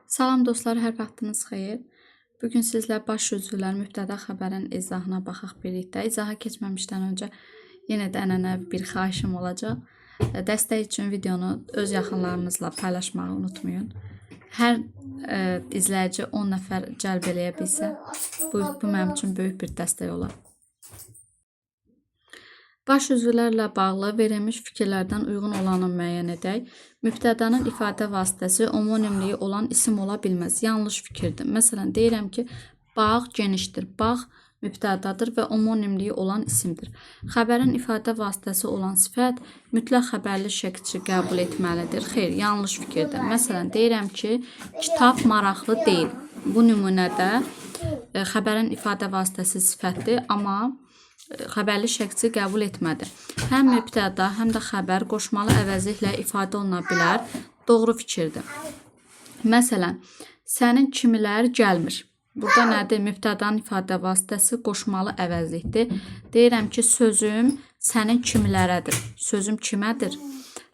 Salam dostlar, hər vaxtınız xeyir. Bugün sizlə baş sözcüklər mübtəda xəbərin izahına baxaq birlikdə. İzaha keçməmişdən öncə yenə də ənənəvi bir xahişim olacaq. Dəstək üçün videonu öz yaxınlarınızla paylaşmağı unutmayın. Hər izləyici 10 nəfər cəlb eləyə bilsə, bu mənim üçün böyük bir dəstək olar. Baş sözcüklərlə bağlı verilmiş fikirlərdən uyğun olanı müəyyən edək. Mübtədanın ifadə vasitəsi homonimliyi olan isim ola bilməz. Yanlış fikirdir. Məsələn, deyirəm ki, bağ genişdir. Bağ mübtədadır və homonimliyi olan isimdir. Xəbərin ifadə vasitəsi olan sifət mütləq xəbərli şəkilçi qəbul etməlidir. Xeyr, yanlış fikirdir. Məsələn, deyirəm ki, kitab maraqlı deyil. Bu nümunədə xəbərin ifadə vasitəsi sifətdir, amma xəbərli şəkilçi qəbul etmədi. Həm mübtəda, həm də xəbər qoşmalı əvəzliklə ifadə oluna bilər. Doğru fikirdir. Məsələn, sənin kimilər gəlmir. Burada nədir? Mübtədanın ifadə vasitəsi qoşmalı əvəzlikdir. Deyirəm ki, sözüm sənin kimilərədir. Sözüm kimədir?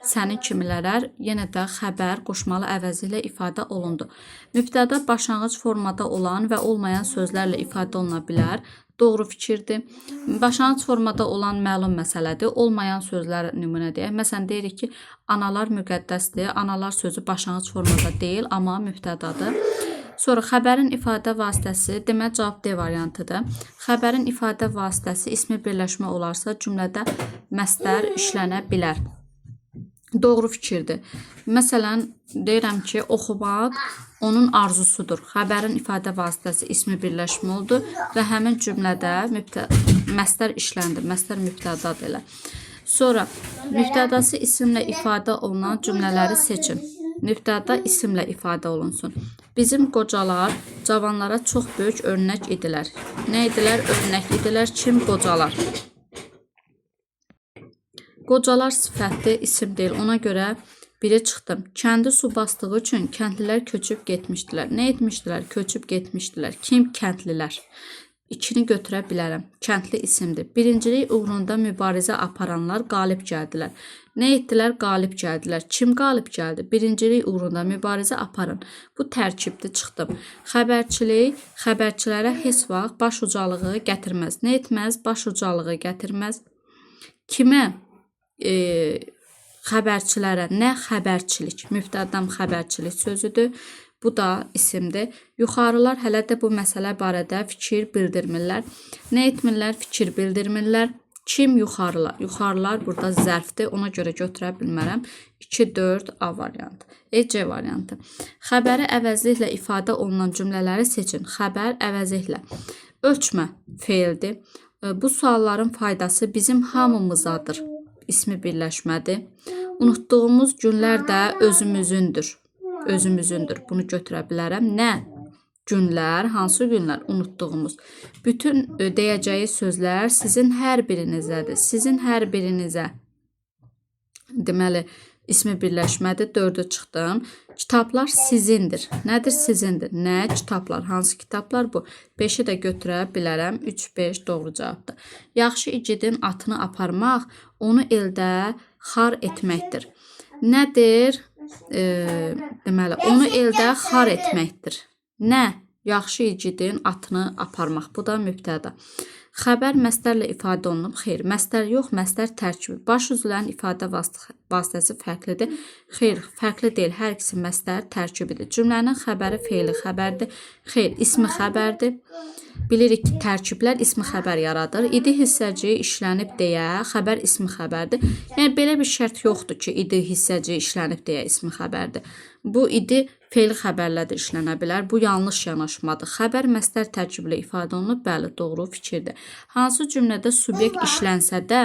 Sənin kimilərər, yenə də xəbər qoşmalı əvəzliklə ifadə olundu. Mübtəda başlanğıc formada olan və olmayan sözlərlə ifadə oluna bilər. Doğru fikirdir. Başlanğıc formada olan məlum məsələdir. Olmayan sözlər nümunə deyək. Məsələn, deyirik ki, analar müqəddəsdir. Analar sözü başlanğıc formada deyil, amma mübtədadır. Sonra xəbərin ifadə vasitəsi, demək cavab D variantıdır. Xəbərin ifadə vasitəsi ismi birləşmə olarsa cümlədə məsdər işlənə bilər. Doğru fikirdir. Məsələn, deyirəm ki, oxumaq onun arzusudur. Xəbərin ifadə vasitəsi ismi birləşmə oldu və həmin cümlədə məsdər işləndi. Məsdər mübtədadır elə. Sonra, mübtədası isimlə ifadə olunan cümlələri seçin. Mübtəda isimlə ifadə olunsun. Bizim qocalar cavanlara çox böyük örnək idilər. Nə idilər? Örnək idilər. Kim? Qocalar. Qocalar sifətli isim deyil. Ona görə biri çıxdım. Kəndi su basdığı üçün kəndlilər köçüb getmişdilər. Nə etmişdilər? Köçüb getmişdilər. Kim? Kəndlilər. İkini götürə bilərəm. Kəndli isimdir. Birincilik uğrunda mübarizə aparanlar qalib gəldilər. Nə etdilər? Qalib gəldilər. Kim qalib gəldi? Birincilik uğrunda mübarizə aparın. Bu tərkibdir, çıxdım. Xəbərçilik xəbərçilərə heç vaxt baş ucalığı gətirməz. Nə etməz? Baş ucalığı gətirməz. Kimə? Xəbərçilərə. Nə? Xəbərçilik. Mübtədam xəbərçilik sözüdür. Bu da isimdir. Yuxarılar hələ də bu məsələ barədə fikir bildirmirlər. Nə etmirlər? Fikir bildirmirlər. Kim? Yuxarılar. Yuxarılar burada zərfdir. Ona görə götürə bilmərəm. 2, 4, A variantı. C variantı. Xəbəri əvəzliklə ifadə olunan cümlələri seçin. Xəbər əvəzliklə. Ölçmə feildir. Bu sualların faydası bizim hamımızadır. İsmi birləşmədir. Unutduğumuz günlər də özümüzündür. Özümüzündür. Bunu götürə bilərəm. Nə? Günlər, hansı günlər? Unutduğumuz. Bütün deyəcəyi sözlər sizin hər birinizdədir. Sizin hər birinizə. Deməli, ismi birləşmədir. 4-ə çıxdım. Kitablar sizindir. Nədir sizindir? Nə? Kitablar. Hansı kitablar bu? 5-i də götürə bilərəm. 3, 5 doğru cavabdır. Yaxşı igidin atını aparmaq, onu eldə xar etməkdir. Nədir? Deməli, onu eldə xar etməkdir. Nə? Yaxşı igidin atını aparmaq. Bu da mübtəda. Xəbər məsdərlə ifadə olunub. Xeyr, məsdər yox, məsdər tərkibi. Baş sözcüklərin ifadə vasitəsi fərqlidir. Xeyr, fərqli deyil. Hər ikisi məsdər tərkibidir. Cümlənin xəbəri feili xəbərdir. Xeyr, ismi xəbərdir. Bilirik ki, tərkiblər ismi xəbər yaradır. İdi hissəci işlənib deyə xəbər ismi xəbərdir. Yəni, belə bir şərt yoxdur ki, idi hissəci işlənib deyə ismi xəbərdir. Bu idi feili xəbərlə də işlənə bilər. Bu yanlış yanaşmadır. Xəbər məsdər tərkiblə ifadə olunub. Bəli, doğru fikirdir. Hansı cümlədə subyekt işlənsə də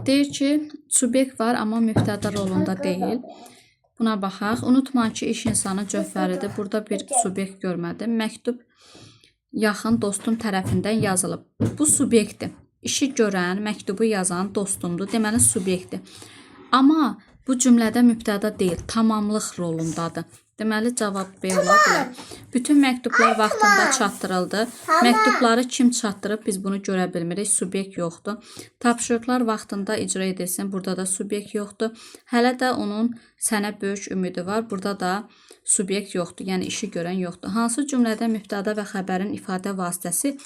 deyir ki, subyekt var, amma mübtəda rolunda deyil. Buna baxaq. Unutmayın ki, iş insanı cövhəridir. Burada bir subyekt görmədim. Məktub yaxın dostum tərəfindən yazılıb. Bu subyektdir. İşi görən, məktubu yazan dostumdur. Deməli, subyektdir. Amma Bu cümlədə mübtəda deyil, tamamlıq rolundadır. Deməli cavab B ola bilər. Bütün məktublar vaxtında çatdırıldı. Məktubları kim çatdırıb biz bunu görə bilmirik. Subyekt yoxdur. Tapşırıqlar vaxtında icra edilsin. Burada da subyekt yoxdur. Hələ də onun sənə böyük ümidi var. Burada da subyekt yoxdur. Yəni işi görən yoxdur. Hansı cümlədə mübtəda və xəbərin ifadə vasitəsi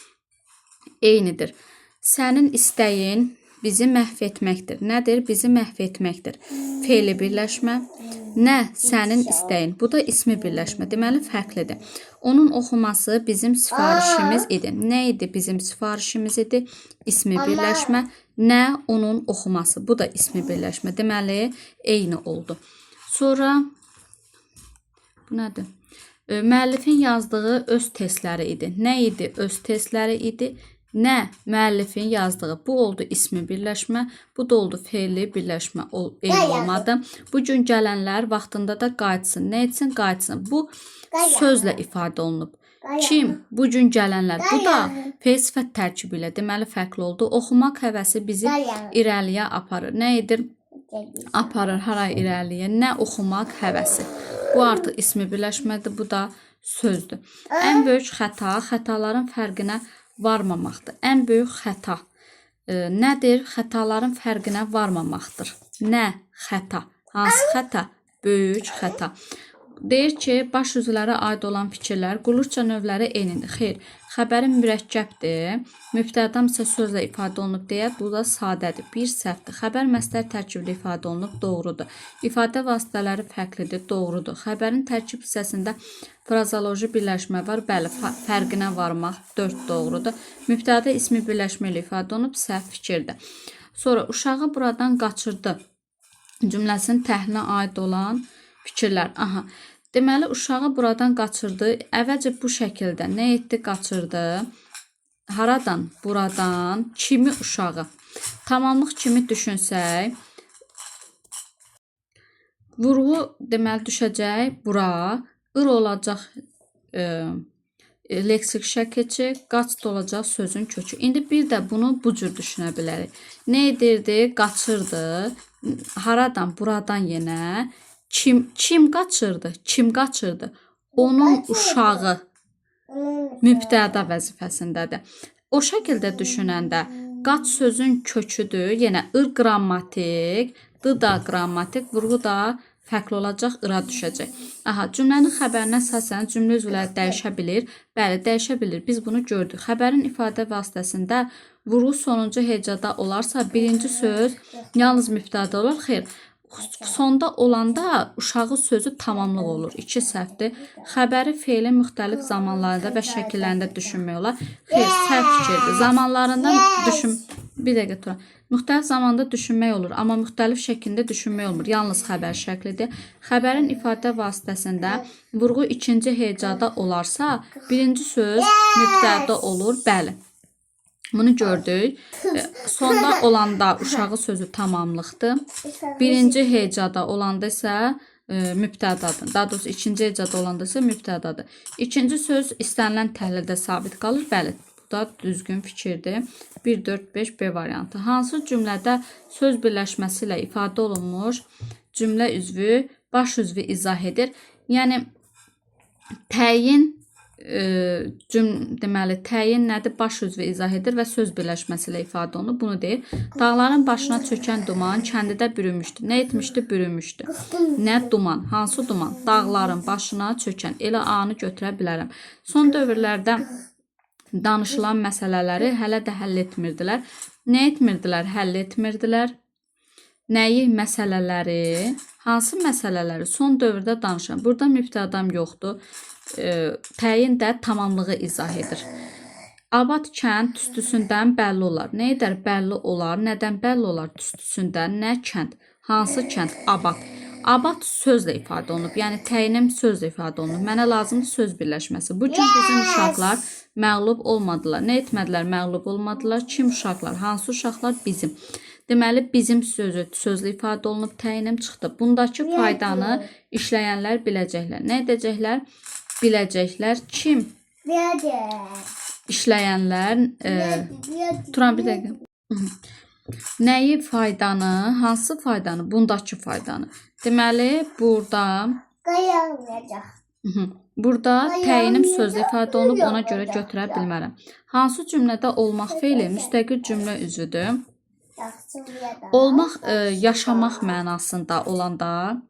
eynidir? Sənin istəyin bizi məhv etməkdir. Nədir? Bizi məhv etməkdir. Fe'li birləşmə. Nə? Sənin istəyin. Bu da ismi birləşmə. Deməli, fərqlidir. Onun oxuması bizim sifarişimiz idi. Nə idi? Bizim sifarişimiz idi. İsmi birləşmə. Nə? Onun oxuması. Bu da ismi birləşmə. Deməli, eyni oldu. Sonra, bu nədir? Müəllifin yazdığı öz testləri idi. Nə idi? Öz testləri idi. Nə? Müəllifin yazdığı. Bu oldu ismi birləşmə. Bu da oldu fe'li birləşmə. Eyni olmadı. Bu gün gələnlər vaxtında da qayıtsın. Nə etsin? Qayıtsın. Bu sözlə ifadə olunub. Kim? Bu gün gələnlər. Bu da fe'l sifət tərkibi ilə. Deməli, fərqli oldu. Oxumaq həvəsi bizi irəliyə aparır. Nə edir? Aparır. Hara irəliyə? Nə? Oxumaq həvəsi. Bu artıq ismi birləşmədir. Bu da sözdür. Ən böyük xəta xətaların fərqinə varmamaqdır. Ən böyük xəta nədir? Xətaların fərqinə varmamaqdır. Nə? Xəta. Hansı xəta? Böyük xəta. Deyir ki, baş üzvlərə aid olan fikirlər qulluqca növləri eynidir. Xeyr, xəbərin mürəkkəbdir. Mübtədam isə sözlə ifadə olunub deyə bu da sadədir. Bir səhvdir. Xəbər məsdər tərkibli ifadə olunub doğrudur. İfadə vasitələri fərqlidir. Doğrudur. Xəbərin tərkib hissəsində frazoloji birləşmə var. Bəli, fərqinə varmaq 4 doğrudur. Mübtəda ismi birləşmə ilə ifadə olunub səhv fikirdir. Sonra uşağı buradan qaçırdı cümləsinin təhlilinə aid olan fikirlər. Aha. Deməli, uşağı buradan qaçırdı. Əvvəlcə bu şəkildə nə etdi? Qaçırdı. Haradan? Buradan. Kimi uşağı? Tamamlıq kimi düşünsək. Vurğu deməli düşəcək bura. Ir olacaq leksik şəkilçi. Qaç da olacaq sözün kökü. İndi bir də bunu bu cür düşünə bilərik. Nə edirdi? Qaçırdı. Haradan? Buradan yenə. Kim qaçırdı? Kim qaçırdı? Onun uşağı mübtəda vəzifəsindədir. O şəkildə düşünəndə qaç sözün köküdür. Yenə ır qrammatik, d da qrammatik, vurğu da fərqli olacaq, ıra düşəcək. Aha, cümlənin xəbərinə əsasən cümlə üzvləri dəyişə bilir. Bəli, dəyişə bilir. Biz bunu gördük. Xəbərin ifadə vasitəsində vurğu sonuncu hecada olarsa birinci söz yalnız mübtəda olur. Xeyr. Sonda olanda uşağı sözü tamamlıq olur. 2 səhvdir. Xəbəri fe'lin müxtəlif zamanlarında və şəkillərində düşünmək olar. Xeyr, səhv fikirdir. Zamanlarında bir dəqiqə tura. Müxtəlif zamanda düşünmək olur, amma müxtəlif şəkildə düşünmək olmur. Yalnız xəbər şəklidir. Xəbərin ifadə vasitəsində vurğu ikinci hecada olarsa, birinci söz mübtəda olur. Bəli. Bunu gördük. Sonda olanda uşağı sözü tamamlıqdır. Birinci hecada olanda isə mübtədadır. Daha doğrusu ikinci hecada olanda isə mübtədadır. İkinci söz istənilən təhlildə sabit qalır. Bəli, bu da düzgün fikirdir. 1, 4, 5 B variantı. Hansı cümlədə söz birləşməsi ilə ifadə olunmuş cümlə üzvü baş üzvü izah edir? Yəni təyin deməli təyin nədir? Baş üzvü izah edir və söz birləşməsi ilə ifadə olunur. Bunu deyir. Dağların başına çökən duman kəndidə bürünmüşdü. Nə etmişdi? Bürünmüşdü. Nə duman? Hansı duman? Dağların başına çökən. Elə anı götürə bilərəm. Son dövrlərdə danışılan məsələləri hələ də həll etmirdilər. Nə etmirdilər? Həll etmirdilər. Nəyi? Məsələləri. Hansı məsələləri? Son dövrdə danışan. Burada mübtədam yoxdur. Təyin də tamamlığı izah edir. Abad kənd tüstüsündən bəlli olar. Nə edər? Bəlli olar. Nədən bəlli olar? Tüstüsündən. Nə kənd? Hansı kənd? Abad. Abad sözlə ifadə olunub. Yəni təyinim sözlə ifadə olunub. Mənə lazımdır söz birləşməsi. Bu gün bizim uşaqlar məğlub olmadılar. Nə etmədilər? Məğlub olmadılar. Kim uşaqlar? Hansı uşaqlar? Bizim. Deməli, bizim sözü sözlə ifadə olunub, təyinim çıxdı. Bundakı faydanı işləyənlər biləcəklər. Nə edəcəklər? Biləcəklər. Kim? İşləyənlər. Turan bir dəqiqə. Nəyi faydanı, hansı faydanı? Bundakı faydanı. Deməli, burada Dayanmayacaq. burada təyinim sözlə ifadə olunub, ona görə götürə bilmərəm. Hansı cümlədə olmaq feili müstəqil cümlə üzüdür? Olmaq yaşamaq mənasında olanda,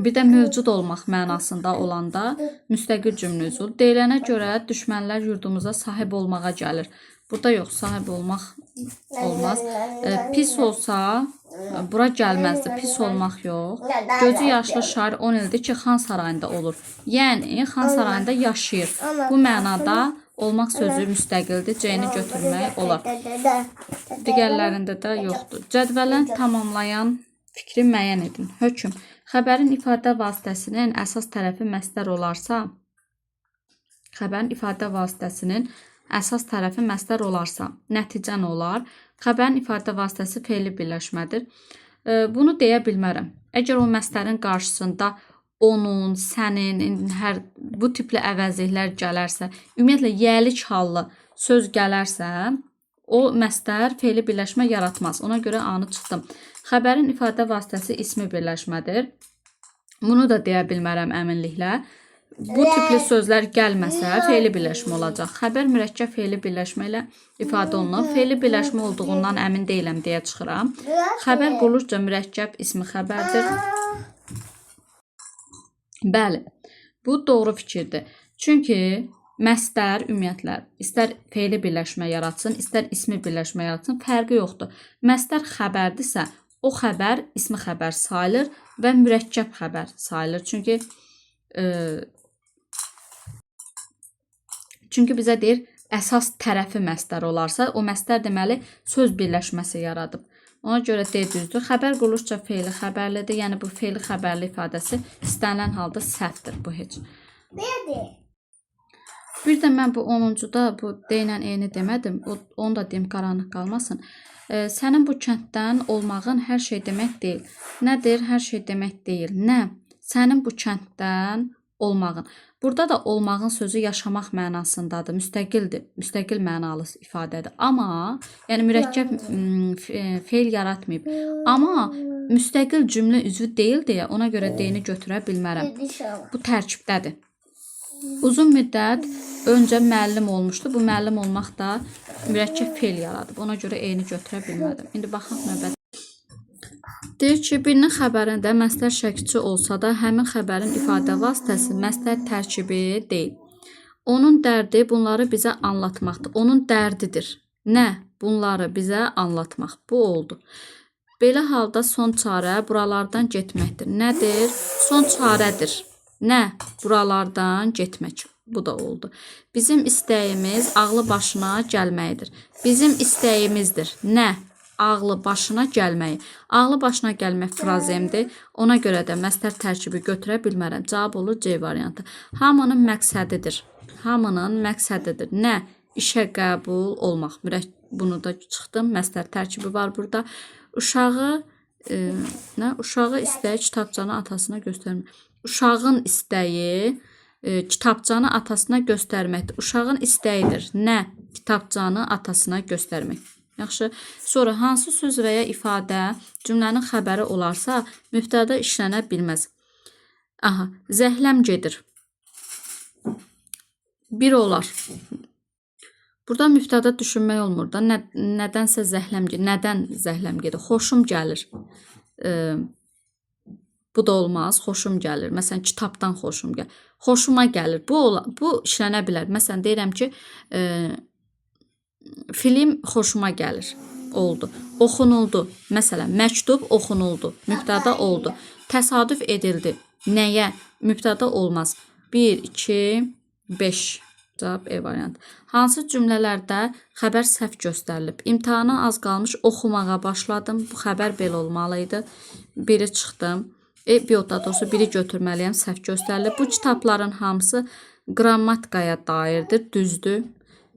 bir də mövcud olmaq mənasında olanda müstəqil cümlə üzüdür. Deyilənə görə düşmənlər yurdumuza sahib olmağa gəlir. Burada yox, sahib olmaq olmaz. Pis olsa bura gəlməzdi. Pis olmaq yox. Gözü yaşlı şair 10 ildir ki, Xan sarayında olur. Yəni, Xan sarayında yaşayır. Bu mənada olmaq sözü müstəqildir. C-ni götürmək olar. Digərlərində də yoxdur. Cədvələn tamamlayan fikri müəyyən edin. Hökm. Xəbərin ifadə vasitəsinin əsas tərəfi məsdər olarsa, nəticə nə olar? Xəbərin ifadə vasitəsi fe'li birləşmədir. Bunu deyə bilmərəm. Əgər o məsdərin qarşısında onun, sənin, bu tipli əvəzliklər gələrsə, ümumiyyətlə yəlik hallı söz gələrsə, o məsdər fe'li birləşmə yaratmaz. Ona görə A-nı çıxdım. Xəbərin ifadə vasitəsi ismi birləşmədir. Bunu da deyə bilmərəm əminliklə. Bu tipli sözlər gəlməsə fe'li birləşmə olacaq. Xəbər mürəkkəb fe'li birləşmə ilə ifadə olunur. Fe'li birləşmə olduğundan əmin deyiləm deyə çıxıram. Xəbər quruluşca mürəkkəb ismi xəbərdir. Bəli, bu doğru fikirdir. Çünki məsdər ümumiyyətlə istər fe'li birləşmə yaratsın, istər ismi birləşmə yaratsın, fərqi yoxdur. Məsdər xəbərdirsə, o xəbər ismi xəbər sayılır və mürəkkəb xəbər sayılır. Çünki bizə deyir, əsas tərəfi məsdər olarsa, o məsdər deməli söz birləşməsi yaradıb. Ona görə D düzdür. Xəbər quruluşca fe'li xəbərlidir. Yəni bu fe'li xəbərli ifadəsi istənilən halda səhvdir. Bu heç. Bir də mən bu 10-cuda bu D ilə E-ni demədim. Onu da deyim, qaranlıq qalmasın. Sənin bu kənddən olmağın hər şey demək deyil. Nədir? Hər şey demək deyil. Nə? Sənin bu kənddən olmağın. Burada da olmağın sözü yaşamaq mənasındadır. Müstəqildir. Müstəqil mənalı ifadədir. Amma, yəni mürəkkəb fe'l yaratmayıb. Amma müstəqil cümlə üzvü deyil deyə ona görə D-ni götürə bilmərəm. Bu tərkibdədir. Uzun müddət öncə müəllim olmuşdu. Bu müəllim olmaq da mürəkkəb fe'l yaradıb. Ona görə E-ni götürə bilmədim. İndi baxaq növbədə. Deyir ki, birinin xəbərində məsdər şəkilçi olsa da, həmin xəbərin ifadə vasitəsi məsdər tərkibi deyil. Onun dərdi bunları bizə anlatmaqdır. Onun dərdidir. Nə? Bunları bizə anlatmaq. Bu oldu. Belə halda son çarə buralardan getməkdir. Nədir? Son çarədir. Nə? Buralardan getmək. Bu da oldu. Bizim istəyimiz ağlı başına gəlməkdir. Bizim istəyimizdir. Nə? Ağlı başına gəlməyi. Ağlı başına gəlmək frazemdir. Ona görə də məsdər tərkibi götürə bilmərəm. Cavab olur C variantı. Hamının məqsədidir. Hamının məqsədidir. Nə? İşə qəbul olmaq. Bunu da çıxdım. Məsdər tərkibi var burada. Uşağı istəyi kitabçanı atasına göstərmək. Uşağın istəyi kitabçanı atasına göstərməkdir. Uşağın istəyidir. Nə? Kitabçanı atasına göstərmək. Yaxşı. Sonra hansı söz və ya ifadə cümlənin xəbəri olarsa, mübtəda işlənə bilməz. Aha, zəhləm gedir. Bir olar. Burada mübtəda düşünmək olmur da. Nədənsə zəhləm gedir. Nədən zəhləm gedir? Xoşum gəlir. Bu da olmaz. Xoşum gəlir. Məsələn, kitabdan xoşum gəlir. Xoşuma gəlir. Bu işlənə bilər. Məsələn, deyirəm ki, film xoşuma gəlir. Oldu. Oxunuldu. Məsələn, məktub oxunuldu. Mübtəda oldu. Təsadüf edildi. Nəyə? Mübtəda olmaz. 1, 2, 5. Cavab E variantı. Hansı cümlələrdə xəbər səhv göstərilib? İmtahana az qalmış oxumağa başladım. Bu xəbər belə olmalıydı. Biri çıxdım. Doğrusu biri götürməliyəm. Səhv göstərilib. Bu kitabların hamısı qrammatikaya dairdir. Düzdür.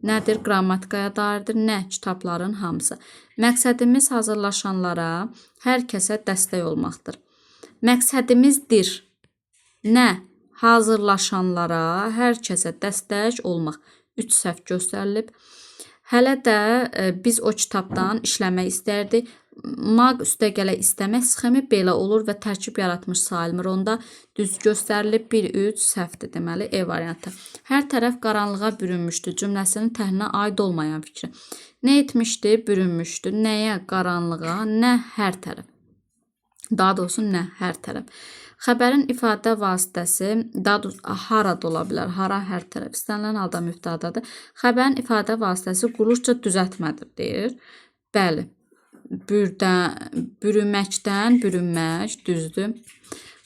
Nədir? Qrammatikaya dairdir. Nə? Kitabların hamısı. Məqsədimiz hazırlaşanlara, hər kəsə dəstək olmaqdır. Məqsədimizdir. Nə? Hazırlaşanlara, hər kəsə dəstək olmaq. 3 səhv göstərilib. Hələ də biz o kitabdan işləmək istərdik. Maq üstəgələ istəmək sxemi belə olur və tərkib yaratmış sayılmır. Onda düz göstərilib 1-3 səhvdir deməli E variantı. Hər tərəf qaranlığa bürünmüşdü cümləsinin təhlilinə aid olmayan fikri. Nə etmişdi? Bürünmüşdü. Nəyə? Qaranlığa. Nə? Hər tərəf. Daha doğrusu nə? Hər tərəf. Xəbərin ifadə vasitəsi, daha doğrusu harada ola bilər? Hara, hər tərəf. İstənilən halda mübtədadır. Xəbərin ifadə vasitəsi quruluşca düzəltmədir deyir. Bəli. Bürünməkdən, bürünmək, düzdür.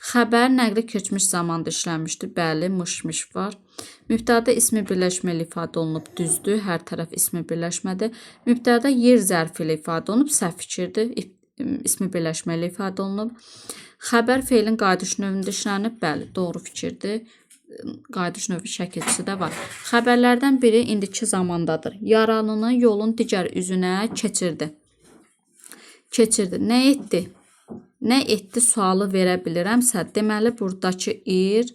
Xəbər nəqli keçmiş zamanda işlənmişdir. Bəli, mış var. Mübtəda ismi birləşməli ifadə olunub, düzdür. Hər tərəf ismi birləşmədir. Mübtəda yer zərfi ilə ifadə olunub, səhv fikirdir. İsmi birləşməli ifadə olunub. Xəbər feilin qayıdış növündə işlənib, bəli, doğru fikirdir. Qayıdış növü şəkilçisi də var. Xəbərlərdən biri indiki zamandadır. Yaralını yolun digər üzünə keçirdi. Nə etdi? Nə etdi sualı verə bilirəmsə, deməli buradakı ir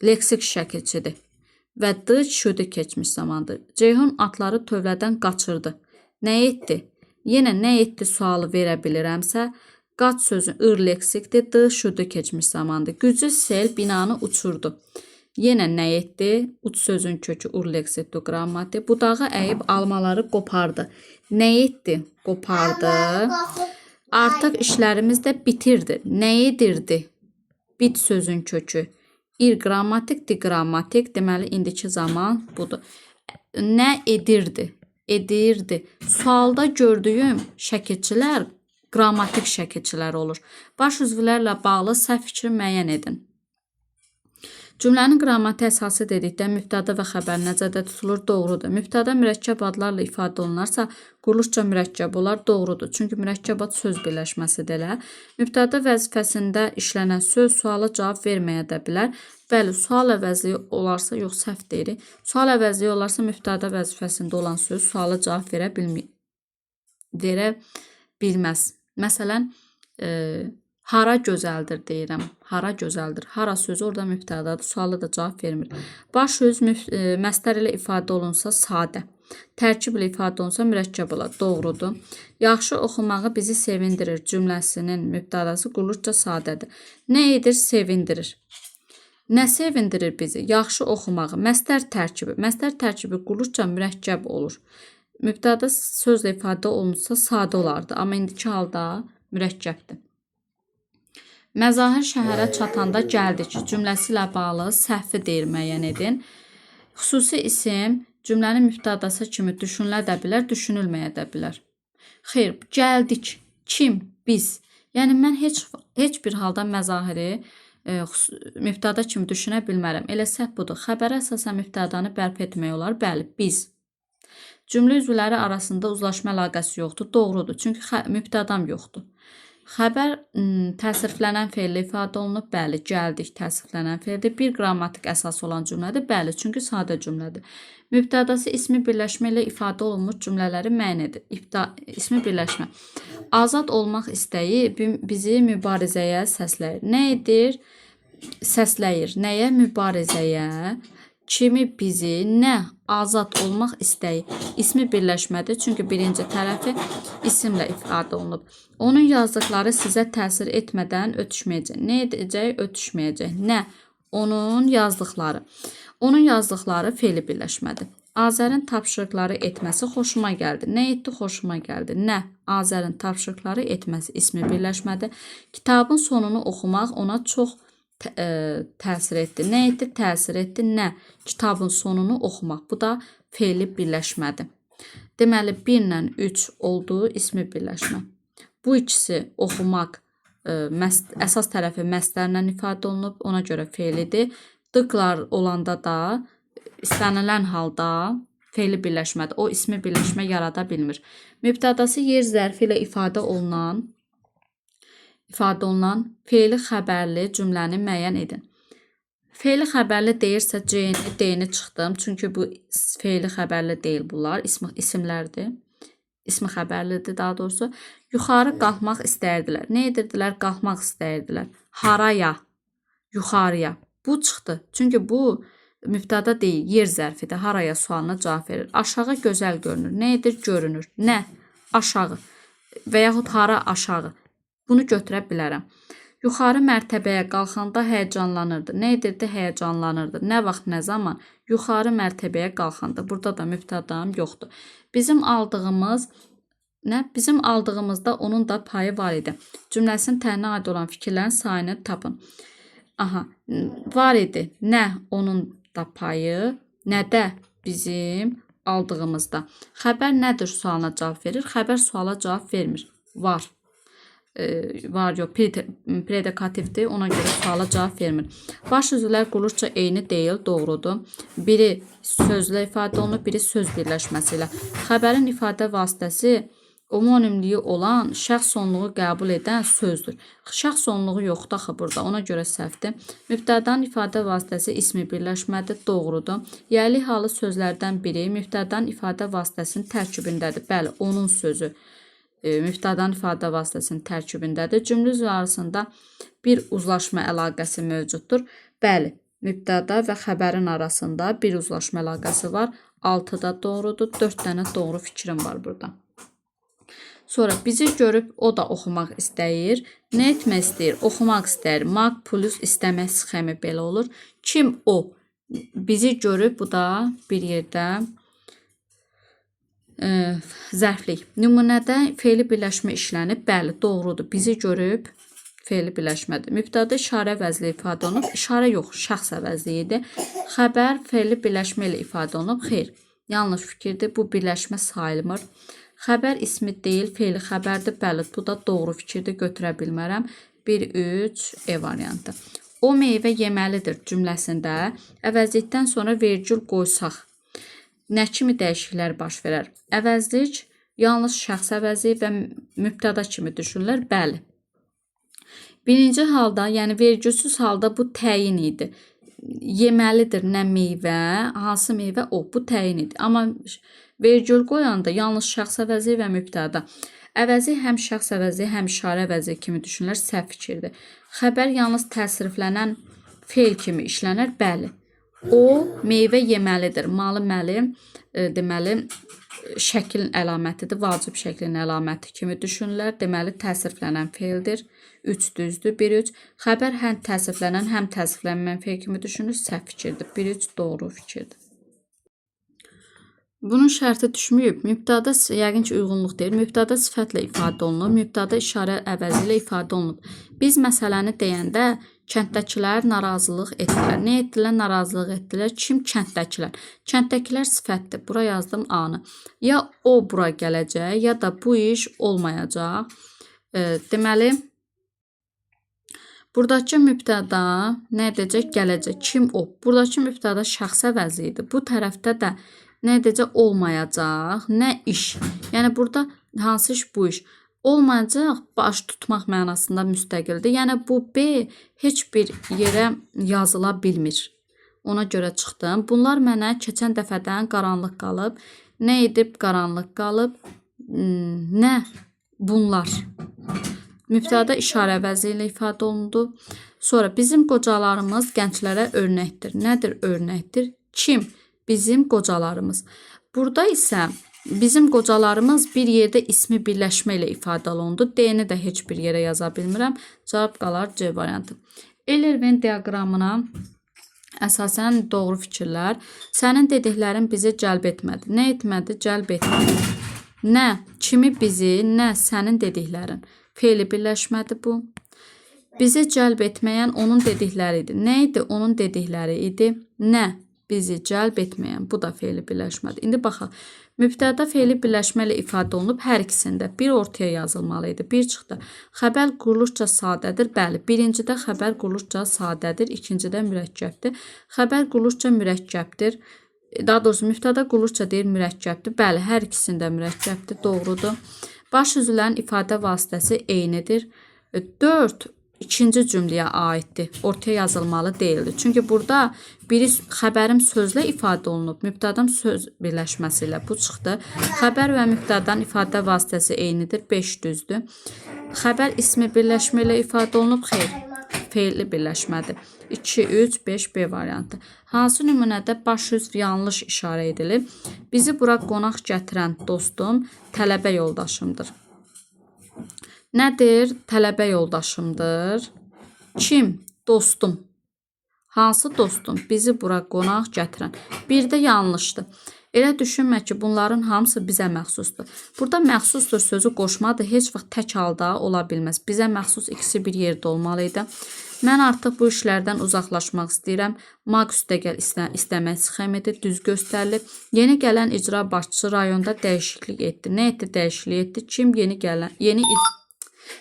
leksik şəkilçidir. Və D şüdü keçmiş zamandır. Ceyhun atları tövlədən qaçırdı. Nə etdi? Yenə nə etdi sualı verə bilirəmsə, qaç sözü ır leksikdir, D şüdü keçmiş zamandır. Güclü sel binanı uçurdu. Yenə nə etdi? Uç sözün kökü ur leksikdir, qrammatik. Budağı əyib almaları qopardı. Nə etdi? Qopardı. Artıq işlərimiz də bitirdi. Nə edirdi? Bit sözün kökü. İr qrammatik, di qrammatik. Deməli, indiki zaman budur. Nə edirdi? Edirdi. Sualda gördüyüm şəkilçilər qrammatik şəkilçilər olur. Baş üzvlərlə bağlı səhv fikri müəyyən edin. Cümlənin qrammatik əsası dedikdə mübtəda və xəbər nəzərdə tutulur, doğrudur. Mübtəda mürəkkəb adlarla ifadə olunarsa, quruluşca mürəkkəb olar, doğrudur. Çünki mürəkkəb ad söz birləşməsidir. Mübtəda vəzifəsində işlənən söz suala cavab verməyə də bilər. Bəli, sual əvəzliyi olarsa, yox, səhv deyirik. Sual əvəzliyi olarsa, mübtəda vəzifəsində olan söz suala cavab verə bilməz. Məsələn, hara gözəldir deyirəm. Hara gözəldir. Hara sözü orada mübtədadır. Sualı da cavab vermir. Baş söz məstər ilə ifadə olunsa sadə. Tərkib ilə ifadə olunsa mürəkkəb olar. Doğrudur. Yaxşı oxumağı bizi sevindirir cümləsinin mübtədası quruluşca sadədir. Nə edir? Sevindirir. Nə sevindirir bizi? Yaxşı oxumağı. Məstər tərkibi. Məstər tərkibi quruluşca mürəkkəb olur. Mübtəda sözlə ifadə olunsa sadə olardı. Amma indiki halda mürəkkəbdir. Məzahir şəhərə çatanda gəldik cümləsi ilə bağlı səhvi deyir müəyyən edin. Xüsusi isim cümlənin mübtədası kimi düşünülə də bilər, düşünülməyə də bilər. Xeyr, gəldik. Kim? Biz. Yəni mən heç bir halda məzahiri mübtəda kimi düşünə bilmərəm. Elə səhv budur. Xəbərə əsasən mübtədanı bərpa etmək olar. Bəli, biz. Cümlə üzvləri arasında uzlaşma əlaqəsi yoxdur. Doğrudur. Çünki mübtədam yoxdur. Xəbər təsriflənən feillə ifadə olunub. Bəli, gəldik təsriflənən feildir. Bir qrammatik əsası olan cümlədir. Bəli, çünki sadə cümlədir. Mübtədası ismi birləşmə ilə ifadə olunmuş cümlələri müəyyən edir. İsmi birləşmə. Azad olmaq istəyi bizi mübarizəyə səsləyir. Nə edir? Səsləyir. Nəyə? Mübarizəyə. Kimi bizi, nə? Azad olmaq istəyi. İsmi birləşmədir. Çünki birinci tərəfi isimlə ifadə olunub. Onun yazdıqları sizə təsir etmədən ötüşməyəcək. Nə edəcək? Ötüşməyəcək. Nə? Onun yazdıqları. Onun yazdıqları feili birləşmədir. Azərin tapşırıqları etməsi xoşuma gəldi. Nə etdi? Xoşuma gəldi. Nə? Azərin tapşırıqları etməsi ismi birləşmədir. Kitabın sonunu oxumaq ona çox təsir etdi. Nə etdi? Təsir etdi. Nə? Kitabın sonunu oxumaq. Bu da feili birləşmədir. Deməli 1 ilə 3 olduğu ismi birləşmə. Bu ikisi oxumaq əsas tərəfi məstərlə ifadə olunub. Ona görə feilidir. Dıqlar olanda da istənilən halda feili birləşmədir. O ismi birləşmə yarada bilmir. Mübtədası yer zərfi ilə ifadə olunan feili xəbərli cümləni müəyyən edin. Feili xəbərli deyirsə C-ni, D-ni çıxdım. Çünki bu feili xəbərli deyil bunlar. İsimlərdir. İsmi xəbərlidir daha doğrusu. Yuxarı qalxmaq istəyirdilər. Nə edirdilər? Qalxmaq istəyirdilər. Haraya? Yuxarıya. Bu çıxdı. Çünki bu mübtəda deyil, yer zərfidir. Haraya sualına cavab verir. Aşağı gözəl görünür. Nə edir? Görünür. Nə? Aşağı. Və yaxud hara aşağı. Bunu götürə bilərəm. Yuxarı mərtəbəyə qalxanda həyəcanlanırdı. Nə edirdi? Həyəcanlanırdı. Nə vaxt, nə zaman? Yuxarı mərtəbəyə qalxanda. Burada da mübtədam yoxdur. Bizim aldığımız nə? Bizim aldığımızda onun da payı var idi. Cümləsinin təlinə aid olan fikirlərin sayını tapın. Aha, var idi. Nə? Onun da payı, nə də bizim aldığımızda. Xəbər nədir sualına cavab verir? Xəbər suala cavab vermir. Var. Var yox, predikativdir, ona görə suala cavab vermir. Baş üzvlər qulluqca eyni deyil, doğrudur. Biri sözlə ifadə olunur, biri söz birləşməsi ilə. Xəbərin ifadə vasitəsi homonimliyi olan şəxs sonluğu qəbul edən sözdür. Şəxs sonluğu yoxdur axı burada, ona görə səhvdir. Mübtədanın ifadə vasitəsi ismi birləşmədir, doğrudur. Yəli halı sözlərdən biri mübtədanın ifadə vasitəsinin tərkibindədir. Bəli, onun sözü mübtədanın ifadə vasitəsinin tərkibindədir. Cümlə üzvü arasında bir uzlaşma əlaqəsi mövcuddur. Bəli, mübtəda və xəbərin arasında bir uzlaşma əlaqəsi var. 6 da doğrudur. 4 dənə doğru fikrim var burada. Sonra bizi görüb o da oxumaq istəyir. Nə etmək istəyir? Oxumaq istəyir. Maq plus istəmək sxemi belə olur. Kim o? Bizi görüb, bu da bir yerdə zərflik. Nümunədə fe'li birləşmə işlənib. Bəli, doğrudur. Bizi görüb fe'li birləşmədir. Mübtəda işarə əvəzli ifadə olunub. İşarə yox, şəxs əvəzli idi. Xəbər fe'li birləşmə ilə ifadə olunub. Xeyr, yanlış fikirdir. Bu birləşmə sayılmır. Xəbər ismi deyil, fe'li xəbərdir. Bəli, bu da doğru fikirdir. Götürə bilmərəm. 1-3 E variantı. O meyvə yeməlidir cümləsində əvəzlikdən sonra vergül qoysaq nə kimi dəyişikliklər baş verər? Əvəzlik yalnız şəxs əvəzi və mübtəda kimi düşünülür. Bəli. Birinci halda, yəni vergülsüz halda bu təyin idi. Yeməlidir nə meyvə, hansı meyvə o, bu təyin idi. Amma vergül qoyanda yalnız şəxs əvəzi və mübtəda. Əvəzi həm şəxs əvəzi, həm işarə əvəzi kimi düşünülür, səhv fikirdir. Xəbər yalnız təsriflənən fe'l kimi işlənir. Bəli. O meyvə yeməlidir. Malı məli deməli şəklin əlamətidir. Vacib şəklin əlaməti kimi düşünürlər. Deməli təsriflənən fe'ldir. 3 düzdür. 1-3. Xəbər həm təsriflənən, həm təsriflənməyən fe'l kimi düşünür. Səhv fikirdir. 1-3 doğru fikirdir. Bunun şərti düşməyib. Mübtəda yəqin ki uyğunluq deyir. Mübtəda sifətlə ifadə olunur. Mübtəda işarə əvəzi ilə ifadə olunur. Biz məsələni deyəndə kənddəkilər narazılıq etdilər. Nə etdilər? Narazılıq etdilər. Kim? Kənddəkilər. Kənddəkilər sifətdir. Bura yazdım A-nı. Ya o bura gələcək, ya da bu iş olmayacaq. Deməli, buradakı mübtəda nə edəcək? Gələcək. Kim o? Buradakı mübtəda şəxs əvəzi idi. Bu tərəfdə də nə edəcək? Olmayacaq. Nə iş? Yəni burada hansı iş? Bu iş. Olmayacaq, baş tutmaq mənasında müstəqildir. Yəni bu B heç bir yerə yazıla bilmir. Ona görə çıxdım. Bunlar mənə keçən dəfədən qaranlıq qalıb. Nə edib qaranlıq qalıb? Nə? Bunlar. Mübtəda işarə əvəzi ilə ifadə olundu. Sonra bizim qocalarımız gənclərə örnəkdir. Nədir örnəkdir? Kim? Bizim qocalarımız. Burada isə bizim qocalarımız bir yerdə ismi birləşmə ilə ifadə olundu. D-ni də heç bir yerə yaza bilmirəm. Cavab qalar C variantı. Eyler-Venn diaqramına əsasən doğru fikirlər. Sənin dediklərin bizi cəlb etmədi. Nə etmədi? Cəlb etmədi. Nə? Kimi bizi? Nə? Sənin dediklərin. Fe'li birləşmədi bu. Bizi cəlb etməyən onun dedikləri idi. Nə idi? Onun dedikləri idi. Nə? Bizi cəlb etməyən. Bu da fe'li birləşmədi. İndi baxaq. Mübtəda fe'li birləşmə ilə ifadə olunub. Hər ikisində bir ortaya yazılmalı idi. Bir çıxdı. Xəbər quruluşca sadədir. Bəli, birincidə xəbər quruluşca sadədir. İkincidə mürəkkəbdir. Xəbər quruluşca mürəkkəbdir. Daha doğrusu mübtəda quruluşca deyir mürəkkəbdir. Bəli, hər ikisində mürəkkəbdir. Doğrudur. Baş üzvlərin ifadə vasitəsi eynidir. 4 ikinci cümləyə aiddir. Ortaya yazılmalı deyildi. Çünki burada biri xəbərim sözlə ifadə olunub. Mübtədan söz birləşməsi ilə bu çıxdı. Xəbər və mübtədan ifadə vasitəsi eynidir. 5 düzdür. Xəbər ismi birləşmə ilə ifadə olunub. Xeyr. feilli birləşmədir. 2, 3, 5, B variantı. Hansı nümunədə baş üz yanlış işarə edilib? Bizi bura qonaq gətirən dostum tələbə yoldaşımdır. Nədir? Tələbə yoldaşımdır. Kim? Dostum. Hansı dostum? Bizi bura qonaq gətirən. Bir də yanlışdır. Elə düşünmə ki, bunların hamısı bizə məxsusdur. Burada məxsusdur sözü qoşmadır, heç vaxt tək halda ola bilməz. Bizə məxsus ikisi bir yerdə olmalıydı. Mən artıq bu işlərdən uzaqlaşmaq istəyirəm. Maq üstəgəl istəmək sxemidir, düz göstərilib. Yeni gələn icra başçısı rayonda dəyişiklik etdi. Nə etdi? Dəyişiklik etdi. Kim yeni gələn? Yeni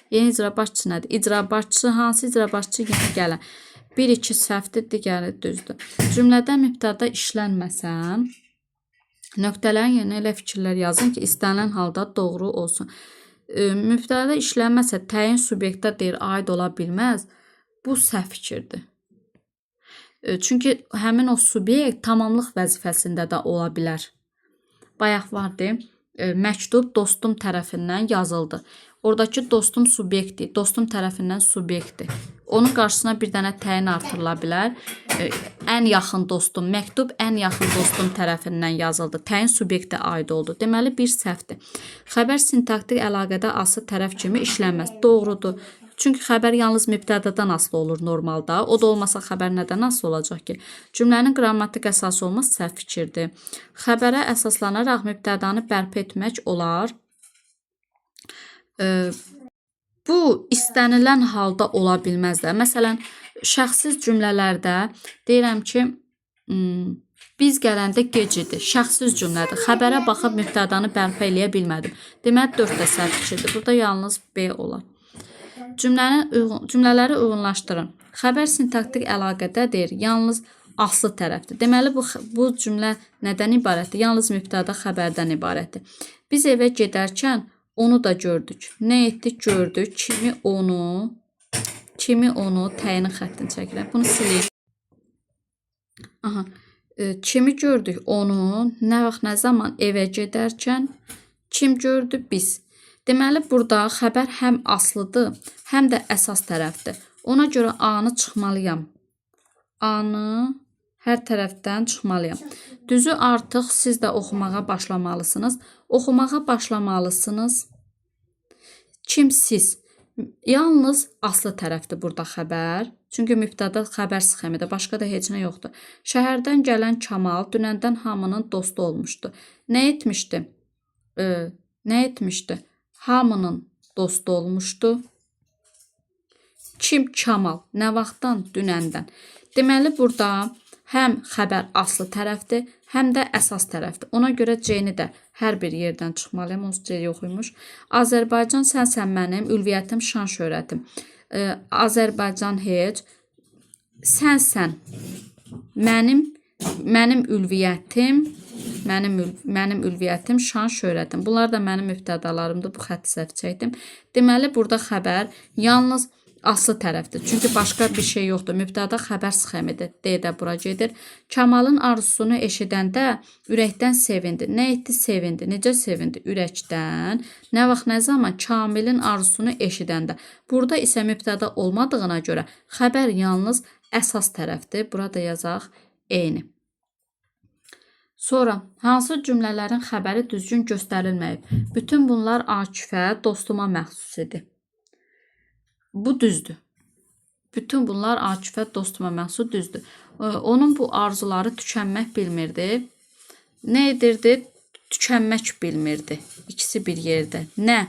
icra başçısı nədir? İcra başçısı, hansı icra başçısı yeni gələn? 1-2 səhvdir, digəri düzdür. Cümlədə mübtəda işlənməsən, nöqtələrin yerinə elə fikirlər yazın ki, istənilən halda doğru olsun. Mübtəda işlənməsə, təyin subyektə deyir, aid ola bilməz. Bu səhv fikirdir. Çünki həmin o subyekt tamamlıq vəzifəsində də ola bilər. Bayaq vardı, məktub dostum tərəfindən yazıldı. Oradakı dostum subyektdir, dostum tərəfindən subyektdir. Onun qarşısına bir dənə təyin artırıla bilər. Ən yaxın dostum, məktub ən yaxın dostum tərəfindən yazıldı. Təyin subyektə aid oldu. Deməli, bir səhvdir. Xəbər sintaktik əlaqədə aslı tərəf kimi işlənməz. Doğrudur. Çünki xəbər yalnız mübtədadan asılı olur normalda. O da olmasa xəbər nədən asılı olacaq ki? Cümlənin qrammatik əsası olmaz səhv fikirdir. Xəbərə əsaslanaraq mübtədanı bərpa etmək olar. Bu istənilən halda ola bilməz də. Məsələn, şəxsiz cümlələrdə deyirəm ki, biz gələndə gec idi. Şəxsiz cümlədir. Xəbərə baxıb mübtədanı bərpa eləyə bilmədim. Deməli, 4 də səhv fikirdir. Burada yalnız B olar. Cümlələri uyğunlaşdırın. Xəbər sintaktik əlaqədədir, yalnız aslı tərəfdir. Deməli, bu cümlə nədən ibarətdir? Yalnız mübtəda xəbərdən ibarətdir. Biz evə gedərkən onu da gördük. Nə etdik? Gördük. Kimi onu təyinin xəttini çəkirəm. Bunu sileyim. Kimi gördük? Onu. Nə vaxt, nə zaman? Evə gedərkən. Kim gördü? Biz. Deməli, burada xəbər həm aslıdır, həm də əsas tərəfdir. Ona görə A-nı çıxmalıyam. A-nı hər tərəfdən çıxmalıyam. Düzü artıq siz də oxumağa başlamalısınız. Oxumağa başlamalısınız. Kim siz? Yalnız aslı tərəfdir burada xəbər. Çünki mübtəda xəbər sxemidir. Başqa da heç nə yoxdur. Şəhərdən gələn Kamal dünəndən hamının dostu olmuşdu. Nə etmişdi? Hamının dostu olmuşdu. Kim? Kamal. Nə vaxtdan? Dünəndən. Deməli, burada həm xəbər aslı tərəfdir, həm də əsas tərəfdir. Ona görə C-ni də hər bir yerdən çıxmalıyım. Onsuz C yoxuymuş. Azərbaycan sənsən mənim, ülviyyətim, şan şöhrətim. Azərbaycan heç. Sənsən mənim ülviyyətim, mənim ülviyyətim, şan şöhrətim. Bunlar da mənim mübtədalarımdır. Bu xətti səhv çəkdim. Deməli, burada xəbər yalnız aslı tərəfdir. Çünki başqa bir şey yoxdur. Mübtəda xəbər sxemidir. D də bura gedir. Kamalın arzusunu eşidəndə ürəkdən sevindi. Nə etdi? Sevindi. Necə sevindi? Ürəkdən. Nə vaxt, nə zaman? Kamilin arzusunu eşidəndə. Burada isə mübtəda olmadığına görə xəbər yalnız əsas tərəfdir. Burada yazaq eyni. Sonra, hansı cümlələrin xəbəri düzgün göstərilməyib? Bütün bunlar Akifə, dostuma məxsus idi. Bu düzdür. Bütün bunlar Akifə, dostuma məxsus düzdür. Onun bu arzuları tükənmək bilmirdi. Nə edirdi? Tükənmək bilmirdi. İkisi bir yerdə. Nə?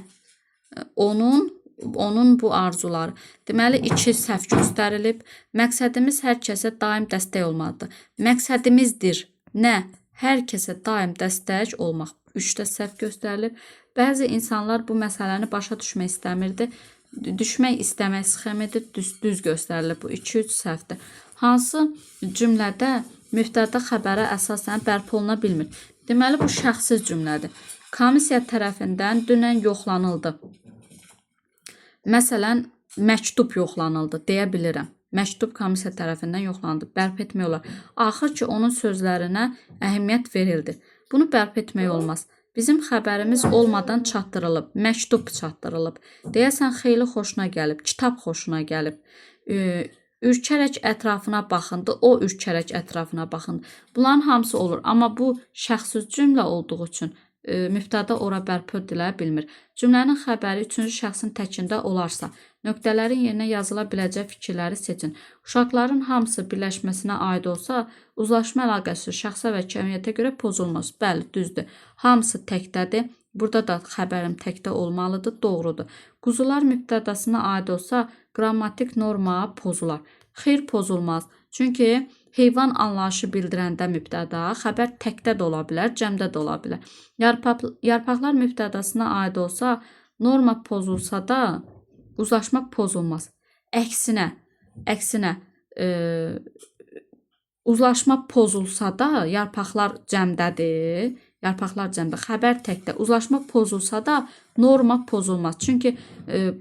Onun bu arzuları. Deməli, 2 səhv göstərilib. Məqsədimiz hər kəsə daim dəstək olmalıdır. Məqsədimizdir. Nə? Hər kəsə daim dəstək olmaq. 3 də səhv göstərilib. Bəzi insanlar bu məsələni başa düşmək istəmirdi. Düşmək istəmək sxemidir, düz göstərilib. Bu 2-3 səhvdir. Hansı cümlədə mübtəda xəbərə əsasən bərpa oluna bilmir? Deməli, bu şəxsiz cümlədir. Komissiya tərəfindən dünən yoxlanıldı. Məsələn, məktub yoxlanıldı deyə bilirəm. Məktub komissiya tərəfindən yoxlanıldı. Bərpa etmək olar. Axır ki, onun sözlərinə əhəmiyyət verildi. Bunu bərpa etmək olmaz. Bizim xəbərimiz olmadan çatdırılıb, məktub çatdırılıb. Deyəsən, xeyli xoşuna gəlib, kitab xoşuna gəlib. ürkərək ətrafına baxındı, o ürkərək ətrafına baxındı. Bunların hamısı olur. Amma bu şəxsiz cümlə olduğu üçün mübtəda ora bərpa edilə bilmir. Cümlənin xəbəri üçüncü şəxsin təkində olarsa, nöqtələrin yerinə yazıla biləcək fikirləri seçin. Uşaqların hamısı birləşməsinə aid olsa, uzlaşma əlaqəsi şəxsə və cəmiyyətə görə pozulmaz. Bəli, düzdür. Hamısı təkdədir. Burada da xəbərim təkdə olmalıdır, doğrudur. Quzular mübtədasına aid olsa, qrammatik norma pozular. Xeyr, pozulmaz. Çünki heyvan anlayışı bildirəndə mübtəda, xəbər təkdə də ola bilər, cəmdə də ola bilər. Yarpaqlar mübtədasına aid olsa, norma pozulsa da, uzlaşma pozulmaz. Əksinə, uzlaşma pozulsa da, yarpaqlar cəmdədir. Yarpaqlar cəmdə, xəbər təkdə, uzlaşma pozulsa da norma pozulmaz. Çünki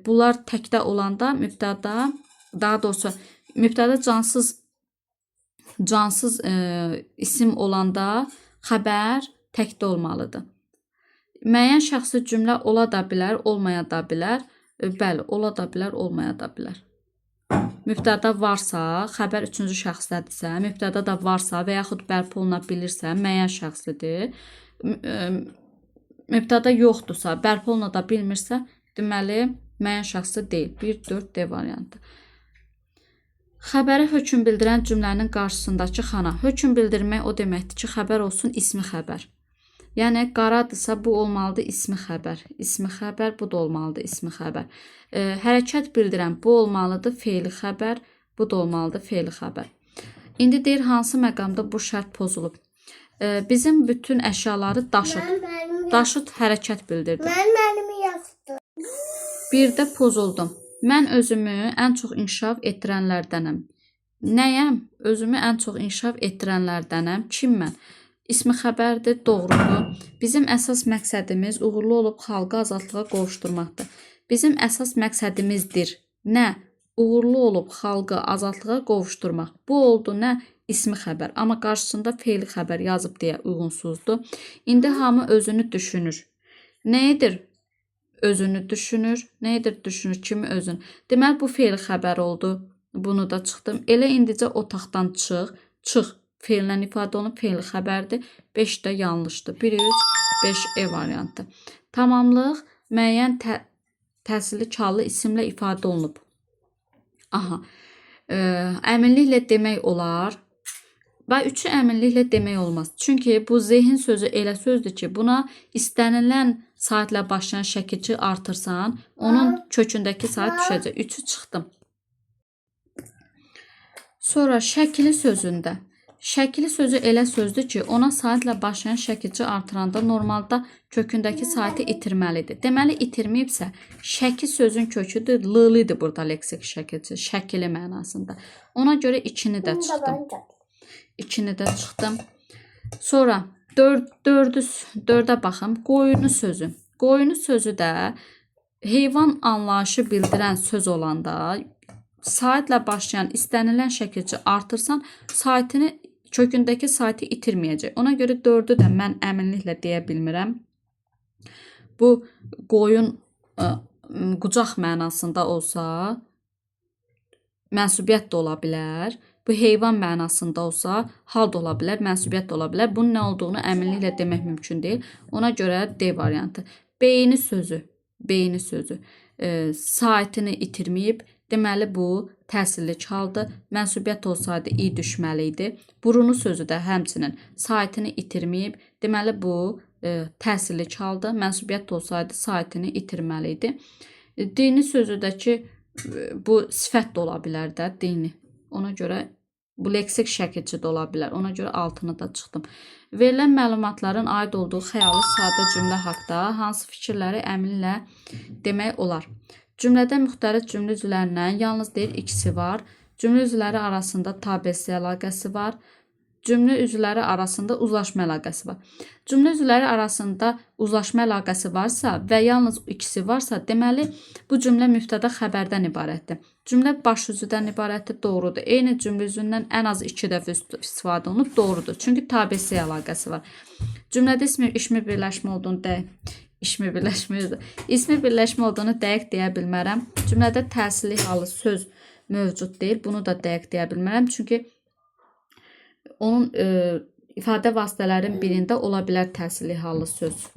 bunlar təkdə olanda mübtəda, daha doğrusu mübtəda cansız isim olanda xəbər təkdə olmalıdır. Müəyyən şəxsi cümlə ola da bilər, olmaya da bilər. Bəli, ola da bilər, olmaya da bilər. Mübtəda varsa, xəbər üçüncü şəxsdədirsə, mübtəda da varsa və yaxud bərpa oluna bilirsə, müəyyən şəxsidir. Mübtəda yoxdursa, bərpa oluna da bilmirsə, deməli, müəyyən şəxsi deyil. 1-4D variantı. Xəbəri hökm bildirən cümlənin qarşısındakı xana. Hökm bildirmək o deməkdir ki, xəbər olsun ismi xəbər. Yəni, qaradırsa, bu olmalıdır ismi xəbər. İsmi xəbər, bu da olmalıdır ismi xəbər. Hərəkət bildirən, bu olmalıdır fe'li xəbər, bu da olmalıdır fe'li xəbər. İndi deyir, hansı məqamda bu şərt pozulub? Bizim bütün əşyaları daşıt hərəkət bildirdi. Mənimi yazdım. Bir də pozuldum. Mən özümü ən çox inkişaf etdirənlərdənəm. Nəyəm? Özümü ən çox inkişaf etdirənlərdənəm. Kim mən? İsmi xəbərdir, doğrudur. Bizim əsas məqsədimiz uğurlu olub xalqı azadlığa qovuşturmaqdır. Bizim əsas məqsədimizdir. Nə? Uğurlu olub xalqı azadlığa qovuşturmaq. Bu oldu nə? İsmi xəbər. Amma qarşısında fe'li xəbər yazıb deyə uyğunsuzdur. İndi hamı özünü düşünür. Nə edir? Özünü düşünür. Nə edir? Düşünür. Kimi özün? Deməli, bu fe'li xəbər oldu. Bunu da çıxdım. Elə indicə otaqdan çıx. Çıx. Fe'llə ifadə olunub. Fe'li xəbərdir. 5 də yanlışdır. 1-3, 5E variantı. Tamamlıq müəyyən təsirli çallı isimlə ifadə olunub. Aha. Əminliklə demək olar. Və 3-ü əminliklə demək olmaz. Çünki bu zehin sözü elə sözdür ki, buna istənilən saatlə başlayan şəkilçi artırsan, onun kökündəki saat düşəcək. 3-ü çıxdım. Sonra şəkili sözündə. Şəkili sözü elə sözdür ki, ona saatlə başlayan şəkilçi artıranda normalda kökündəki saati itirməlidir. Deməli, itirməyibsə, şəkil sözün köküdür, l-lidir burada leksik şəkilçi, şəkili mənasında. Ona görə 2-ni də çıxdım. 2-ni də çıxdım. Sonra 4-ə baxım. Qoyunu sözü. Qoyunu sözü də heyvan anlayışı bildirən söz olanda saatlə başlayan istənilən şəkilçi artırsan, kökündəki saati itirməyəcək. Ona görə 4-ü də mən əminliklə deyə bilmirəm. Bu qoyun qucaq mənasında olsa, mənsubiyyət də ola bilər. Bu heyvan mənasında olsa, hal da ola bilər, mənsubiyyət də ola bilər. Bunun nə olduğunu əminliklə demək mümkün deyil. Ona görə D variantı. Beyni sözü saatini itirməyib. Deməli, bu təsirli haldır. Mənsubiyyət olsaydı i düşməli idi. Burunu sözü də həmçinin saatini itirməyib. Deməli, bu təsirli haldır. Mənsubiyyət olsaydı saatini itirməli idi. Dini sözüdəki bu sifət də ola bilər də, dini. Ona görə bu leksik şəkilçi də ola bilər. Ona görə 6-nı da çıxdım. Verilən məlumatların aid olduğu xəyali sadə cümlə haqda hansı fikirləri əminlə demək olar? Cümlədə müxtəlif cümlə üzvlərindən yalnız deyil ikisi var. Cümlə üzvləri arasında tabe-si əlaqəsi var. Cümlə üzvləri arasında uzlaşma əlaqəsi var. Cümlə üzvləri arasında uzlaşma əlaqəsi varsa və yalnız ikisi varsa, deməli bu cümlə mübtəda xəbərdən ibarətdir. Cümlə baş üzüdən ibarətdir, doğrudur. Eyni cümlə üzündən ən az 2 dəfə istifadə olunub, doğrudur. Çünki tabe-si əlaqəsi var. Cümlədə ismi birləşmə olduğunu dəqiq deyə bilmərəm. Cümlədə təsirli halı söz mövcud deyil. Bunu da dəqiq deyə bilmərəm. Çünki onun ifadə vasitələrinin birində ola bilər təsirli hallı söz.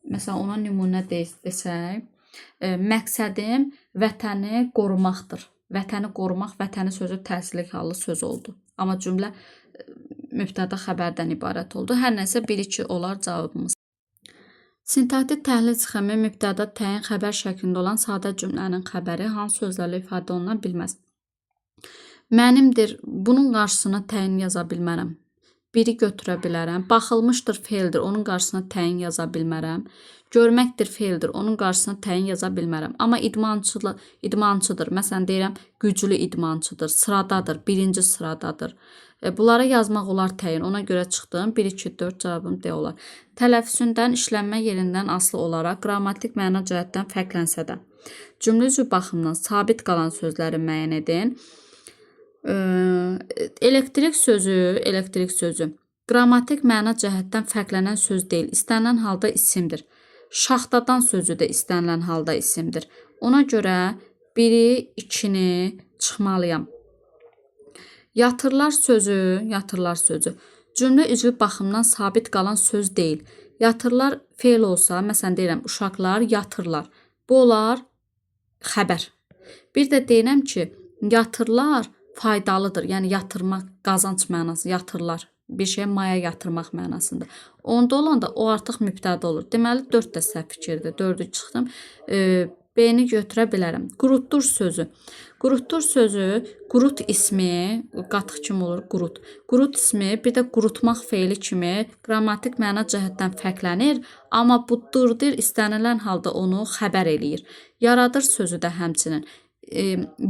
Məsələn, ona nümunə desək, məqsədim vətəni qorumaqdır. Vətəni qorumaq, vətəni sözü təsirli hallı söz oldu. Amma cümlə mübtəda xəbərdən ibarət oldu. Hər nəsə 1-2 olar cavabımız. Sintaktik təhlil sxemi mübtəda təyin xəbər şəklində olan sadə cümlənin xəbəri hansı sözlərlə ifadə oluna bilməz. Mənimdir, bunun qarşısına təyin yaza bilmərəm. Biri götürə bilərəm. Baxılmışdır feildir, onun qarşısına təyin yaza bilmərəm. Görməkdir feildir, onun qarşısına təyin yaza bilmərəm. Amma idmançıdır. Məsələn, deyirəm, güclü idmançıdır, sıradadır, birinci sıradadır. Bunlara yazmaq olar təyin. Ona görə çıxdım. 1, 2, 4 cavabım D olar. Tələffüzündən, işlənmə yerindən asılı olaraq qrammatik məna cəhətdən fərqlənsə də, cümlə üzvü baxımından sabit qalan sözləri müəyyən edin. Elektrik sözü qrammatik məna cəhətdən fərqlənən söz deyil. İstənilən halda isimdir. Şaxtadan sözü də istənilən halda isimdir. Ona görə 1-i, 2-ni çıxmalıyam. Yatırlar sözü cümlə üzvü baxımından sabit qalan söz deyil. Yatırlar feil olsa, məsələn deyirəm, uşaqlar yatırlar. Bu olar xəbər. Bir də deyirəm ki, yatırlar faydalıdır. Yəni yatırmaq, qazanc mənası, yatırlar. Bir şeyə maya yatırmaq mənasında. Onda olanda o artıq mübtəda olur. Deməli 4 də səhv fikirdir. 4-ü çıxdım. B-ni götürə bilərəm. Qurutdur sözü. Qurutdur sözü, qurut ismi, qatıq kimi olur, qurut. Qurut ismi, bir də qurutmaq feili kimi qrammatik məna cəhətdən fərqlənir, amma bu durdur istənilən halda onu xəbər eləyir. Yaradır sözü də həmçinin.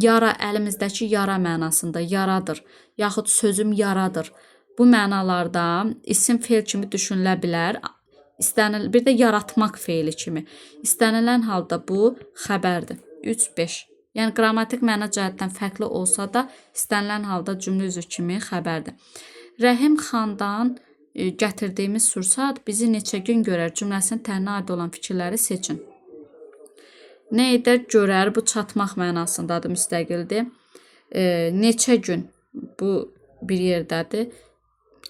Yara, əlimizdəki yara mənasında yaradır, yaxud sözüm yaradır. Bu mənalarda isim feil kimi düşünülə bilər. Bir də yaratmaq feili kimi. İstənilən halda bu xəbərdir. 3, 5. Yəni qrammatik məna cəhətdən fərqli olsa da istənilən halda cümlə üzvü kimi xəbərdir. Rəhim xandan gətirdiyimiz sursat bizi neçə gün görər cümləsinin tərinə aid olan fikirləri seçin. Nə edər, görər, bu çatmaq mənasındadır, müstəqildir. Neçə gün, bu bir yerdədir.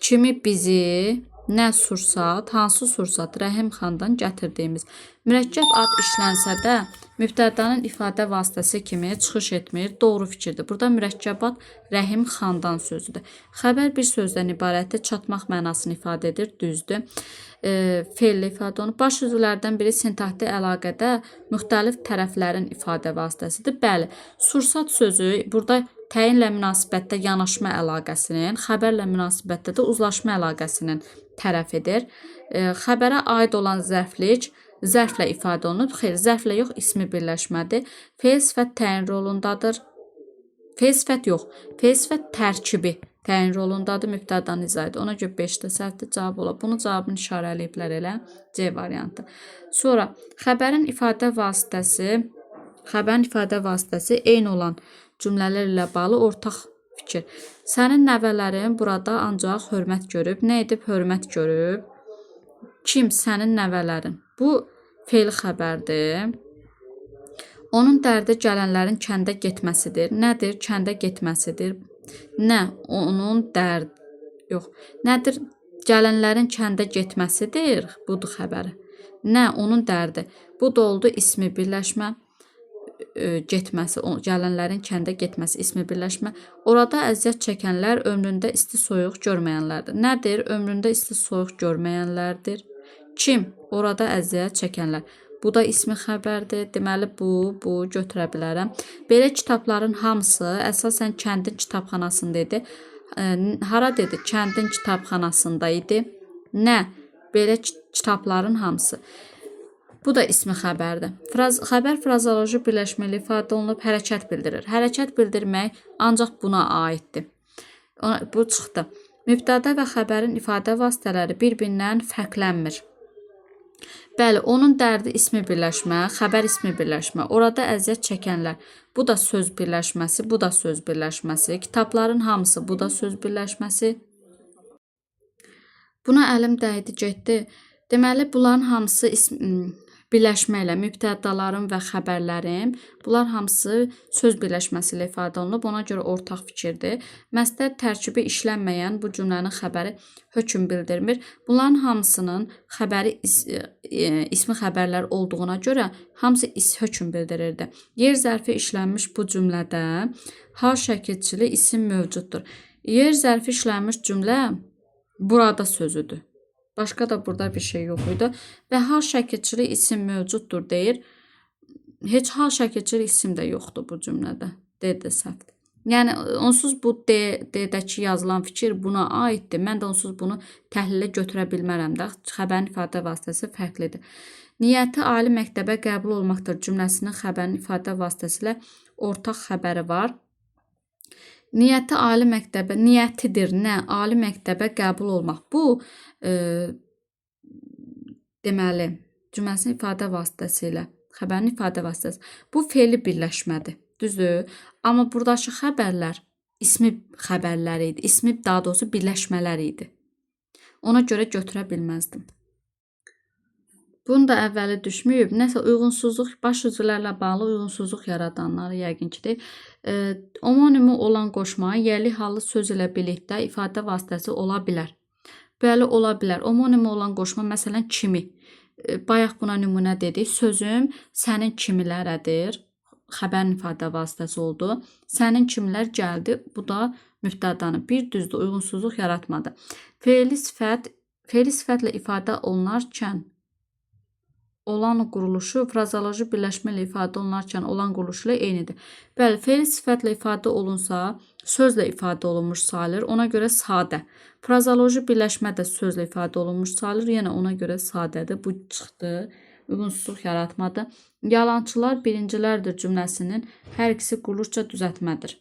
Kimi, bizi, nə sursat, hansı sursat, Rəhim xandan gətirdiyimiz. Mürəkkəb ad işlənsə də mübtədanın ifadə vasitəsi kimi çıxış etmir, doğru fikirdir. Burada mürəkkəb ad Rəhim xandan sözüdür. Xəbər bir sözdən ibarətdir, çatmaq mənasını ifadə edir, düzdür. Feillə ifadə olunur. Baş üzvlərdən biri sintaktik əlaqədə müxtəlif tərəflərin ifadə vasitəsidir. Bəli, sursat sözü burada təyinlə münasibətdə yanaşma əlaqəsinin, xəbərlə münasibətdə də uzlaşma əlaqəsinin tərəf edir. Xəbərə aid olan zərflik zərflə ifadə olunub. Xeyr, zərflə yox, ismi birləşmədir. Feil sifət təyin rolundadır. Feil sifət yox, feil sifət tərkibi təyin rolundadır, mübtədanın izahıdır. Ona görə 5-də səhvdir cavab olar. Bunu cavabını işarələyiblər elə C variantı. Sonra xəbərin ifadə vasitəsi eyni olan cümlələr ilə bağlı ortaq fikir. Sənin nəvələrin burada ancaq hörmət görüb. Nə edib? Hörmət görüb. Kim? Sənin nəvələrin. Bu feil xəbərdir. Onun dərdi gələnlərin kəndə getməsidir. Nədir? Kəndə getməsidir. Nə? Onun dərdi. Yox. Nədir? Gələnlərin kəndə getməsidir. Budur xəbəri. Nə? Onun dərdi. Bu da oldu ismi birləşmə. Getməsi, gələnlərin kəndə getməsi, ismi birləşmə. Orada əziyyət çəkənlər ömründə isti soyuq görməyənlərdir. Nədir? Ömründə isti soyuq görməyənlərdir. Kim? Orada əziyyət çəkənlər. Bu da ismi xəbərdir. Deməli, bu götürə bilərəm. Belə kitabların hamısı əsasən kəndin kitabxanasında idi. Hara dedi? Kəndin kitabxanasında idi. Nə? Belə kitabların hamısı. Bu da ismi xəbərdir. Xəbər frazoloji birləşməli ifadə olunub, hərəkət bildirir. Hərəkət bildirmək ancaq buna aiddir. Bu çıxdı. Mübtəda və xəbərin ifadə vasitələri bir-birindən fərqlənmir. Bəli, onun dərdi ismi birləşmə, xəbər ismi birləşmə. Orada əziyyət çəkənlər. Bu da söz birləşməsi, bu da söz birləşməsi. Kitabların hamısı, bu da söz birləşməsi. Buna əlim dəydi, getdi. Deməli, bunların hamısı birləşmə ilə mübtədalarım və xəbərlərim, bunlar hamısı söz birləşməsi ilə ifadə olunub. Ona görə ortaq fikirdir. Məsdər tərkibi işlənməyən bu cümlənin xəbəri hökm bildirmir. Bunların hamısının xəbəri ismi xəbərlər olduğuna görə hamısı hökm bildirirdi. Yer zərfi işlənmiş bu cümlədə H şəkilçili isim mövcuddur. Yer zərfi işlənmiş cümlə burada sözüdür. Başqa da burada bir şey yox idi. Və H şəkilçili isim mövcuddur deyir. Heç H şəkilçili isim də yoxdur bu cümlədə. D-də səhvdir. Yəni onsuz bu D-dəki yazılan fikir buna aiddir. Mən də onsuz bunu təhlilə götürə bilmərəm də. Xəbərin ifadə vasitəsi fərqlidir. Niyyəti ali məktəbə qəbul olmaqdır cümləsinin xəbərin ifadə vasitəsi ilə ortaq xəbəri var. Niyyəti ali məktəbə, niyyətidir nə? Ali məktəbə qəbul olmaq. Bu deməli cümləsinin ifadə vasitəsi ilə xəbərin ifadə vasitəsi. Bu fe'li birləşmədir. Düzdür? Amma buradakı xəbərlər ismi xəbərləri idi. İsmi daha doğrusu birləşmələr idi. Ona görə götürə bilməzdim. Bunu da əvvəli düşməyib. Nəsə uyğunsuzluq, baş üzvlərlə bağlı uyğunsuzluq yaradanları yəqin ki deyil. Homonimi olan qoşma yerli hallı söz ilə birlikdə ifadə vasitəsi ola bilər. Bəli, ola bilər. Homonimi olan qoşma məsələn kimi. Bayaq buna nümunə dedik. Sözüm sənin kimilərədir. Xəbərin ifadə vasitəsi oldu. Sənin kimilər gəldi. Bu da mübtədanın. Bir düzdür, uyğunsuzluq yaratmadı. Fe'li sifətlə ifadə olunarkən olan quruluşu frazoloji birləşmə ilə ifadə olunarkən olan quruluşu ilə eynidir. Bəli, fe'li sifətlə ifadə olunsa, sözlə ifadə olunmuş sayılır. Ona görə sadə. Frazoloji birləşmə də sözlə ifadə olunmuş sayılır. Yenə ona görə sadədir. Bu çıxdı. Uyğunsuzluq yaratmadı. Yalançılar birincilərdir cümləsinin hər ikisi quruluşca düzəltmədir.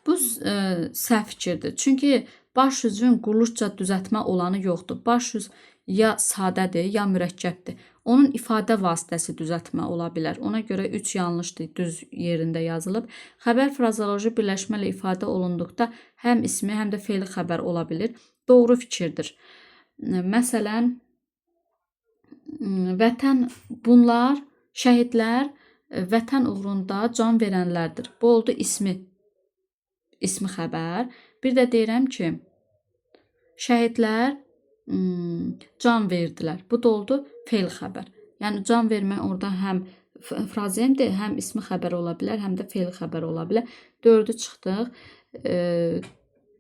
Bu səhv fikirdir. Çünki baş üzvün quruluşca düzəltmə olanı yoxdur. Baş üz ya sadədir, ya mürəkkəbdir. Onun ifadə vasitəsi düzəltmə ola bilər. Ona görə 3 yanlışdır, düz yerində yazılıb. Xəbər frazoloji birləşmə ilə ifadə olunduqda həm ismi, həm də fe'li xəbər ola bilir. Doğru fikirdir. Məsələn, vətən, bunlar, şəhidlər vətən uğrunda can verənlərdir. Bu oldu ismi xəbər. Bir də deyirəm ki, şəhidlər can verdilər. Bu da oldu fe'l xəbər. Yəni can vermək orada həm frazemdir, həm ismi xəbər ola bilər, həm də fe'l xəbər ola bilər. 4'ü çıxdıq.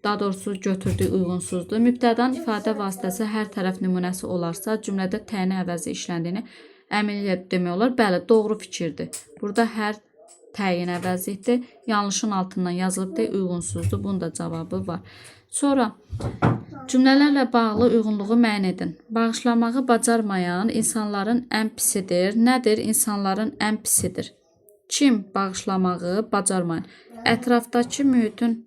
Daha doğrusu götürdük, uyğunsuzdur. Mübtədanın ifadə vasitəsi hər tərəf nümunəsi olarsa, cümlədə təyini əvəzi işləndiyini əməliyyə demək olar. Bəli, doğru fikirdir. Burada hər təyin əvəzidir. Yanlışın altından yazılıbdır, uyğunsuzdur. Bunun da cavabı var. Sonra cümlələrlə bağlı uyğunluğu müəyyən edin. Bağışlamağı bacarmayan insanların ən pisidir. Nədir insanların ən pisidir? Kim bağışlamağı bacarmayan? Ətrafdakı mühitin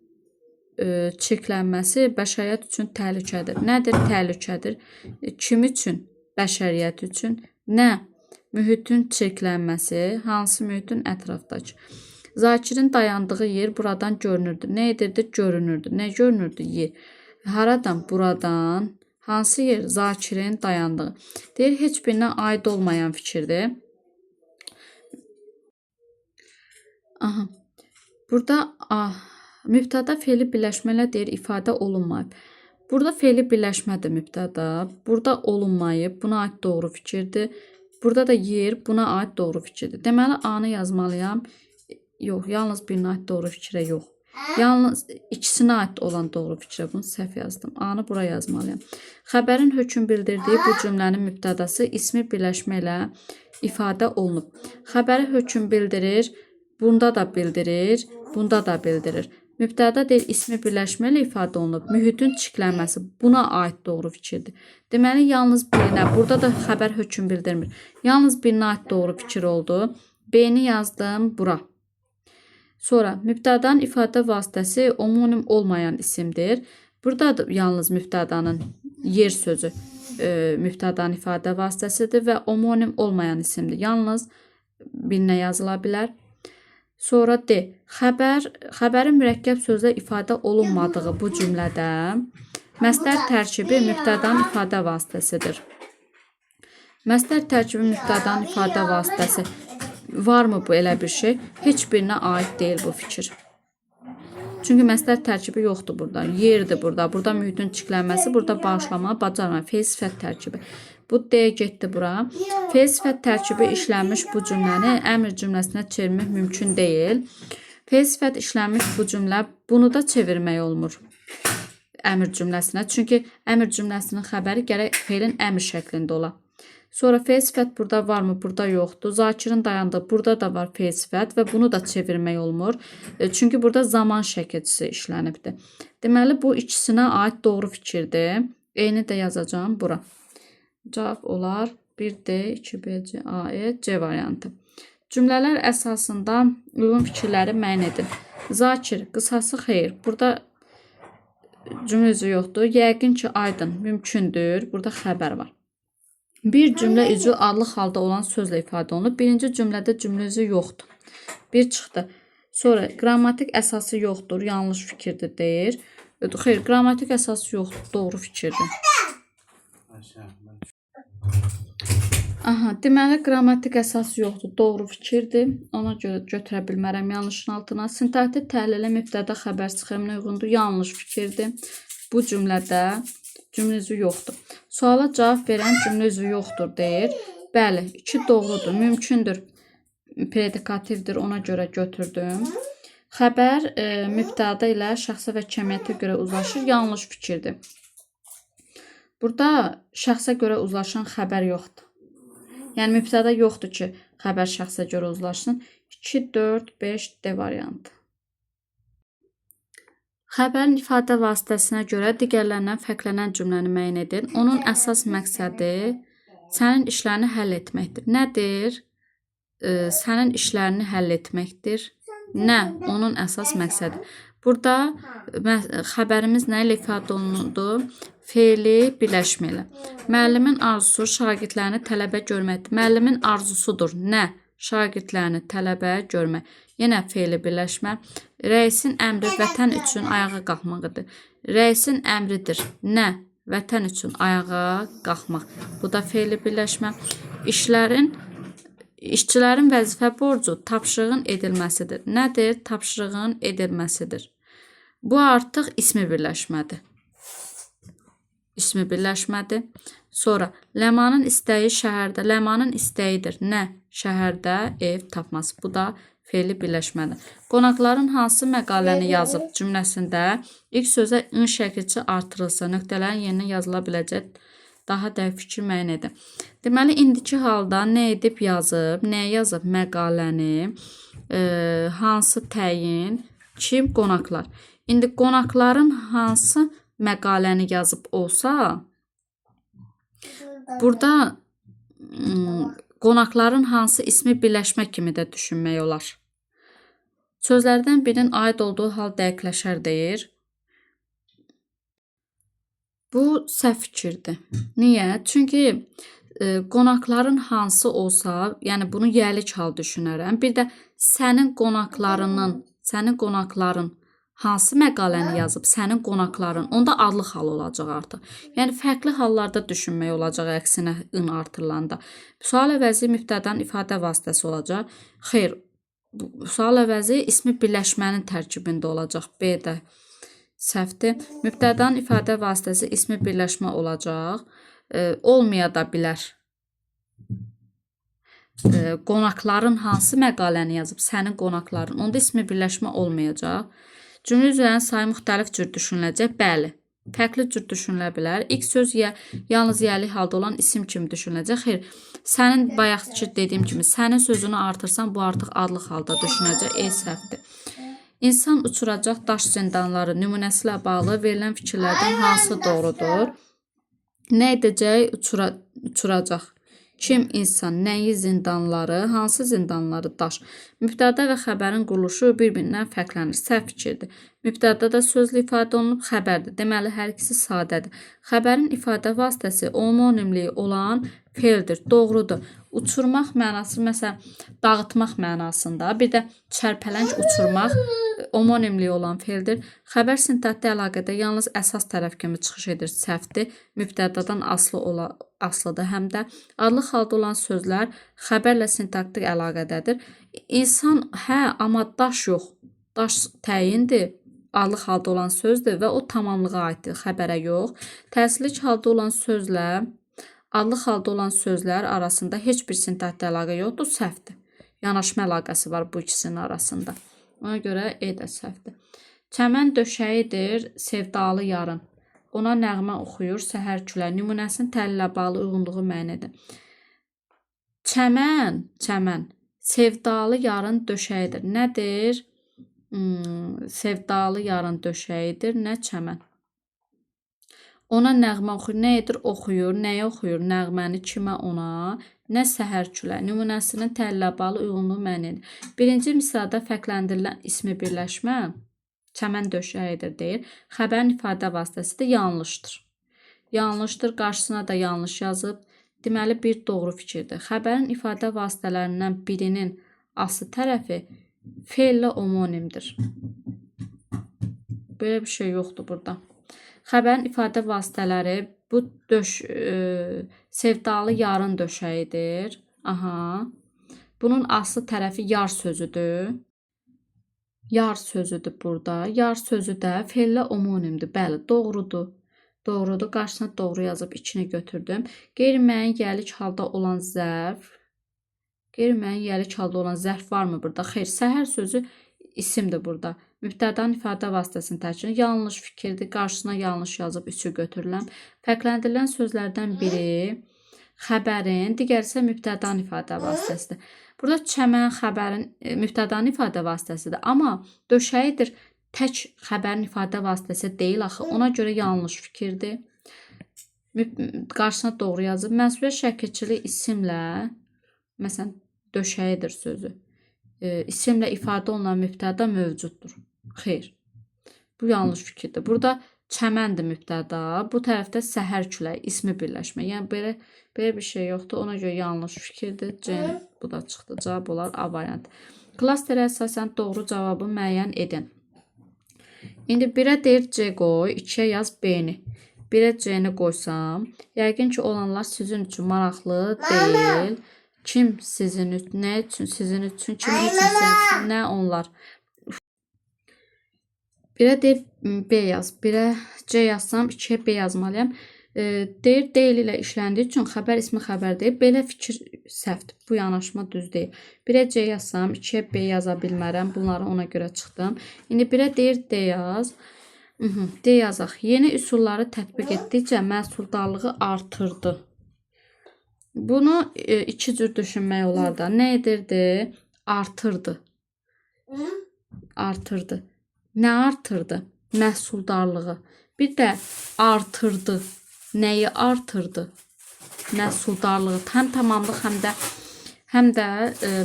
çirklənməsi bəşəriyyət üçün təhlükədir. Nədir təhlükədir? Kim üçün? Bəşəriyyət üçün. Nə? Mühitin çirklənməsi. Hansı mühitin? Ətrafdakı. Zakirin dayandığı yer buradan görünürdü. Nə edirdi? Görünürdü. Nə görünürdü? Yer. Haradan? Buradan. Hansı yer? Zakirin dayandığı. Deyir, heç birinə aid olmayan fikirdir. Aha. Burada mübtəda fe'li birləşmələ deyir, ifadə olunmayıb. Burada fe'li birləşmədir mübtəda. Burada olunmayıb. Buna aid doğru fikirdir. Burada da yer buna aid doğru fikirdir. Deməli, A-nı yazmalıyam. Yox, yalnız birinə aid doğru fikrə yox. Yalnız ikisinə aid olan doğru fikrə. Bunu səhv yazdım. A-nı bura yazmalıyam. Xəbərin hökm bildirdiyi bu cümlənin mübtədası ismi birləşmə ilə ifadə olunub. Xəbəri hökm bildirir. Bunda da bildirir. Bunda da bildirir. Mübtəda deyil, ismi birləşmə ilə ifadə olunub. Mühitin çirklənməsi buna aid doğru fikirdir. Deməli, yalnız birinə. Burada da xəbər hökm bildirmir. Yalnız birinə aid doğru fikir oldu. B-ni yazdım bura. Sonra mübtədanın ifadə vasitəsi homonim olmayan isimdir. Burada da yalnız mübtədanın yer sözü mübtədanın ifadə vasitəsidir və homonim olmayan isimdir. Yalnız birinə yazıla bilər. Sonra D. Xəbərin mürəkkəb sözlə ifadə olunmadığı bu cümlədə məsdər tərkibi mübtədanın ifadə vasitəsidir. Məzdər tərkibi mübtədanın ifadə vasitəsi. Varmı bu elə bir şey? Heç birinə aid deyil bu fikir. Çünki məzdər tərkibi yoxdur burada. Yerdir burada. Burada mühitin çiklənməsi, burada bağışlama, bacarma, fe'l sifət tərkibi. Bu D getdi bura. Fe'l sifət tərkibi işlənmiş bu cümləni əmr cümləsinə çevirmək mümkün deyil. Fe'l sifət işlənmiş bu cümlə bunu da çevirmək olmur əmr cümləsinə. Çünki əmr cümləsinin xəbəri gərək fe'lin əmr şəklində ola. Sonra fe'l sifət burada varmı? Burada yoxdur. Zakirin dayandığı burada da var fe'l sifət və bunu da çevirmək olmur. Çünki burada zaman şəkilçisi işlənibdir. Deməli bu ikisinə aid doğru fikirdir. Eyni də yazacağım bura. Cavab olar 1D, 2B, C, A, E, C variantı. Cümlələr əsasında uyğun fikirləri müəyyən edin. Zakir, qısası xeyr. Burada cümlə üzü yoxdur. Yəqin ki, aydın, mümkündür. Burada xəbər var. Bir cümlə üzü adlı halda olan sözlə ifadə olunur. Birinci cümlədə cümlə üzü yoxdur. Bir çıxdı. Sonra qrammatik əsası yoxdur, yanlış fikirdir deyir. Xeyr, qrammatik əsası yoxdur, doğru fikirdir. Aha, deməli qrammatik əsası yoxdur, doğru fikirdir. Ona görə götürə bilmərəm yanlışın altına. Sintaktik təhlillə mübtəda xəbər sxeminə uyğundur, yanlış fikirdir. Bu cümlədə cümlə üzü yoxdur. Suala cavab verən cümlə üzü yoxdur deyir. Bəli, 2 doğrudur, mümkündür. Predikativdir, ona görə götürdüm. Xəbər mübtəda ilə şəxsə və kəmiyyətə görə uzlaşır, yanlış fikirdir. Burada şəxsə görə uzlaşan xəbər yoxdur. Yəni mübtəda yoxdur ki, xəbər şəxsə görə uzlaşsın. 2, 4, 5 D variantı. Xəbərin ifadə vasitəsinə görə digərlərindən fərqlənən cümləni müəyyən edin. Onun əsas məqsədi sənin işlərini həll etməkdir. Nədir? Sənin işlərini həll etməkdir. Nə? Onun əsas məqsədi. Burada xəbərimiz nə ilə ifadə olundu? Fe'li birləşmə ilə. Müəllimin arzusu şagirdlərini tələbə görməkdir. Müəllimin arzusudur. Nə? Şagirdlərini tələbə görmək. Yenə fe'li birləşmə. Rəisin əmri vətən üçün ayağa qalxmaqdır. Rəisin əmridir. Nə? Vətən üçün ayağa qalxmaq. Bu da fe'li birləşmə. İşçilərin vəzifə borcu tapşırığın edilməsidir. Nədir? Tapşırığın edilməsidir. Bu artıq ismi birləşmədir. İsmi birləşmədir. Sonra Ləmanın istəyi şəhərdə. Ləmanın istəyidir. Nə? Şəhərdə ev tapması. Bu da fe'li birləşmədir. Qonaqların hansı məqaləni yazıb cümləsində ilk sözə ın şəkilçi artırılsa nöqtələrin yerinə yazıla biləcək daha dəqiq fikir müəyyən edin. Deməli, indiki halda nə edib yazıb, nə yazıb məqaləni, hansı təyin, kim, qonaqlar. İndi qonaqların hansı məqaləni yazıb olsa, burada qonaqların hansı ismi birləşmə kimi də düşünmək olar. Sözlərdən birinin aid olduğu hal dəqiqləşər deyir. Bu səhv fikirdir. Niyə? Çünki qonaqların hansı olsa, yəni bunu yəlik hal düşünərəm. Bir də sənin qonaqların hansı məqaləni yazıb, sənin qonaqların, onda adlı hal olacaq artıq. Yəni fərqli hallarda düşünmək olacaq əksinə ın artırılanda. Sual əvəzi mübtədanın ifadə vasitəsi olacaq. Xeyr, sual əvəzi ismi birləşmənin tərkibində olacaq. B də səhvdir. Mübtədanın ifadə vasitəsi ismi birləşmə olacaq. Olmaya da bilər. Qonaqların hansı məqaləni yazıb, sənin qonaqların, onda ismi birləşmə olmayacaq. Cümlə üzrənin sayı müxtəlif cür düşünüləcək. Bəli, fərqli cür düşünülə bilər. İlk söz yalnız yəlik halda olan isim kimi düşünüləcək. Xeyr, sənin bayaqki dediyim kimi, sənin sözünü artırsan, bu artıq adlı halda düşünəcək. Səhvdir. İnsan uçuracaq daş zindanları nümunəsi ilə bağlı verilən fikirlərdən hansı doğrudur? Nə edəcək? Uçuracaq. Kim insan, nəyi zindanları, hansı zindanları daş. Mübtəda və xəbərin quruluşu bir-birindən fərqlənir. Səhv fikirdir. Mübtədada sözlə ifadə olunub xəbərdir. Deməli, hər ikisi sadədir. Xəbərin ifadə vasitəsi homonimliyi olan fe'ldir. Doğrudur. Uçurmaq mənası, məsələn, dağıtmaq mənasında. Bir də çərpələng uçurmaq homonimliyi olan fe'ldir. Xəbər sintaktik əlaqədə yalnız əsas tərəf kimi çıxış edir. Səhvdir. Mübtədadan asılı asılıdır, həm də adlı halda olan sözlər xəbərlə sintaktik əlaqədədir. İnsan, hə, amma daş yox. Daş təyindir, adlı halda olan sözdür və o tamamlığa aiddir, xəbərə yox. Təsirlik halda olan sözlə adlı halda olan sözlər arasında heç bir sintaktik əlaqə yoxdur, səhvdir. Yanaşma əlaqəsi var bu ikisinin arasında. Ona görə E də səhvdir. Çəmən döşəyidir, sevdalı yarın. Ona nəğmə oxuyur, səhər küləyi. Nümunəsinin təhlillə bağlı uyğunluğu müəyyən edin. Çəmən, sevdalı yarın döşəyidir. Nədir? Sevdalı yarın döşəyidir, nə çəmən? Ona nəğmə oxuyur. Nə edir? Oxuyur. Nəyə oxuyur? Nəğməni kimə? Ona. Nə səhər küləyi. Nümunəsinin təhlillə bağlı uyğunluğu müəyyən edin. Birinci misrada fərqləndirilən ismi birləşmə çəmən döşəyidir deyir. Xəbərin ifadə vasitəsidir, yanlışdır. Yanlışdır, qarşısına da yanlış yazıb. Deməli, bir doğru fikirdir. Xəbərin ifadə vasitələrindən birinin aslı tərəfi feillə omonimdir. Belə bir şey yoxdur burada. Xəbərin ifadə vasitələri bu sevdalı yarın döşəyidir. Aha. Bunun aslı tərəfi yar sözüdür. Yar sözüdür burada. Yar sözü də feillə omonimdir. Bəli, doğrudur. Doğrudur. Qarşısına doğru yazıb içini götürdüm. Qeyri-müəyyən yəlik halda olan zərf. Qeyri-müəyyən yəlik halda olan zərf varmı burada? Xeyr. Səhər sözü isimdir burada. Mübtədanın ifadə vasitəsinin tərkibində yanlış fikirdir. Qarşısına yanlış yazıb üçü götürülən. Fərqləndirilən sözlərdən biri xəbərin, digəri isə mübtədanın ifadə vasitəsidir. Burada çəmən xəbərin mübtədanın ifadə vasitəsidir. Amma döşəyidir tək xəbərin ifadə vasitəsi deyil axı. Ona görə yanlış fikirdir. Qarşısına doğru yazıb. Mənsubiyyət şəkilçili isimlə, məsələn, döşəyidir sözü. İsimlə ifadə olunan mübtəda mövcuddur. Xeyr. Bu yanlış fikirdir. Burada çəməndir mübtəda. Bu tərəfdə səhər küləyi, ismi birləşmə. Yəni belə bir şey yoxdur. Ona görə yanlış fikirdir. C, bu da çıxdı. Cavab olar A variantı. Klasterə əsasən doğru cavabı müəyyən edin. İndi 1-ə deyir C qoy, 2-yə yaz B-ni. 1-ə C-ni qoysam, yəqin ki, olanlar sizin üçün maraqlı deyil. Kim sizin üçün, nə üçün sizin üçün, kim üçün sizin üçün, nə onlar. 1-ə deyir B yaz, 1-ə C yazsam, 2-yə B yazmalıyam. Deyir, deyil ilə işləndiyi üçün xəbər ismi xəbər deyil. Belə fikir səhvdir. Bu yanaşma düz deyil. 1-ə C yazsam, 2-yə B yaza bilmərəm. Bunları ona görə çıxdım. İndi 1-ə deyir D yaz. D yazaq. Yeni üsulları tətbiq etdikcə məhsuldarlığı artırdı. Bunu iki cür düşünmək olar da. Nə edirdi? Artırdı. Artırdı. Nə artırdı? Məhsuldarlığı. Bir də artırdı. Nəyi artırdı? Məhsuldarlığı. Həm tamamlıq, həm də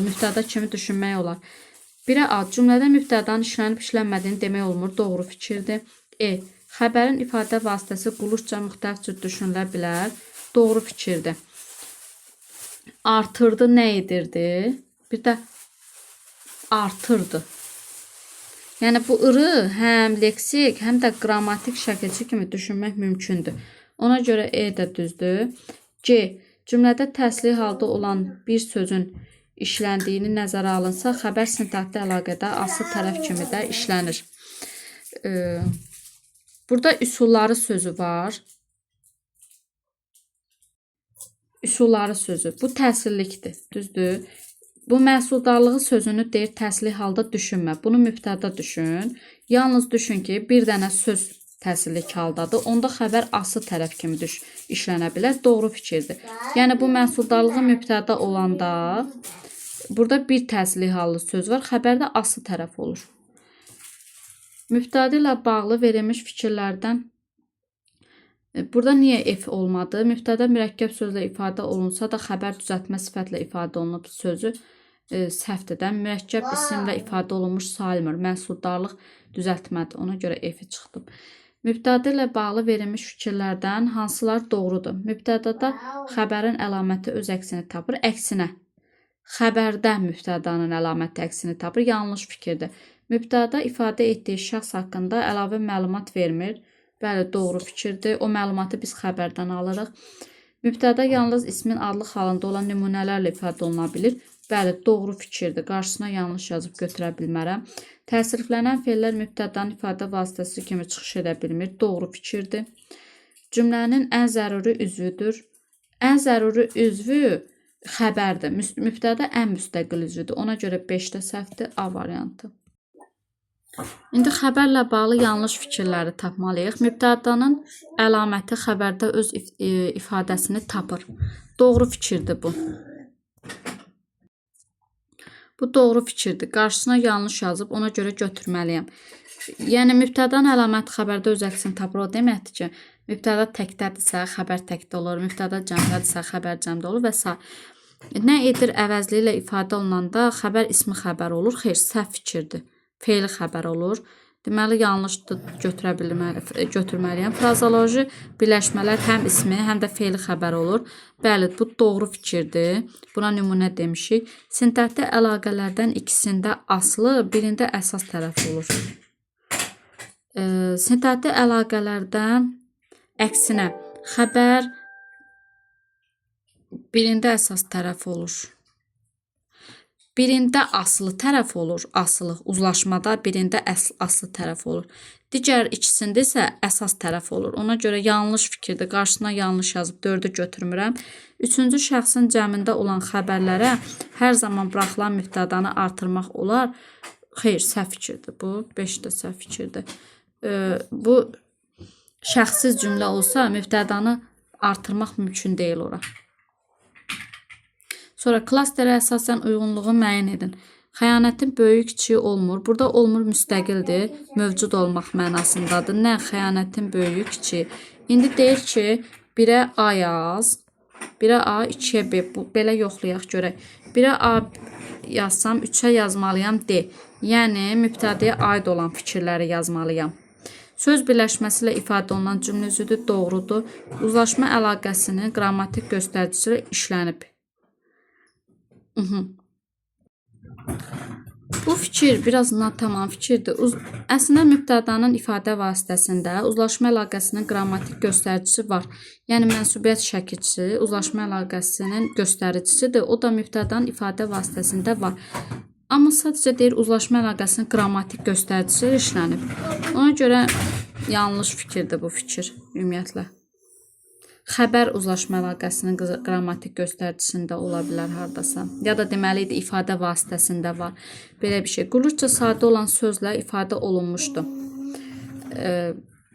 mübtəda kimi düşünmək olar. 1-ə A. Cümlədə mübtədanın işlənib işlənmədiyini demək olmur. Doğru fikirdir. E. Xəbərin ifadə vasitəsi quluşca müxtəlif cür düşünülə bilər. Doğru fikirdir. Artırdı nə edirdi? Bir də artırdı. Yəni bu ırı həm leksik, həm də qrammatik şəkilçi kimi düşünmək mümkündür. Ona görə E də düzdür. C. Cümlədə təsirli halda olan bir sözün işləndiyini nəzərə alınsa, xəbər sintaktik əlaqədə asıl tərəf kimi də işlənir. Burada üsulları sözü var. Üsulları sözü. Bu təsirlikdir. Düzdür. Bu məhsuldarlığı sözünü deyir təsirli halda düşünmə. Bunu mübtəda düşün. Yalnız düşün ki, bir dənə söz təsirlik haldadır. Onda xəbər asıl tərəf kimi işlənə bilər. Doğru fikirdir. Yəni bu məhsuldarlığı mübtəda olanda burada bir təsirli hallı söz var. Xəbərdə asıl tərəf olur. Mübtəda ilə bağlı verilmiş fikirlərdən burada niyə F olmadı? Mübtəda mürəkkəb sözlə ifadə olunsa da xəbər düzəltmə sifətlə ifadə olunub sözü səhvdir də. Mürəkkəb isimlə ifadə olunmuş sayılmır. Məhsuldarlıq düzəltmədir. Ona görə F-i çıxdım. Mübtəda ilə bağlı verilmiş fikirlərdən hansılar doğrudur? Mübtədada xəbərin əlaməti öz əksini tapır. Əksinə, xəbərdə mübtədanın əlaməti əksini tapır. Yanlış fikirdir. Mübtəda ifadə etdiyi şəxs haqqında əlavə məlumat vermir. Bəli, doğru fikirdir. O məlumatı biz xəbərdən alırıq. Mübtəda yalnız ismin adlı halında olan nümunələrlə ifadə oluna bilir. Bəli, doğru fikirdir. Qarşısına yanlış yazıb götürə bilmərəm. Təsriflənən fe'llər mübtədanın ifadə vasitəsi kimi çıxış edə bilmir. Doğru fikirdir. Cümlənin ən zəruri üzvüdür. Ən zəruri üzvü xəbərdir. Mübtəda ən müstəqil üzvüdür. Ona görə 5-də səhvdir. A variantı. İndi xəbərlə bağlı yanlış fikirləri tapmalıyıq. Mübtədanın əlaməti xəbərdə öz ifadəsini tapır. Doğru fikirdir bu. Bu doğru fikirdir. Qarşısına yanlış yazıb ona görə götürməliyəm. Yəni mübtədanın əlaməti xəbərdə öz əksini tapır. O deməkdir ki, mübtəda təkdədirsə, xəbər təkdə olur. Mübtəda cəmdədirsə, xəbər cəmdə olur və s. Nə edir əvəzli ilə ifadə olunanda xəbər ismi xəbər olur. Xeyr, səhv fikirdir. Fe'li xəbər olur. Deməli, yanlışdır, götürməliyəm. Frazoloji birləşmələr həm ismi, həm də fe'li xəbər olur. Bəli, bu doğru fikirdir. Buna nümunə demişik. Sintaktik əlaqələrdən ikisində aslı, birində əsas tərəf olur. Sintaktik əlaqələrdən əksinə xəbər birində əsas tərəf olur. Birində aslı tərəf olur, aslı. Uzlaşmada birində aslı tərəf olur. Digər ikisində isə əsas tərəf olur. Ona görə yanlış fikirdir. Qarşısına yanlış yazıb 4-ü götürmürəm. Üçüncü şəxsin cəmində olan xəbərlərə hər zaman buraxılan mübtədanı artırmaq olar. Xeyr, səhv fikirdir. Bu 5-də səhv fikirdir. Bu şəxsiz cümlə olsa mübtədanı artırmaq mümkün deyil ora. Sonra klasterə əsasən uyğunluğu müəyyən edin. Xəyanətin böyük kiçiyi olmur. Burada olmur müstəqildir, mövcud olmaq mənasındadır. Nə? Xəyanətin böyük kiçiyi. İndi deyir ki, 1-ə A yaz, 1-ə A, 2-yə B. Belə yoxlayaq görək. 1-ə A yazsam, 3-ə yazmalıyam D. Yəni, mübtədəyə aid olan fikirləri yazmalıyam. Söz birləşməsi ilə ifadə olunan cümlə üzvüdür, doğrudur. Uzlaşma əlaqəsinin qrammatik göstəricisi ilə işlənib. Bu fikir biraz natamam fikirdir. Əslində mübtədanın ifadə vasitəsində uzlaşma əlaqəsinin qrammatik göstəricisi var. Yəni mənsubiyyət şəkilçisi uzlaşma əlaqəsinin göstəricisidir. O da mübtədanın ifadə vasitəsində var. Amma sadəcə deyir uzlaşma əlaqəsinin qrammatik göstəricisi işlənib. Ona görə yanlış fikirdir bu fikir ümumiyyətlə. Xəbər uzlaşma əlaqəsinin qrammatik göstəricisində ola bilər hardasa. Ya da deməli idi ifadə vasitəsində var. Belə bir şey. Qulluqca sadə olan sözlə ifadə olunmuşdur.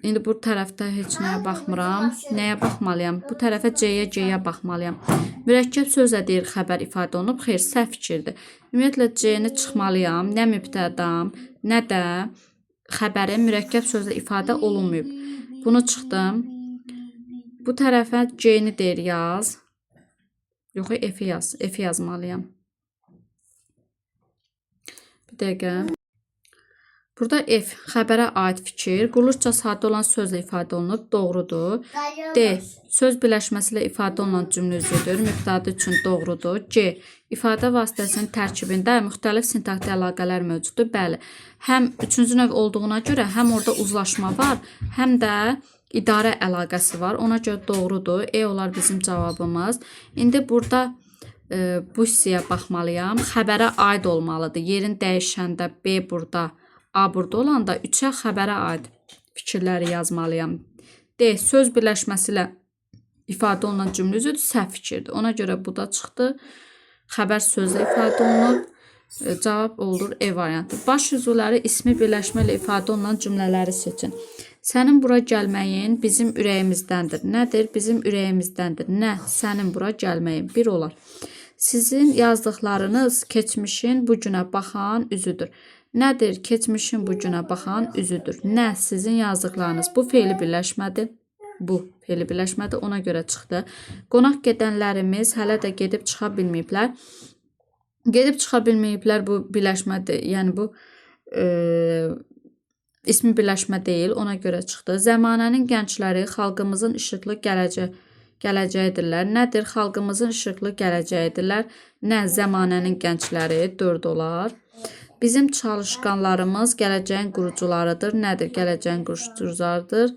İndi bu tərəfdə heç nəyə baxmıram. Nəyə baxmalıyam? Bu tərəfə C-yə baxmalıyam. Mürəkkəb sözlə deyir xəbər ifadə olunub. Xeyr, səhv fikirdir. Ümumiyyətlə C-ni çıxmalıyam. Nə mübtədam, nə də xəbərin mürəkkəb sözlə ifadə olunmayıb. Bunu çıxdım. Bu tərəfə C-ni deyir yaz. Yox, F-i yaz. F-i yazmalıyam. Bir dəqiqə. Burada F, xəbərə aid fikir. Qulluqca sadə olan sözlə ifadə olunub. Doğrudur. D, söz birləşməsi ilə ifadə olunan cümlə üzvüdür. Mübtəda üçün doğrudur. C, ifadə vasitəsinin tərkibində müxtəlif sintaktik əlaqələr mövcuddur. Bəli. Həm üçüncü növ olduğuna görə həm orada uzlaşma var, həm də idarə əlaqəsi var. Ona görə doğrudur. E olar bizim cavabımız. İndi burada bu hissəyə baxmalıyam. Xəbərə aid olmalıdır. Yerin dəyişəndə B burada, A burada olanda 3-ə xəbərə aid fikirləri yazmalıyam. D. Söz birləşməsi ilə ifadə olunan cümlə üzvüdür. Səhv fikirdir. Ona görə bu da çıxdı. Xəbər sözlə ifadə olunub. Cavab olur E variantı. Baş üzvləri ismi birləşmə ilə ifadə olunan cümlələri seçin. Sənin bura gəlməyin bizim ürəyimizdəndir. Nədir? Bizim ürəyimizdəndir. Nə? Sənin bura gəlməyin. Bir olar. Sizin yazdıqlarınız keçmişin bu günə baxan üzüdür. Nədir? Keçmişin bu günə baxan üzüdür. Nə? Sizin yazdıqlarınız. Bu fe'li birləşmədir. Bu fe'li birləşmədir. Ona görə çıxdı. Qonaq gedənlərimiz hələ də gedib çıxa bilməyiblər. Gedib çıxa bilməyiblər bu birləşmədir. Yəni bu ismi birləşmə deyil, ona görə çıxdı. Zəmanənin gəncləri xalqımızın işıqlı gələcəyidirlər. Nədir? Xalqımızın işıqlı gələcəyidirlər. Nə? Zəmanənin gəncləri 4 olar. Bizim çalışqanlarımız gələcəyin qurucularıdır. Nədir? Gələcəyin qurucularıdır.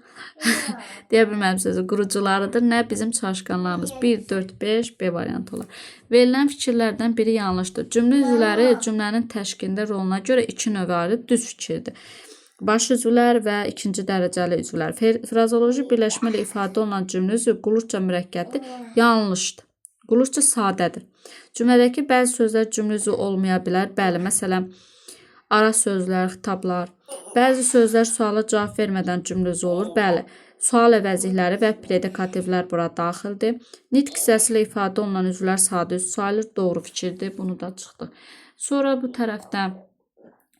Deyə bilməm sözü. Qurucularıdır. Nə? Bizim çalışqanlarımız. 1, 4, 5 B variantı olar. Verilən fikirlərdən biri yanlışdır. Cümlə üzvləri cümlənin təşkilində roluna görə iki növ ayrı düz fikirdir. Baş üzvlər və ikinci dərəcəli üzvlər. Frazoloji birləşmə ilə ifadə olunan cümlə üzvü qulluqca mürəkkəbdir. Yanlışdır. Qulluqca sadədir. Cümlədəki bəzi sözlər cümlə üzvü olmaya bilər. Bəli, məsələn, ara sözlər, xitablar. Bəzi sözlər suala cavab vermədən cümlə üzvü olur. Bəli, sual əvəzlikləri və predikativlər bura daxildir. Nitq hissəsi ilə ifadə olunan üzvlər sadə üz sayılır. Doğru fikirdir. Bunu da çıxdıq. Sonra bu tərəfdə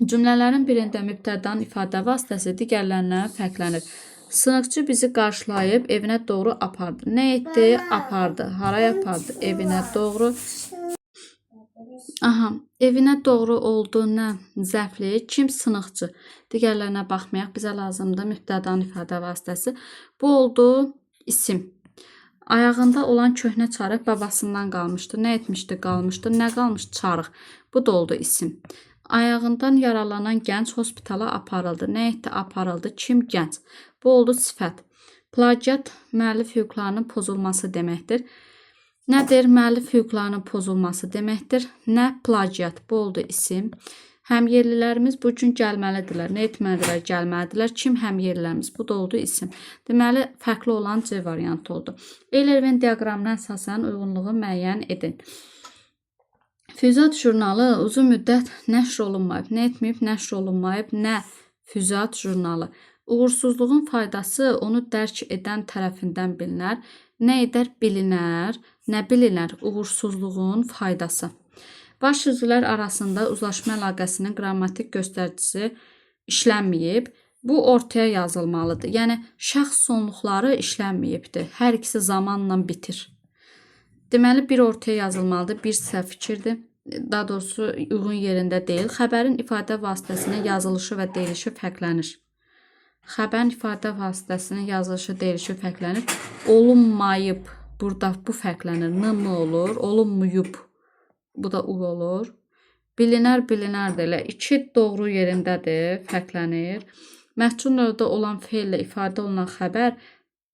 cümlələrin birində mübtədanın ifadə vasitəsi digərlərindən fərqlənir. Sınıqçı bizi qarşılayıb evinə doğru apardı. Nə etdi? Apardı. Haraya apardı? Evinə doğru. Aha, evinə doğru oldu. Nə? Zəfli. Kim? Sınıqçı. Digərlərinə baxmayaq. Bizə lazımdır mübtədanın ifadə vasitəsi. Bu oldu isim. Ayağında olan köhnə çarıq babasından qalmışdı. Nə etmişdi? Qalmışdı. Nə qalmışdı? Çarıq. Bu da oldu isim. Ayağından yaralanan gənc hospitala aparıldı. Nə etdi? Aparıldı. Kim? Gənc. Bu oldu sifət. Plagiat müəllif hüquqlarının pozulması deməkdir. Nədir? Müəllif hüquqlarının pozulması deməkdir. Nə? Plagiat. Bu oldu isim. Həmyerlilərimiz bu gün gəlməlidirlər. Nə etməlidirlər? Gəlməlidirlər. Kim? Həmyerlilərimiz. Bu da oldu isim. Deməli, fərqli olan C variantı oldu. Eylerven diaqramına əsasən uyğunluğu müəyyən edin. Füzat jurnalı uzun müddət nəşr olunmayıb. Nə etməyib? Nəşr olunmayıb. Nə? Füzat jurnalı. Uğursuzluğun faydası onu dərk edən tərəfindən bilinər. Nə edər? Bilinər. Nə bilinər? Uğursuzluğun faydası. Baş üzvlər arasında uzlaşma əlaqəsinin qrammatik göstəricisi işlənməyib. Bu ortaya yazılmalıdır. Yəni, şəxs sonluqları işlənməyibdir. Hər ikisi zamanla bitir. Deməli, bir ortaya yazılmalıdır. Bir səhv fikirdir. Daha doğrusu uyğun yerində deyil. Xəbərin ifadə vasitəsinin yazılışı və deyilişi fərqlənir. Xəbərin ifadə vasitəsinin yazılışı, deyilişi fərqlənir. Olunmayıb. Burada bu fərqlənir. N olur. Olunmuyub. Bu da U olur. Bilinər, bilinərdir. Elə iki doğru yerindədir. Fərqlənir. Məhcul növdə olan feillə ifadə olunan xəbər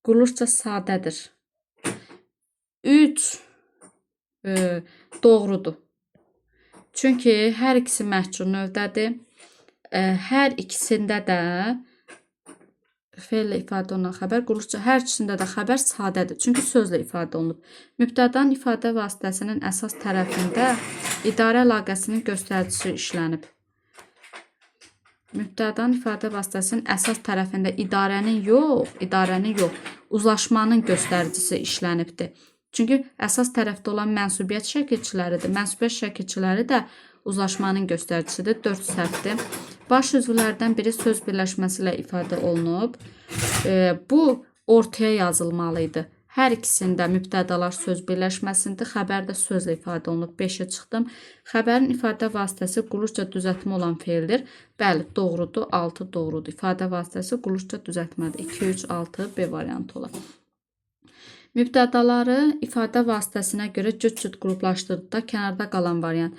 qulluqca sadədir. 3 doğrudur. Çünki hər ikisi məhcul növdədir. Hər ikisində də feillə ifadə olunan xəbər qulluqca, hər ikisində də xəbər sadədir. Çünki sözlə ifadə olunub. Mübtədanın ifadə vasitəsinin əsas tərəfində idarə əlaqəsinin göstəricisi işlənib. Mübtədanın ifadə vasitəsinin əsas tərəfində idarənin yox, uzlaşmanın göstəricisi işlənibdir. Çünki əsas tərəfdə olan mənsubiyyət şəkilçiləridir. Mənsubiyyət şəkilçiləri də uzlaşmanın göstəricisidir. 4 səhvdir. Baş üzvlərdən biri söz birləşməsi ilə ifadə olunub. Bu ortaya yazılmalıydı. Hər ikisində mübtədalar söz birləşməsində, xəbər də sözlə ifadə olunub. 5-ə çıxdım. Xəbərin ifadə vasitəsi qulluqca düzəltmə olan feildir. Bəli, doğrudur. 6 doğrudur. İfadə vasitəsi qulluqca düzəltmədir. 2, 3, 6 B variantı olar. Mübtədaları ifadə vasitəsinə görə cüt-cüt qruplaşdırdıqda kənarda qalan variant.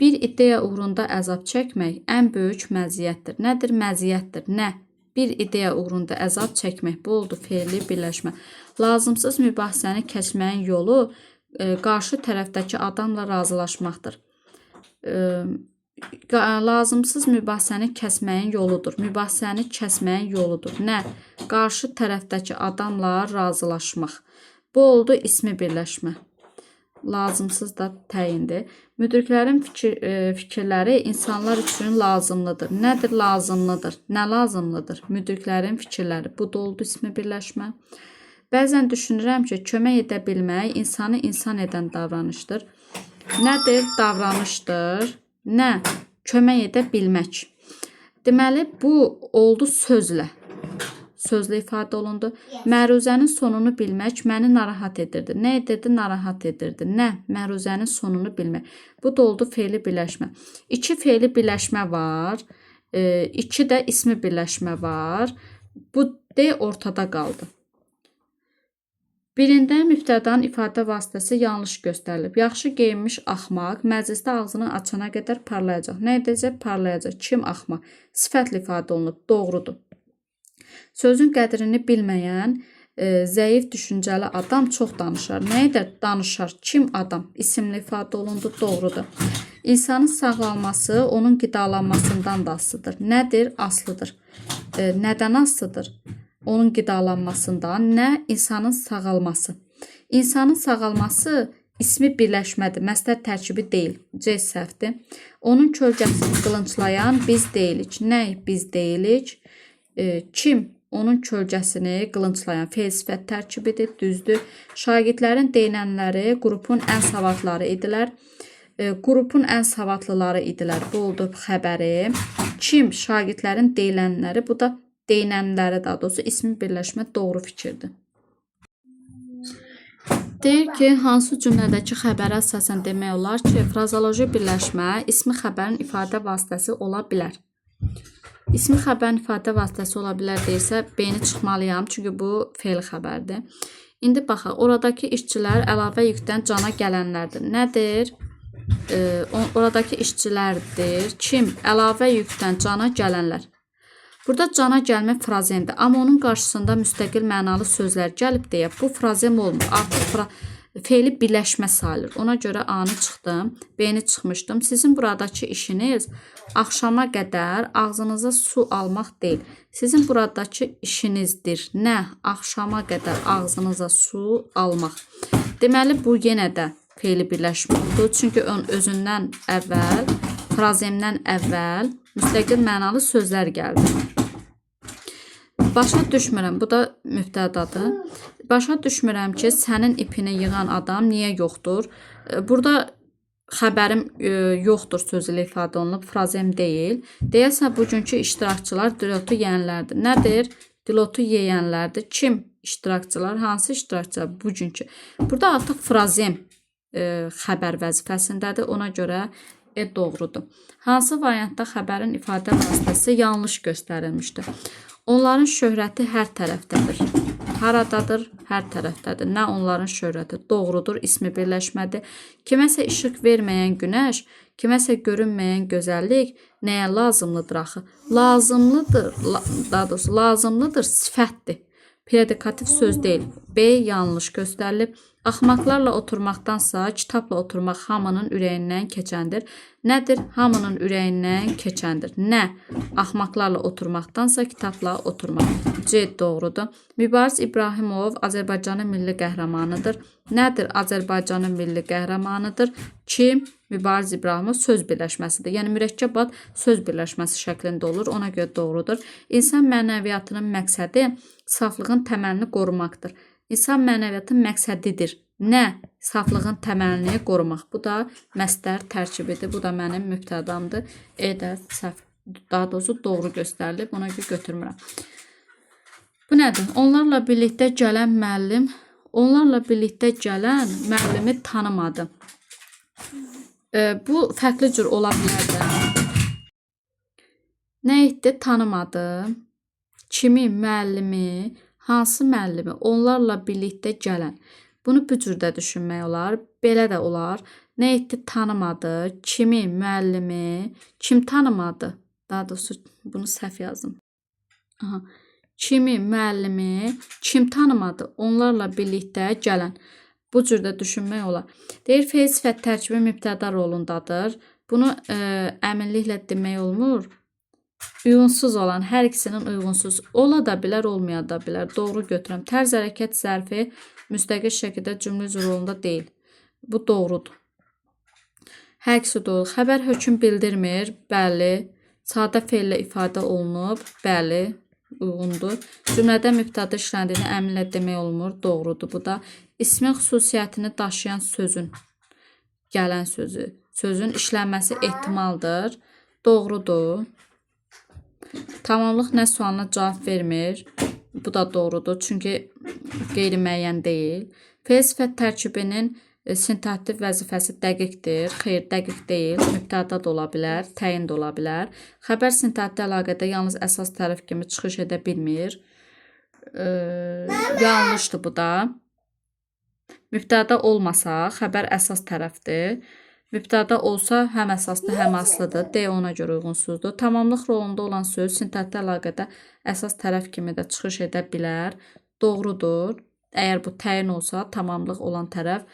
Bir ideya uğrunda əzab çəkmək ən böyük məziyyətdir. Nədir? Məziyyətdir. Nə? Bir ideya uğrunda əzab çəkmək. Bu oldu feilli birləşmə. Lazımsız mübahisəni keçməyin yolu qarşı tərəfdəki adamla razılaşmaqdır. Lazımsız mübahisəni kəsməyin yoludur. Mübahisəni kəsməyin yoludur. Nə? Qarşı tərəfdəki adamla razılaşmaq. Bu oldu ismi birləşmə. Lazımsız da təyindir. Müdriklərin fikirləri insanlar üçün lazımlıdır. Nədir lazımlıdır? Nə lazımlıdır? Müdriklərin fikirləri. Bu da oldu ismi birləşmə. Bəzən düşünürəm ki, kömək edə bilmək insanı insan edən davranışdır. Nədir? Davranışdır. Nə? Kömək edə bilmək. Deməli, bu oldu sözlə. Sözlə ifadə olundu. Məruzənin sonunu bilmək məni narahat edirdi. Nə edirdi? Narahat edirdi. Nə? Məruzənin sonunu bilmək. Bu da oldu feili birləşmə. 2 feili birləşmə var. 2 də ismi birləşmə var. Bu D ortada qaldı. Birində mübtədanın ifadə vasitəsi yanlış göstərilib. Yaxşı geyinmiş axmaq məclisdə ağzını açana qədər parlayacaq. Nə edəcək? Parlayacaq. Kim axmaq? Sifətlə ifadə olunub. Doğrudur. Sözün qədrini bilməyən, zəif düşüncəli adam çox danışar. Nə edər? Danışar. Kim adam? İsimli ifadə olundu. Doğrudur. İnsanın sağalması onun qidalanmasından da asılıdır. Nədir? Aslıdır. Nədən asılıdır? Onun qidalanmasından. Nə? İnsanın sağalması. İnsanın sağalması ismi birləşmədir. Məsdər tərkibi deyil. C səhvdir. Onun kölgəsini qılınclayan biz deyilik. Nə? Biz deyilik. Kim? Onun kölgəsini qılınclayan fe'l sifət tərkibidir. Düzdür. Şagirdlərin deyilənləri qrupun ən savadları idilər. Qrupun ən savadlıları idilər. Bu oldu xəbəri. Kim? Şagirdlərin deyilənləri. Bu da deyilənləri, daha doğrusu ismi birləşmə doğru fikirdir. Deyir ki, hansı cümlədəki xəbərə əsasən demək olar ki, frazoloji birləşmə ismi xəbərin ifadə vasitəsi ola bilər. İsmi xəbərin ifadə vasitəsi ola bilər deyirsə, beyni çıxmalıyam, çünki bu fe'l xəbərdir. İndi baxaq, oradakı işçilər əlavə yükdən cana gələnlərdir. Nədir? Oradakı işçilərdir. Kim? Əlavə yükdən cana gələnlər. Burada cana gəlmə frazemdir. Amma onun qarşısında müstəqil mənalı sözlər gəlib deyə bu frazem olmur. Artıq fe'li birləşmə sayılır. Ona görə A-nı çıxdım, B-ni çıxmışdım. Sizin buradakı işiniz axşama qədər ağzınıza su almaq deyil. Sizin buradakı işinizdir. Nə? Axşama qədər ağzınıza su almaq. Deməli, bu yenə də fe'li birləşmə oldu. Çünki özündən əvvəl, frazemdən əvvəl müstəqil mənalı sözlər gəldi. Başa düşmürəm, bu da mübtədadır. Başa düşmürəm ki, sənin ipini yığan adam niyə yoxdur? Burada xəbərim yoxdur sözü ilə ifadə olunub, frazem deyil. Deyəsən, bugünkü iştirakçılar dilotu yeyənlərdir. Nədir? Dilotu yeyənlərdir. Kim iştirakçılar? Hansı iştirakçılar? Bugünkü. Burada artıq frazem xəbər vəzifəsindədir. Ona görə doğrudur. Hansı variantda xəbərin ifadə vasitəsi yanlış göstərilmişdir? Onların şöhrəti hər tərəfdədir. Haradadır? Hər tərəfdədir. Nə onların şöhrəti? Doğrudur. İsmi birləşmədir. Kiməsə işıq verməyən günəş, kiməsə görünməyən gözəllik nəyə lazımlıdır axı? Lazımlıdır, daha doğrusu lazımlıdır sifətdir. Predikativ söz deyil. B yanlış göstərilib. Axmaqlarla oturmaqdansa kitabla oturmaq hamının ürəyindən keçəndir. Nədir? Hamının ürəyindən keçəndir. Nə? Axmaqlarla oturmaqdansa kitabla oturmaq. C doğrudur. Mübariz İbrahimov Azərbaycanın milli qəhrəmanıdır. Nədir? Azərbaycanın milli qəhrəmanıdır. Kim? Mübariz İbrahimov söz birləşməsidir. Yəni mürəkkəb ad söz birləşməsi şəklində olur. Ona görə doğrudur. İnsan mənəviyyatının məqsədi saflığın təməlini qorumaqdır. İnsan mənəviyyatın məqsədidir. Nə? Saflığın təməlini qorumaq. Bu da məsdər tərkibidir. Bu da mənim mübtədamdır. E-də səhv, daha doğrusu doğru göstərilib. Ona görə götürmürəm. Bu nədir? Onlarla birlikdə gələn müəllim, onlarla birlikdə gələn müəllimi tanımadı. Bu fərqli cür ola bilər. Nə etdi? Tanımadı. Kimi? Müəllimi. Hansı müəllimi? Onlarla birlikdə gələn. Bunu bu cürdə düşünmək olar. Belə də olar. Nə etdi? Tanımadı. Kimi? Müəllimi. Kim tanımadı? Daha doğrusu bunu səhv yazdım. Kimi? Müəllimi. Kim tanımadı? Onlarla birlikdə gələn. Bu cürdə düşünmək olar. Deyir, fe'l sifət tərkibi mübtəda rolundadır. Bunu əminliklə demək olmur. Uyğunsuz olan, hər ikisinin uyğunsuz ola da bilər, olmaya da bilər. Doğru götürəm. Tərz hərəkət zərfi müstəqil şəkildə cümlə üzrolunda deyil. Bu doğrudur. Hər ikisi doğru. Xəbər hökm bildirmir. Bəli. Sadə fe'llə ifadə olunub. Bəli. Uyğundur. Cümlədə mübtəda işləndiyini əminlə demək olmur. Doğrudur. Bu da ismin xüsusiyyətini daşıyan sözün, gələn sözü, sözün işlənməsi ehtimaldır. Doğrudur. Tamamlıq nə sualına cavab vermir. Bu da doğrudur. Çünki qeyri-müəyyən deyil. Fe'l sifət tərkibinin sintaktik vəzifəsi dəqiqdir. Xeyr, dəqiq deyil. Mübtəda da ola bilər, təyin də ola bilər. Xəbər sintaktik əlaqədə yalnız əsas tərəf kimi çıxış edə bilmir. Yanlışdır bu da. Mübtəda olmasa xəbər əsas tərəfdir. Mübtəda olsa həm əsaslı, həm aslıdır. D ona görə uyğunsuzdur. Tamamlıq rolunda olan söz sintaktik əlaqədə əsas tərəf kimi də çıxış edə bilər. Doğrudur. Əgər bu təyin olsa, tamamlıq olan tərəf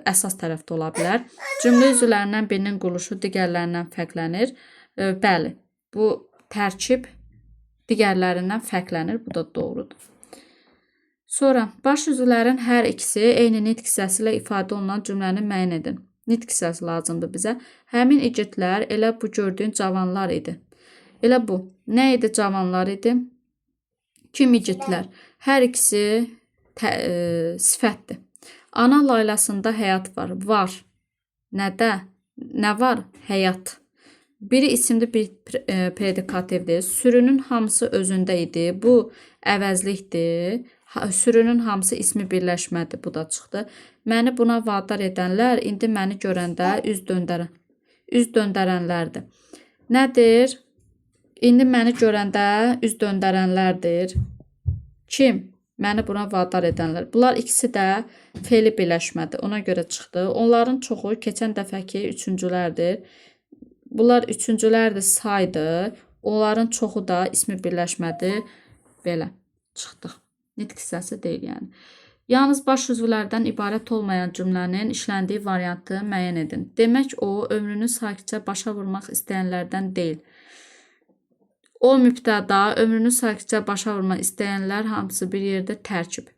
əsas tərəfdə ola bilər. Cümlə üzvlərindən birinin quruluşu digərlərindən fərqlənir. Bəli, bu tərkib digərlərindən fərqlənir. Bu da doğrudur. Sonra, baş üzvlərin hər ikisi eyni nitq hissəsi ilə ifadə olunan cümləni müəyyən edin. Nitq hissəsi lazımdır bizə. Həmin igidlər elə bu gördüyün cavanlar idi. Elə bu. Nə idi cavanlar idi? Kim igidlər? Hər ikisi sifətdir. Ana laylasında həyat var. Var. Nədə? Nə var? Həyat. Biri isimli, bir predikativdir. Sürünün hamısı özündə idi. Bu əvəzlikdir. Sürünün hamısı ismi birləşmədir. Bu da çıxdı. Məni buna vadar edənlər indi məni görəndə üz döndərənlərdir. Nədir? İndi məni görəndə üz döndərənlərdir. Kim? Məni buna vadar edənlər. Bunlar ikisi də fe'li birləşmədir. Ona görə çıxdı. Onların çoxu keçən dəfəki üçüncülərdir. Bunlar üçüncülərdir, saydı. Onların çoxu da ismi birləşmədir. Belə çıxdıq. Nitq hissəsi deyil yəni. Yalnız baş üzvlərdən ibarət olmayan cümlənin işləndiyi variantı müəyyən edin. Demək o, ömrünü sakitcə başa vurmaq istəyənlərdən deyil. O mübtəda, ömrünü sakitcə başa vurmaq istəyənlər hamısı bir yerdə tərkib.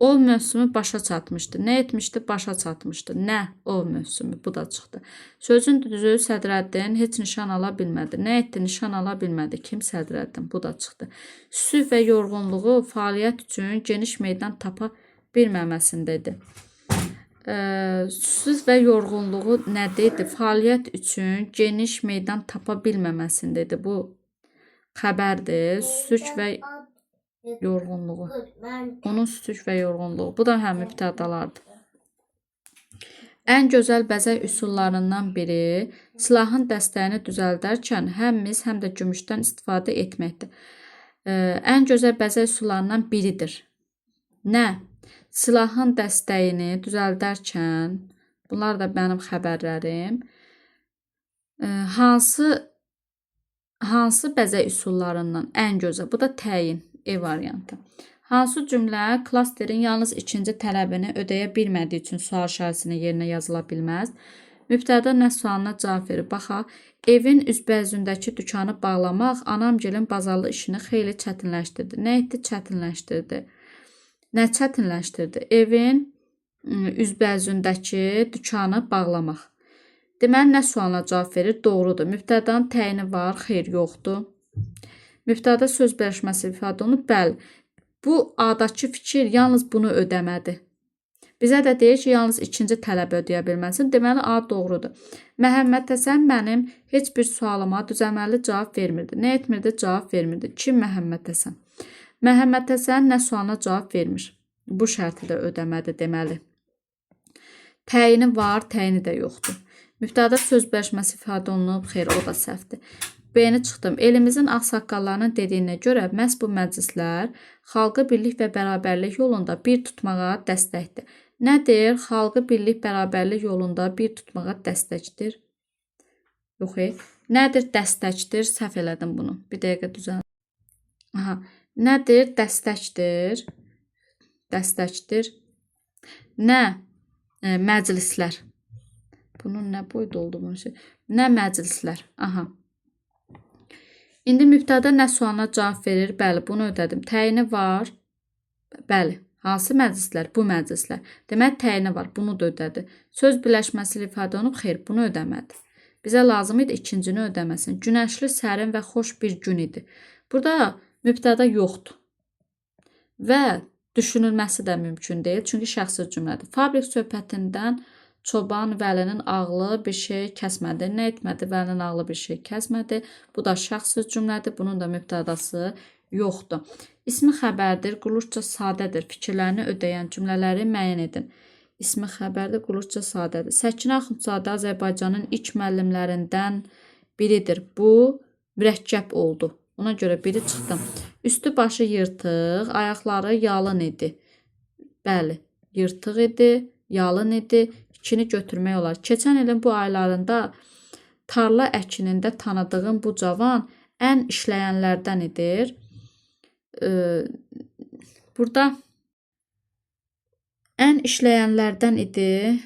O mövsümü başa çatmışdı. Nə etmişdi? Başa çatmışdı. Nə? O mövsümü. Bu da çıxdı. Sözün düzü Sədrəddin heç nişan ala bilmədi. Nə etdi? Nişan ala bilmədi. Kim? Sədrəddin. Bu da çıxdı. Süh və yorğunluğu fəaliyyət üçün geniş meydan tapa bilməməsindədir. Süh və yorğunluğu nədir? Fəaliyyət üçün geniş meydan tapa bilməməsindədir. Bu xəbərdir. Süh və yorğunluğu. Onun sütük və yorğunluğu. Bu da həm mübtədalardır. Ən gözəl bəzək üsullarından biri silahın dəstəyini düzəldərkən həm mis, həm də gümüşdən istifadə etməkdir. Ən gözəl bəzək üsullarından biridir. Nə? Silahın dəstəyini düzəldərkən, bunlar da mənim xəbərlərim, hansı bəzək üsullarından ən gözəl? Bu da təyin. E variantı. Hansı cümlə klasterin yalnız ikinci tələbini ödəyə bilmədiyi üçün sual şərisinin yerinə yazıla bilməz? Mübtəda nə sualına cavab verir? Baxaq, evin üzbəüzündəki dükanı bağlamaq anamgilin bazarlı işini xeyli çətinləşdirdi. Nə etdi? Çətinləşdirdi. Nə çətinləşdirdi? Evin üzbəüzündəki dükanı bağlamaq. Deməli, nə sualına cavab verir? Doğrudur. Mübtədanın təyini var, xeyr, yoxdur. Mübtəda söz birləşməsi ifadə olunub. Bəli, bu A-dakı fikir yalnız bunu ödəmədi. Bizə də deyir ki, yalnız ikinci tələb ödəyə bilməsin. Deməli, A doğrudur. Məhəmməd Həsən mənim heç bir sualıma düzəməli cavab vermirdi. Nə etmirdi? Cavab vermirdi. Kim Məhəmməd Həsən? Məhəmməd Həsən nə sualına cavab vermir? Bu şərti də ödəmədi deməli. Təyini var, təyini də yoxdur. Mübtəda söz birləşməsi ifadə olunub. Xeyr, o da səhvdir. B-ni çıxdım. Elimizin ağsaqqallarının dediyinə görə məhz bu məclislər xalqı birlik və bərabərlik yolunda bir tutmağa dəstəkdir. Nədir? Xalqı birlik, bərabərlik yolunda bir tutmağa dəstəkdir. Yox, nədir? Dəstəkdir. Səhv elədim bunu. Bir dəqiqə düzəldim. Nədir? Dəstəkdir. Dəstəkdir. Nə? Məclislər. Bunun nə boyda olduğunu şey. Nə məclislər? İndi mübtəda nə sualına cavab verir? Bəli, bunu ödədim. Təyini var. Bəli. Hansı məclislər? Bu məclislər. Demək, təyini var. Bunu da ödədi. Söz birləşməsi ilə ifadə olunub. Xeyr, bunu ödəmədi. Bizə lazım idi ikincini ödəməsin. Günəşli, sərin və xoş bir gün idi. Burada mübtəda yoxdur. Və düşünülməsi də mümkün deyil. Çünki şəxsi cümlədir. Fabrik söhbətindən çoban Vəlinin ağlı bir şey kəsmədi. Nə etmədi? Vəlinin ağlı bir şey kəsmədi. Bu da şəxsi cümlədir. Bunun da mübtədası yoxdur. İsmi xəbərdir, quruluşca sadədir. Fikirlərini ödəyən cümlələri müəyyən edin. İsmi xəbərdir, quruluşca sadədir. Səkinə Axundzadə Azərbaycanın ilk müəllimlərindən biridir. Bu mürəkkəb oldu. Ona görə biri çıxdı. Üstü başı yırtıq, ayaqları yalın idi. Bəli. yırtıq idi, yalın idi. 2-ni götürmək olar. Keçən ilin bu aylarında tarla əkinində tanıdığım bu cavan ən işləyənlərdən idir. Burada ən işləyənlərdən idi.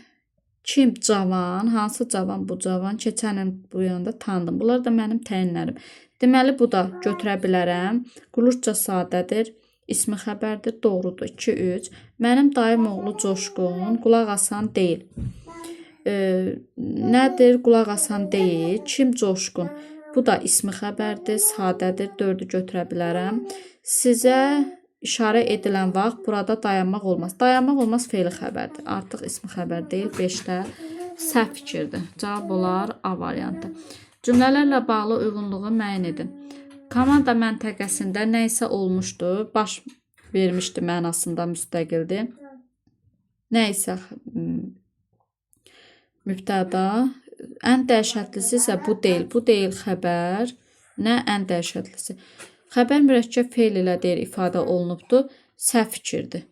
Kim cavan, hansı cavan bu cavan, keçən il bu yanda tanıdım. Bunlar da mənim təyinlərim. Deməli, bu da götürə bilərəm. Qulurca sadədir. İsmi xəbərdir. Doğrudur. 2-3. Mənim dayım oğlu Coşqun. Qulaq asan deyil. Nədir? Qulaq asan deyil. Kim Coşqun? Bu da ismi xəbərdir. Sadədir. 4-ü götürə bilərəm. Sizə işarə edilən vaxt burada dayanmaq olmaz. Dayanmaq olmaz fe'li xəbərdir. Artıq ismi xəbər deyil. 5-də səhv fikirdir. Cavab olar A variantı. Cümlələrlə bağlı uyğunluğu müəyyən edin. Komanda məntəqəsində nə isə olmuşdu. Baş vermişdi mənasında müstəqildir. Nə isə mübtəda. Ən dəhşətlisi isə bu deyil. Bu deyil xəbər. Nə ən dəhşətlisi? Xəbər mürəkkəb fe'l ilə deyir ifadə olunubdur. Səhv fikirdir.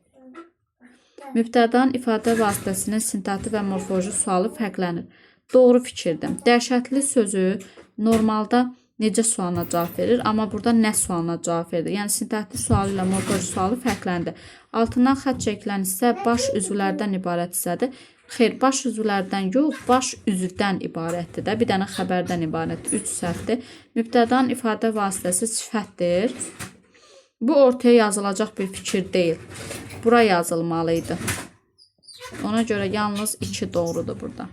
Mübtədanın ifadə vasitəsinin sintaktik və morfoloji sualı fərqlənir. Doğru fikirdir. Dəhşətli sözü normalda necə sualına cavab verir, amma burada nə sualına cavab verir. Yəni sintaktik sualı ilə morfoloji sualı fərqləndir. Altından xətt çəkilən hissə baş üzvlərdən ibarət hissədir. Xeyr, baş üzvlərdən yox, baş üzvdən ibarətdir də. Bir dənə xəbərdən ibarətdir. 3 səhvdir. Mübtədanın ifadə vasitəsi sifətdir. Bu ortaya yazılacaq bir fikir deyil. Bura yazılmalıydı. Ona görə yalnız 2 doğrudur burada.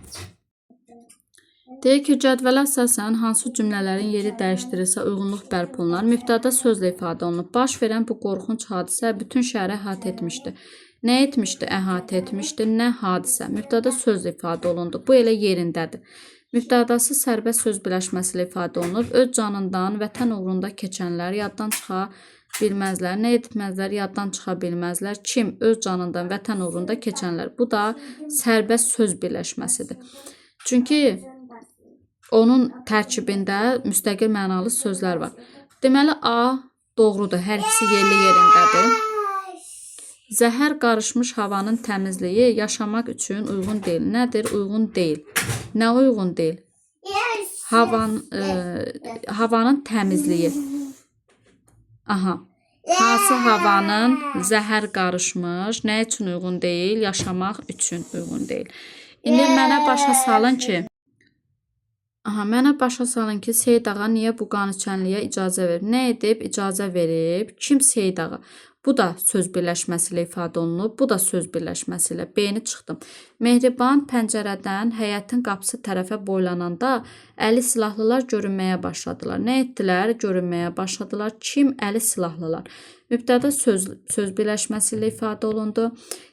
Deyək ki, cədvələ əsasən hansı cümlələrin yeri dəyişdirilsə uyğunluq bərpa olunar. Mübtəda sözlə ifadə olunub. Baş verən bu qorxunc hadisə bütün şəhəri əhatə etmişdi. Nə etmişdi? Əhatə etmişdi. Nə hadisə? Mübtəda sözlə ifadə olundu. Bu elə yerindədir. Mübtədası sərbəst söz birləşməsi ilə ifadə olunub. Öz canından vətən uğrunda keçənlər yaddan çıxa bilməzlər. Nə etməzlər? Yaddan çıxa bilməzlər. Kim? Öz canından vətən uğrunda keçənlər. Bu da sərbəst söz birləşməsidir. Çünki onun tərkibində müstəqil mənalı sözlər var. Deməli, A doğrudur. Hər ikisi yerli yerindədir. Zəhər qarışmış havanın təmizliyi yaşamaq üçün uyğun deyil. Nədir? Uyğun deyil. Nə uyğun deyil? Havanın təmizliyi. Aha. Hansı havanın zəhər qarışmış, nə üçün uyğun deyil? Yaşamaq üçün uyğun deyil. İndi mənə başa salın ki, Seyid ağa niyə bu qan içənliyə icazə verib? Nə edib? İcazə verib. Kim Seyid ağa? Bu da söz birləşməsi ilə ifadə olunub. Bu da söz birləşməsi ilə. B-ni çıxdım. Mehriban pəncərədən həyətin qapısı tərəfə boylananda əli silahlılar görünməyə başladılar. Nə etdilər? Görünməyə başladılar. Kim? Əli silahlılar. Mübtəda söz birləşməsi ilə ifadə olundu.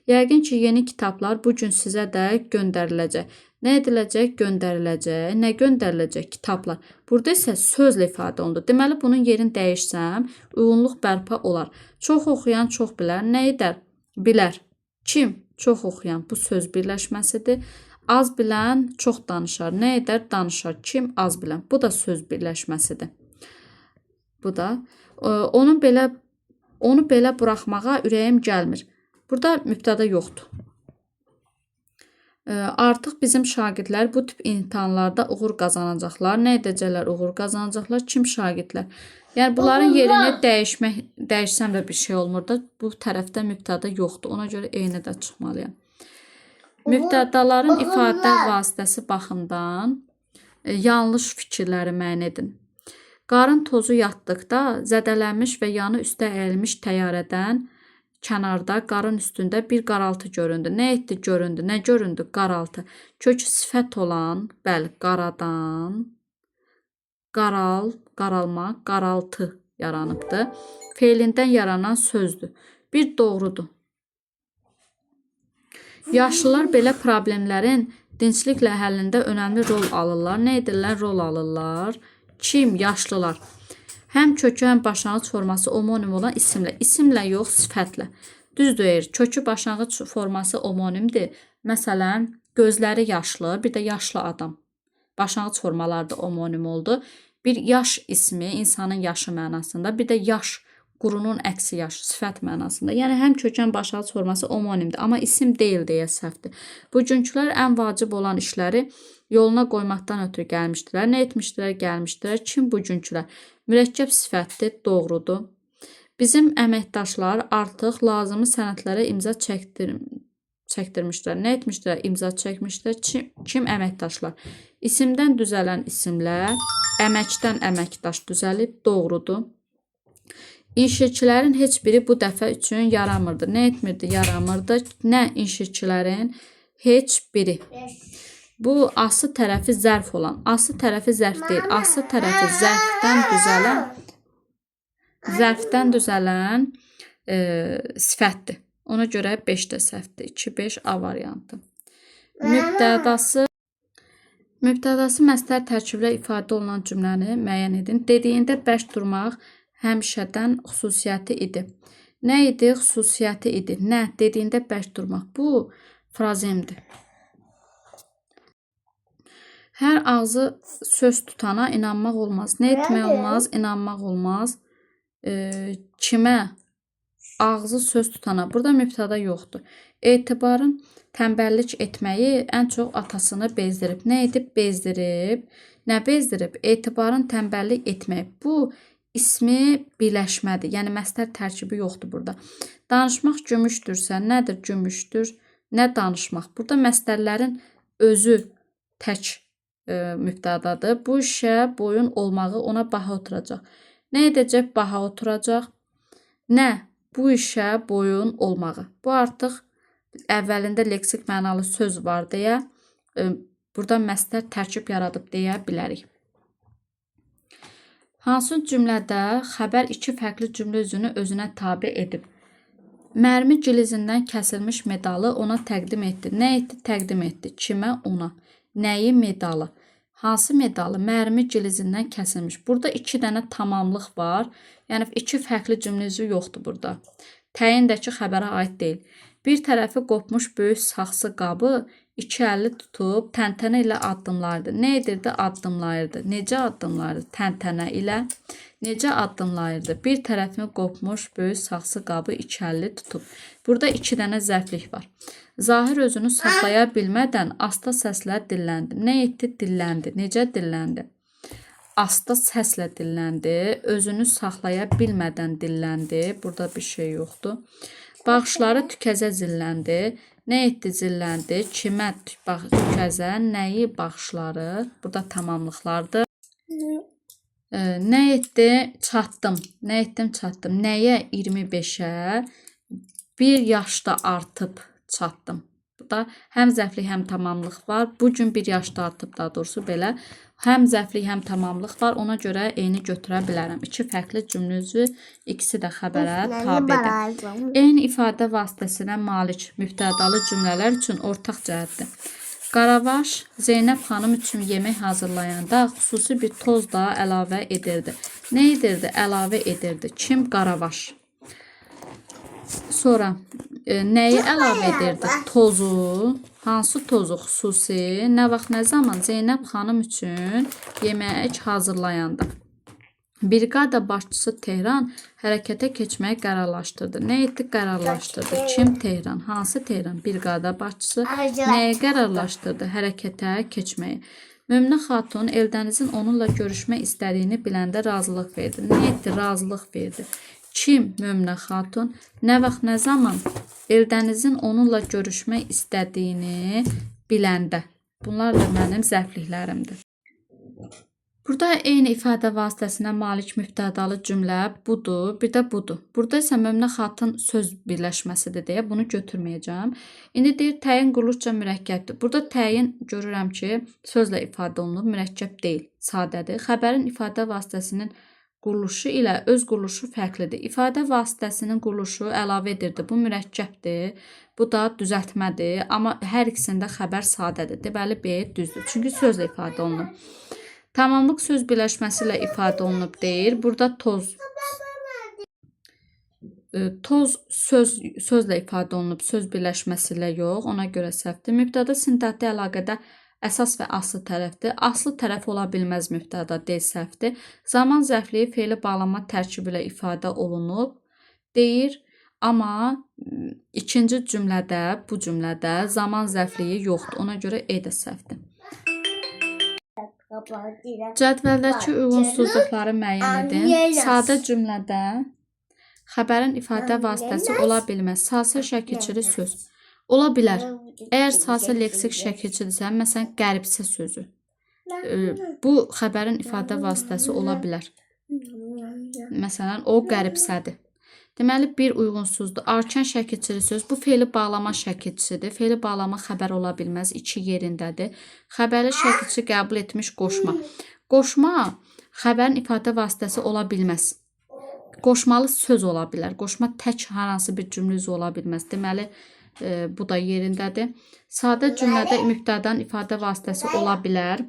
Yəqin ki, yeni kitablar bu gün sizə də göndəriləcək. Nə ediləcək? Göndəriləcək. Nə göndəriləcək? Kitablar. Burada isə sözlə ifadə olundu. Deməli, bunun yerini dəyişsəm, uyğunluq bərpa olar. Çox oxuyan çox bilər. Nə edər? Bilər. Kim? Çox oxuyan. Bu söz birləşməsidir. Az bilən çox danışar. Nə edər? Danışar. Kim? Az bilən. Bu da söz birləşməsidir. Bu da. Onu belə buraxmağa ürəyim gəlmir. Burada mübtəda yoxdur. Artıq bizim şagirdlər bu tip imtahanlarda uğur qazanacaqlar. Nə edəcəklər? Uğur qazanacaqlar. Kim şagirdlər? Yəni bunların yerini dəyişsəm də bir şey olmur da. Bu tərəfdə mübtəda yoxdur. Ona görə eyni də çıxmalıyam. Mübtədaların ifadə vasitəsi baxımdan yanlış fikirləri müəyyən edin. Qarın tozu yatdıqda zədələnmiş və yanı üstə əyilmiş təyyarədən kənarda qarın üstündə bir qaraltı göründü. Nə etdi? Göründü. Nə göründü? Qaraltı. Kökü sifət olan, bəli, qaradan, qaralmaq, qaraltı yaranıbdır. Feilindən yaranan sözdür. Bir doğrudur. Yaşlılar belə problemlərin dinçliklə həllində önəmli rol alırlar. Nə edirlər? Rol alırlar. Kim? Yaşlılar. Həm kökü, həm başlanğıc forması omonim olan isimlə. İsimlə yox, sifətlə. Düzdür, kökü başlanğıc forması omonimdir. Məsələn, gözləri yaşlı, bir də yaşlı adam. Başlanğıc formaları da omonim oldu. Bir yaş ismi, insanın yaşı mənasında, bir də yaş qurunun əksi yaşı sifət mənasında. Yəni həm kökən başlanğıc forması omonimdir, amma isim deyil deyə səhvdir. Bugünkülər ən vacib olan işləri yoluna qoymaqdan ötürü gəlmişdilər. Nə etmişdilər? Gəlmişdilər. Kim bugünkülər? Mürəkkəb sifətdir, doğrudur. Bizim əməkdaşlar artıq lazımi sənədlərə imza çəkdirmişdilər. Nə etmişdilər? İmza çəkmişdilər. Kim əməkdaşlar? İsimdən düzələn isimlər, əməkdən əməkdaş düzəlib, doğrudur. İnşirçilərin heç biri bu dəfə üçün yaramırdı. Nə etmirdi? Yaramırdı. Nə inşirçilərin heç biri. Bu aslı tərəfi zərf olan. Aslı tərəfi zərf deyil. Aslı tərəfi zərfdən düzələn sifətdir. Ona görə 5 də səhvdir. 2-5 A variantı. Mübtədası məstər tərkiblə ifadə olunan cümləni müəyyən edin. Dediyində bərk durmaq həmişədən xüsusiyyəti idi. Nə idi? Xüsusiyyəti idi. Nə? Dediyində bərk durmaq. Bu frazemdir. Hər ağzı söz tutana inanmaq olmaz. Nə etmək olmaz? İnanmaq olmaz. Kimə? Ağzı söz tutana. Burada mübtəda yoxdur. Etibarın tənbəllik etməyi ən çox atasını bezdirib. Nə edib? Bezdirib. Nə bezdirib? Etibarın tənbəllik etməyi. Bu ismi birləşmədir. Yəni məstər tərkibi yoxdur burada. Danışmaq gümüşdürsə, nədir gümüşdür? Nə danışmaq? Burada məstərlərin özü tək mübtədadır. Bu işə boyun olmağı ona baha oturacaq. Nə edəcək? Baha oturacaq. Nə? Bu işə boyun olmağı. Bu artıq əvvəlində leksik mənalı söz var deyə burada məstər tərkib yaradıb deyə bilərik. Hansı cümlədə xəbər iki fərqli cümlə üzünü özünə tabe edib? Mərmi gilizindən kəsilmiş medalı ona təqdim etdi. Nə etdi? Təqdim etdi. Kimə? Ona. Nəyi? Medalı. Hansı medalı? Mərmi gilizindən kəsilmiş. Burada 2 dənə tamamlıq var. Yəni 2 fərqli cümlə üzü yoxdur burada. Təyindəki xəbərə aid deyil. Bir tərəfi qopmuş böyük saxsı qabı 2 əlli tutub təntənə ilə addımlayırdı. Nə edirdi? Addımlayırdı. Necə addımlayırdı? Təntənə ilə. Necə addımlayırdı? Bir tərəfini qopmuş böyük saxsı qabı 2 əlli tutub. Burada 2 dənə zərflik var. Zahir özünü saxlaya bilmədən asta səslə dilləndi. Nə etdi? Dilləndi. Necə dilləndi? Asta səslə dilləndi. Özünü saxlaya bilmədən dilləndi. Burada bir şey yoxdur. Baxışları tükəzə zilləndi. Nə etdi? Zilləndi. Kimə tükəzə? Nəyi? Baxışları. Burada tamamlıqlardır. Nə etdi? Çatdım. Nə etdim? Çatdım. Nəyə? 25-ə. 1 yaşda artıb çatdım. Burada həm zərflik, həm tamamlıq var. Bugün 1 yaşda artıb, daha doğrusu belə. Həm zərflik, həm tamamlıq var. Ona görə eyni götürə bilərəm. 2 fərqli cümlə üzü, ikisi də xəbərə tabedir. Eyni ifadə vasitəsinə malik mübtədalı cümlələr üçün ortaq cəhətdir. Qaravaş Zeynəb xanım üçün yemək hazırlayanda xüsusi bir toz da əlavə edirdi. Nə edirdi? Əlavə edirdi. Kim? Qaravaş. Sonra nəyi əlavə edirdi? Tozu. Hansı tozu? Xüsusi. Nə vaxt, nə zaman? Zeynəb xanım üçün yemək hazırlayanda. Brigada başçısı Tehran hərəkətə keçməyi qərarlaşdırdı. Nə etdi? Qərarlaşdırdı. Kim? Tehran. Hansı Tehran? Brigada başçısı nəyə qərarlaşdırdı? Hərəkətə keçməyi. Möminə xatun Eldənizin onunla görüşmək istədiyini biləndə razılıq verdi. Nə etdi? Razılıq verdi. Kim? Möminə xatun. Nə vaxt, nə zaman? Eldənizin onunla görüşmək istədiyini biləndə. Bunlar da mənim zərfliklərimdir. Burada eyni ifadə vasitəsinə malik mübtədalı cümlə budur, bir də budur. Burada isə Möminə xatun söz birləşməsidir deyə bunu götürməyəcəm. İndi deyir təyin quruluşca mürəkkəbdir. Burada təyin görürəm ki, sözlə ifadə olunub, mürəkkəb deyil, sadədir. Xəbərin ifadə vasitəsinin quruluşu ilə öz quruluşu fərqlidir. İfadə vasitəsinin quruluşu əlavə edirdi. Bu mürəkkəbdir. Bu da düzəltmədir. Amma hər ikisində xəbər sadədir. Deməli B düzdür. Çünki sözlə ifadə olunub. Tamamlıq söz birləşməsi ilə ifadə olunub deyir. Burada toz sözlə ifadə olunub, söz birləşməsi ilə yox. Ona görə səhvdir. Mübtəda sintaktik əlaqədə Əsas və aslı tərəfdir. Aslı tərəf ola bilməz mübtəda deyil, səhvdir. Zaman zərfliyi fe'li bağlama tərkibi ilə ifadə olunub deyir. Amma ikinci cümlədə, bu cümlədə zaman zərfliyi yoxdur. Ona görə E də səhvdir. Cədvəldəki uyğunsuzluqları müəyyən edin. Sadə cümlədə xəbərin ifadə vasitəsi ola bilməz. Sazə şəkilçili söz. Ola bilər. Əgər sazə leksik şəkilçidirsə, məsələn, qəribsə sözü. Bu xəbərin ifadə vasitəsi ola bilər. Məsələn, o qəribsədir. Deməli, bir uyğunsuzdur. Arkan şəkilçili söz. Bu fe'li bağlama şəkilçisidir. Fe'li bağlama xəbər ola bilməz. 2 yerindədir. Xəbəri şəkilçi qəbul etmiş qoşma. Qoşma xəbərin ifadə vasitəsi ola bilməz. Qoşmalı söz ola bilər. Qoşma tək hər hansı bir cümlə üzvü ola bilməz. Deməli, bu da yerindədir. Sadə cümlədə mübtədanın ifadə vasitəsi ola bilər.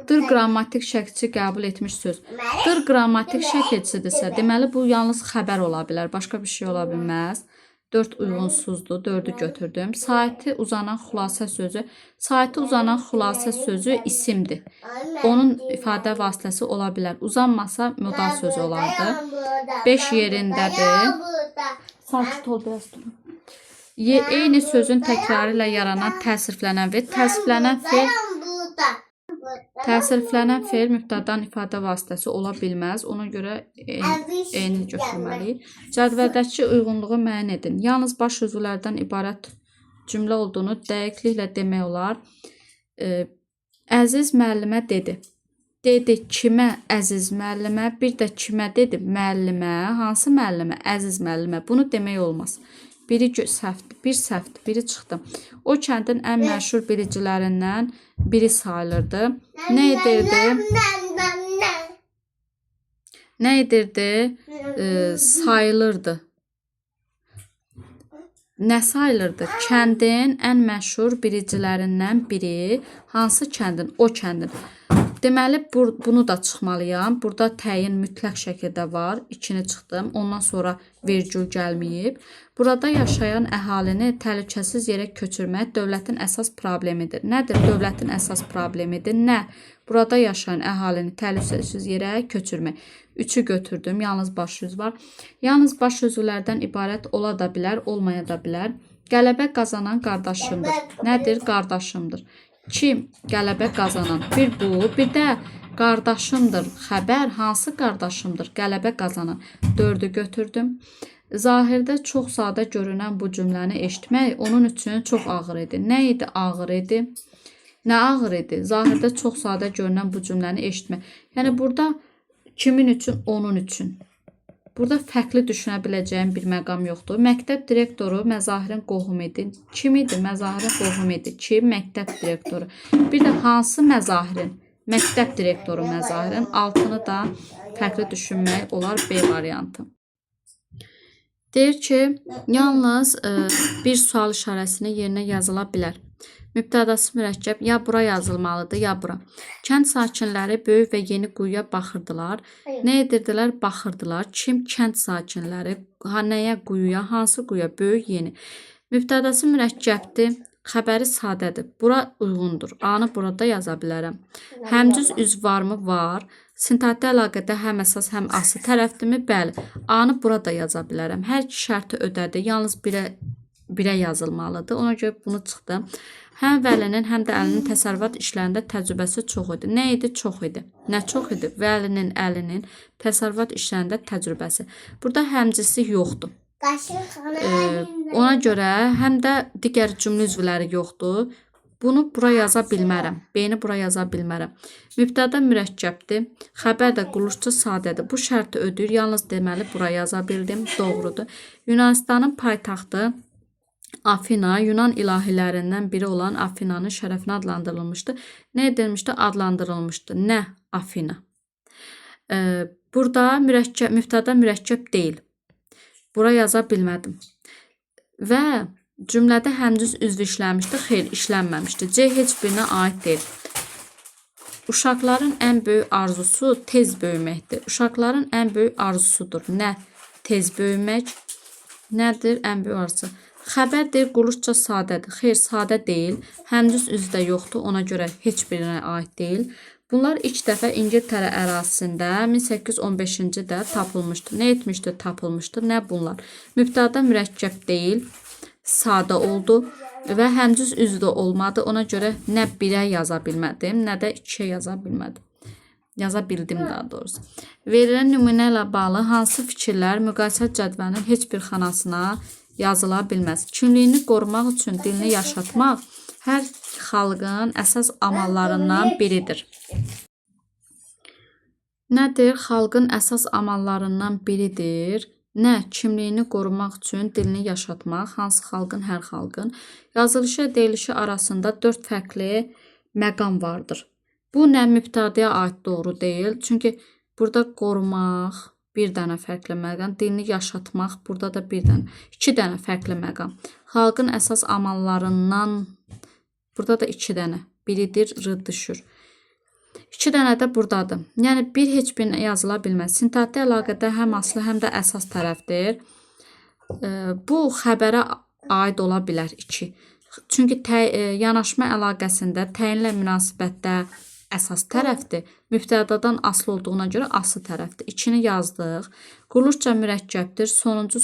Dır qrammatik şəkilçi qəbul etmiş söz. Dır qrammatik şəkilçidirsə, deməli bu yalnız xəbər ola bilər. Başqa bir şey ola bilməz. 4 uyğunsuzdur. 4'ü götürdüm. Saati uzanan xülasə sözü. Saati uzanan xülasə sözü isimdir. Onun ifadə vasitəsi ola bilər. Uzanmasa müda sözü olardı. 5 yerindədir. Sakit ol biraz durun. Eyni sözün təkrarı ilə yaranan təsirlənən və təsirlənən fe'l mübtədanın ifadə vasitəsi ola bilməz. Ona görə eyni götürməliyik. Cədvəldəki uyğunluğu müəyyən edin. Yalnız baş sözlərdən ibarət cümlə olduğunu dəqiqliklə demək olar. Əziz müəllimə dedi. Dedi kimə? Əziz müəllimə. Bir də kimə dedi? Müəllimə. Hansı müəllimə? Əziz müəllimə. Bunu demək olmaz. Biri səhvdir, bir səhvdir, biri çıxdı. O kəndin ən məşhur bilicilərindən biri sayılırdı. Nə edirdi? Nə edirdi? Sayılırdı. Nə sayılırdı? Kəndin ən məşhur bilicilərindən biri. Hansı kəndin? O kəndin. Deməli, bunu da çıxmalıyam. Burada təyin mütləq şəkildə var. 2'ni çıxdım. Ondan sonra vergül gəlməyib. Burada yaşayan əhalini təhlükəsiz yerə köçürmək dövlətin əsas problemidir. Nədir dövlətin əsas problemidir? Nə? Burada yaşayan əhalini təhlükəsiz yerə köçürmək. 3'ü götürdüm. Yalnız baş söz var. Yalnız baş sözlərdən ibarət ola da bilər, olmaya da bilər. Qələbə qazanan qardaşımdır. Nədir? Qardaşımdır. Kim? Qələbə qazanan. Bir bu, bir də qardaşımdır. Xəbər hansı qardaşımdır? Qələbə qazanan. 4'ü götürdüm. Zahirdə çox sadə görünən bu cümləni eşitmək onun üçün çox ağır idi. Nə idi ağır idi? Nə ağır idi? Zahirdə çox sadə görünən bu cümləni eşitmək. Yəni burada kimin üçün? Onun üçün. Burada fərqli düşünə biləcəyim bir məqam yoxdur. Məktəb direktoru Məzahirin qohumu idi. Kim idi? Məzahirin qohumu idi. Kim? Məktəb direktoru. Bir də hansı Məzahirin? Məktəb direktoru Məzahirin. Altını da fərqli düşünmək olar B variantı. Deyir ki, yalnız bir sual işarəsini yerinə yazıla bilər. Mübtədası mürəkkəb ya bura yazılmalıdır, ya bura. Kənd sakinləri böyük və yeni quyuya baxırdılar. Nə edirdilər? Baxırdılar. Kim? Kənd sakinləri. Nəyə? Quyuya. Hansı quyuya? Böyük, yeni. Mübtədası mürəkkəbdir. Xəbəri sadədir. Bura uyğundur. A-nı burada yaza bilərəm. Həmcüz üzv varmı? Var. Sintakti əlaqədə həm əsas, həm aslı tərəfdirmi? Bəli. A-nı burada yaza bilərəm. Hər iki şərti ödədi. Yalnız birə yazılmalıdır. Ona görə bunu çıxdım. Həm Vəlinin, həm də Əlinin təsərrüfat işlərində təcrübəsi çox idi. Nə idi? Çox idi. Nə çox idi? Vəlinin, Əlinin təsərrüfat işlərində təcrübəsi. Burada həmcisi yoxdur. Ona görə həm də digər cümlə üzvləri yoxdur. Bunu bura yaza bilmərəm. B-ni bura yaza bilmərəm. Mübtəda mürəkkəbdir. Xəbər də qulluqçu sadədir. Bu şərti ödəyir. Yalnız deməli bura yaza bildim. Doğrudur. Yunanistanın paytaxtı Afina, Yunan ilahilərindən biri olan Afinanın şərəfinə adlandırılmışdı. Nə edilmişdi? Adlandırılmışdı. Nə? Afina. Burada mübtəda mürəkkəb deyil. Bura yaza bilmədim. Və cümlədə həmcüz üzv işləmişdi. Xeyr, işlənməmişdi. C heç birinə aid deyil. Uşaqların ən böyük arzusu tez böyüməkdir. Uşaqların ən böyük arzusudur. Nə? Tez böyümək. Nədir ən böyük arzusu? Xəbər deyir qulluqca sadədir. Xeyr, sadə deyil. Həmdüz üzü də yoxdur. Ona görə heç birinə aid deyil. Bunlar ilk dəfə İngiltərə ərazisində 1815-ci də tapılmışdır. Nə etmişdir? Tapılmışdır. Nə bunlar? Mübtəda mürəkkəb deyil, sadə oldu və həmdüz üzü də olmadı. Ona görə nə 1-ə yaza bilmədim, nə də 2-yə yaza bilmədim. Yaza bildim daha doğrusu. Verilən nümunə ilə bağlı hansı fikirlər müqayisə cədvəlinin heç bir xanasına yazıla bilməz? Kimliyini qorumaq üçün dilini yaşatmaq hər xalqın əsas amallarından biridir. Nədir? Xalqın əsas amallarından biridir. Nə? Kimliyini qorumaq üçün dilini yaşatmaq. Hansı xalqın? Hər xalqın. Yazılışı, deyilişi arasında 4 fərqli məqam vardır. Bu nə mübtədəyə aid doğru deyil. Çünki burada qorumaq bir dənə fərqli məqam, dilini yaşatmaq burada da bir dənə, 2 dənə fərqli məqam. Xalqın əsas amallarından burada da 2 dənə, biridir, r düşür. 2 dənə də buradadır. Yəni bir heç birinə yazıla bilməz. Sintaktik əlaqədə həm aslı, həm də əsas tərəfdir. Bu xəbərə aid ola bilər 2. Çünki yanaşma əlaqəsində təyinlə münasibətdə əsas tərəfdir. Mübtədadan asılı olduğuna görə aslı tərəfdir. 2-ni yazdıq. Qulluqca mürəkkəbdir. Sonuncu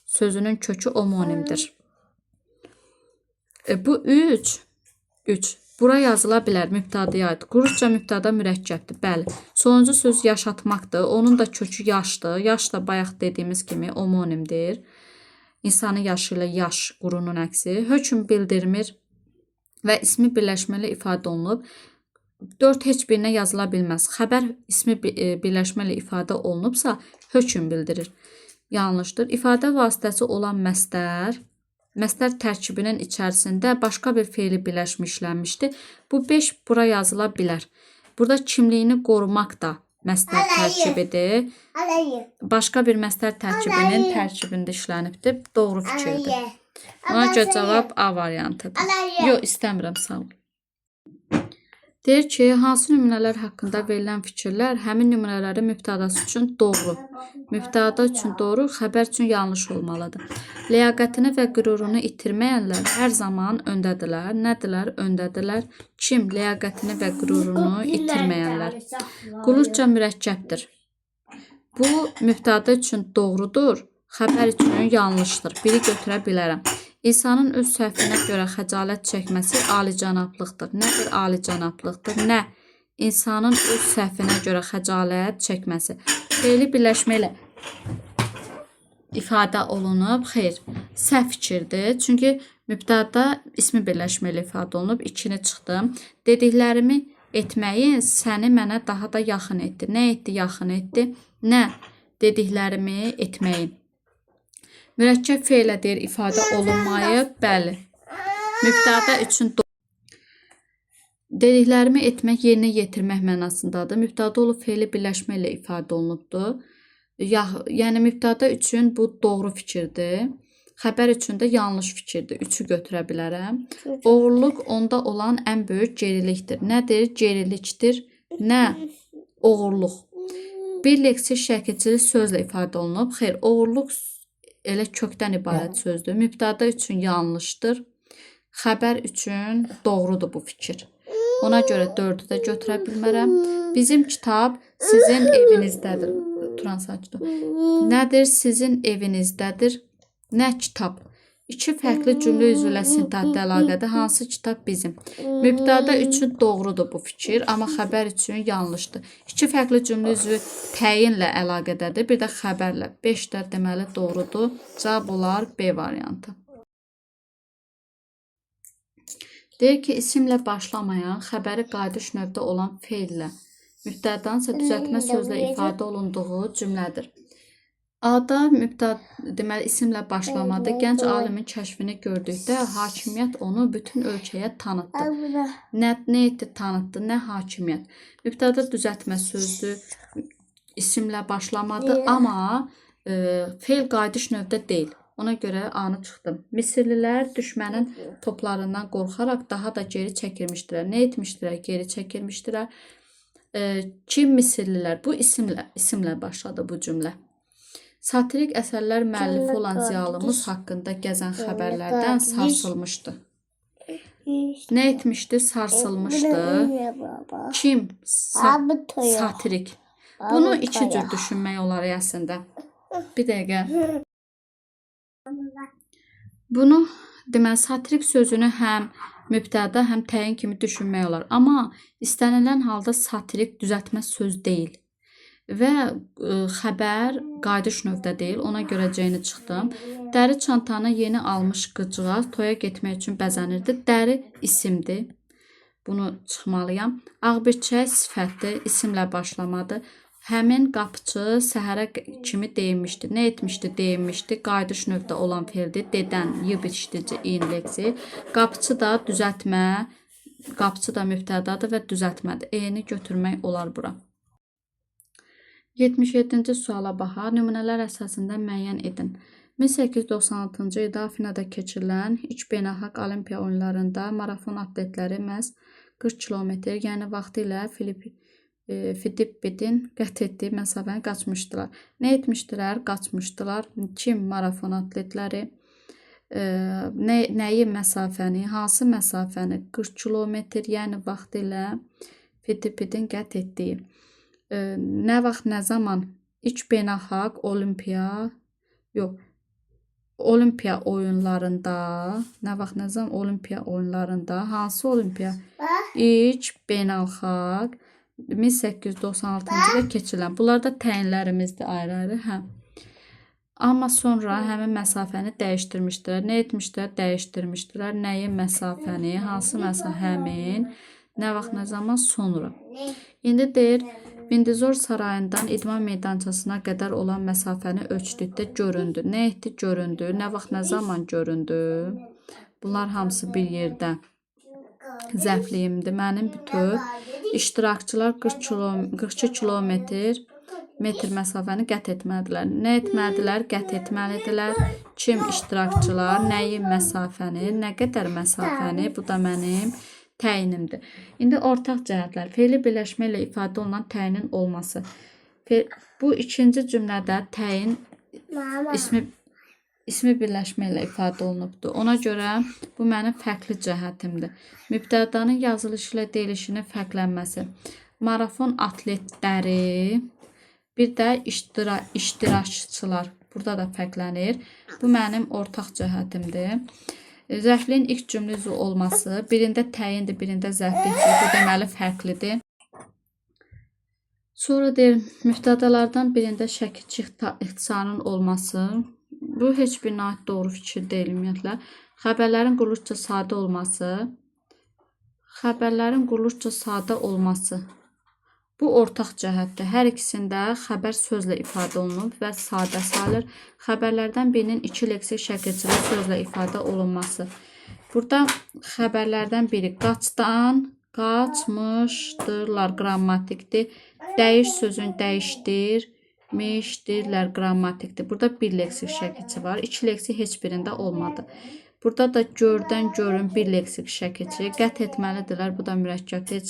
sözünün kökü omonimdir. Bu 3 bura yazıla bilər mübtədəyə aid. Qulluqca mübtəda mürəkkəbdir. Bəli. Sonuncu söz yaşatmaqdır. Onun da kökü yaşdır. Yaş da bayaq dediyimiz kimi omonimdir. İnsanın yaşı ilə yaş qurunun əksi. Hökm bildirmir və ismi birləşməli ifadə olunub. 4 heç birinə yazıla bilməz. Xəbər ismi birləşməli ifadə olunubsa, hökm bildirir. Yanlışdır. İfadə vasitəsi olan məstər tərkibinin içərisində başqa bir feili birləşmişlənmişdir. Bu 5 bura yazıla bilər. Burada kimliyini qorumaq da məstər tərkibidir. Başqa bir məstər tərkibinin tərkibində işlənibdir. Doğru fikirdir. Ona görə cavab A variantıdır. Yox, istəmirəm, sağ ol. Deyir ki, hansı nümunələr haqqında verilən fikirlər həmin nümunələrin mübtədası üçün doğru, mübtəda üçün doğru, xəbər üçün yanlış olmalıdır. Ləyaqətini və qürurunu itirməyənlər hər zaman öndədirlər. Nədirlər? Öndədirlər. Kim? Ləyaqətini və qürurunu itirməyənlər. Qulluqca mürəkkəbdir. Bu mübtəda üçün doğrudur, xəbər üçün yanlışdır. Biri götürə bilərəm. İnsanın öz səhvinə görə xəcalət çəkməsi alicənablıqdır. Nədir alicənablıqdır? Nə? İnsanın öz səhvinə görə xəcalət çəkməsi. Feili birləşmə ilə ifadə olunub. Xeyr, səhv fikirdir. Çünki mübtəda ismi birləşmə ilə ifadə olunub. 2-ni çıxdım. Dediklərimi etməyin səni mənə daha da yaxın etdi. Nə etdi? Yaxın etdi. Nə? Dediklərimi etməyin. Mürəkkəb fe'lə deyir ifadə olunmayıb. Bəli. Mübtəda üçün dediklərimi etmək, yerinə yetirmək mənasındadır. Mübtəda olub fe'li birləşmə ilə ifadə olunubdur. Yəni mübtəda üçün bu doğru fikirdir. Xəbər üçün də yanlış fikirdir. 3-ü götürə bilərəm. Oğurluq onda olan ən böyük gerilikdir. Nədir? Gerilikdir. Nə? Oğurluq. Bir leksik şəkilçili sözlə ifadə olunub. Xeyr, oğurluq elə kökdən ibarət sözdür. Mübtəda üçün yanlışdır. Xəbər üçün doğrudur bu fikir. Ona görə 4-ü də götürə bilmərəm. Bizim kitab sizin evinizdədir. Nədir? Sizin evinizdədir. Nə kitab? 2 fərqli cümlə üzvü ilə sintaktik əlaqədə hansı kitab bizim? Mübtəda üçün doğrudur bu fikir, amma xəbər üçün yanlışdır. 2 fərqli cümlə üzvü təyinlə əlaqədədir, bir də xəbərlə. 5 də deməli doğrudur. Cavab olar B variantı. Deyir ki, isimlə başlamayan, xəbəri qayıdış növdə olan feillə, mübtədadan isə düzəltmə sözlə ifadə olunduğu cümlədir. A-da deməli isimlə başlamadı. Gənc alimin kəşfini gördükdə hakimiyyət onu bütün ölkəyə tanıtdı. Nə etdi? Tanıtdı. Nə hakimiyyət? Mübtəda düzəltmə sözdür. İsimlə başlamadı, amma feil qayıdış növdə deyil. Ona görə A-nı çıxdım. Misirlilər düşmənin toplarından qorxaraq daha da geri çəkilmişdilər. Nə etmişdilər? Geri çəkilmişdilər. Kim Misirlilər? Bu isimlə başladı bu cümlə. Satirik əsərlər müəllifi olan ziyalımız haqqında gəzən xəbərlərdən sarsılmışdı. Nə etmişdi? Sarsılmışdı. Kim? Satirik. Bunu iki cür düşünmək olar əslində. Bir dəqiqə. Bunu deməli satirik sözünü həm mübtəda, həm təyin kimi düşünmək olar. Amma istənilən halda satirik düzəltmə söz deyil. Və xəbər qayıdış növdə deyil. Ona görə C-ni çıxdım. Dəri çantanı yeni almış qızcığaz toya getmək üçün bəzənirdi. Dəri isimdir. Bunu çıxmalıyam. Ağbirçək sifətdir. İsimlə başlamadı. Həmin qapıçı səhərə kimi deyinmişdi. Nə etmişdi? Deyinmişdi. Qayıdış növdə olan feildir. Dedən, y bitişdirici, in leksi. Qapıçı da düzəltmə. Qapıçı da mübtədadır və düzəltmədir. E-ni götürmək olar bura. 77-ci suala baxaq. Nümunələr əsasında müəyyən edin. 1896-cı ildə Afinada keçirilən üç beynəlxalq olimpiya oyunlarında marafon atletləri məhz 40 kilometr, yəni vaxtı ilə Filippidin qət etdiyi məsafəni qaçmışdılar. Nə etmişdilər? Qaçmışdılar. Kim marafon atletləri? Nəyi məsafəni? Hansı məsafəni? 40 kilometr, yəni vaxtı ilə Filippidin qət etdiyi. Nə vaxt, nə zaman? İlk beynəlxalq olimpiya oyunlarında, nə vaxt, nə zaman olimpiya oyunlarında, hansı olimpiya? İlk beynəlxalq 1896-cı ildə keçirilən. Bunlar da təyinlərimizdir ayrı-ayrı, hə. Amma sonra həmin məsafəni dəyişdirmişdilər. Nə etmişdilər? Dəyişdirmişdilər. Nəyi? Məsafəni, hansı məsafə? Həmin. Nə vaxt, nə zaman? Sonra. İndi deyir, Vindzor sarayından idman meydançasına qədər olan məsafəni ölçdükdə göründü. Nə etdi? Göründü. Nə vaxt, nə zaman göründü? Bunlar hamısı bir yerdə. Zəfliyimdir. Mənim bütöv iştirakçılar 42 kilometr məsafəni qət etmədilər. Nə etmədilər? Qət etməlidirlər. Kim? İştirakçılar. Nəyi? Məsafəni. Nə qədər məsafəni? Bu da mənim təyinimdir. İndi ortaq cəhətlər. Feili birləşmə ilə ifadə olunan təyinin olması. Bu ikinci cümlədə təyin ismi birləşmə ilə ifadə olunubdur. Ona görə bu mənim fərqli cəhətimdir. Mübtədanın yazılışı ilə deyilişinin fərqlənməsi. Marafon atletləri, bir də iştirakçılar. Burada da fərqlənir. Bu mənim ortaq cəhətimdir. Zərfliyin ilk cümlə üzvü olması, birində təyindir, birində zərflikdir. Bu deməli fərqlidir. Sonra deyir, mübtədalardan birində şəkilçi ixtisarının olması. Bu heç bir nəhayət doğru fikir deyil ümumiyyətlə. Xəbərlərin quruluşca sadə olması. Bu ortaq cəhətdir. Hər ikisində xəbər sözlə ifadə olunub və sadə sayılır. Xəbərlərdən birinin iki leksik şəkilçili sözlə ifadə olunması. Burada xəbərlərdən biri qaçdan, qaçmışdırlar qrammatikdir. Dəyiş sözün dəyişdirmişdirlər qrammatikdir. Burada bir leksik şəkilçi var. İki leksik heç birində olmadı. Burada da gördən, görün bir leksik şəkilçi. Qət etməlidirlər. Bu da mürəkkəbdir. Heç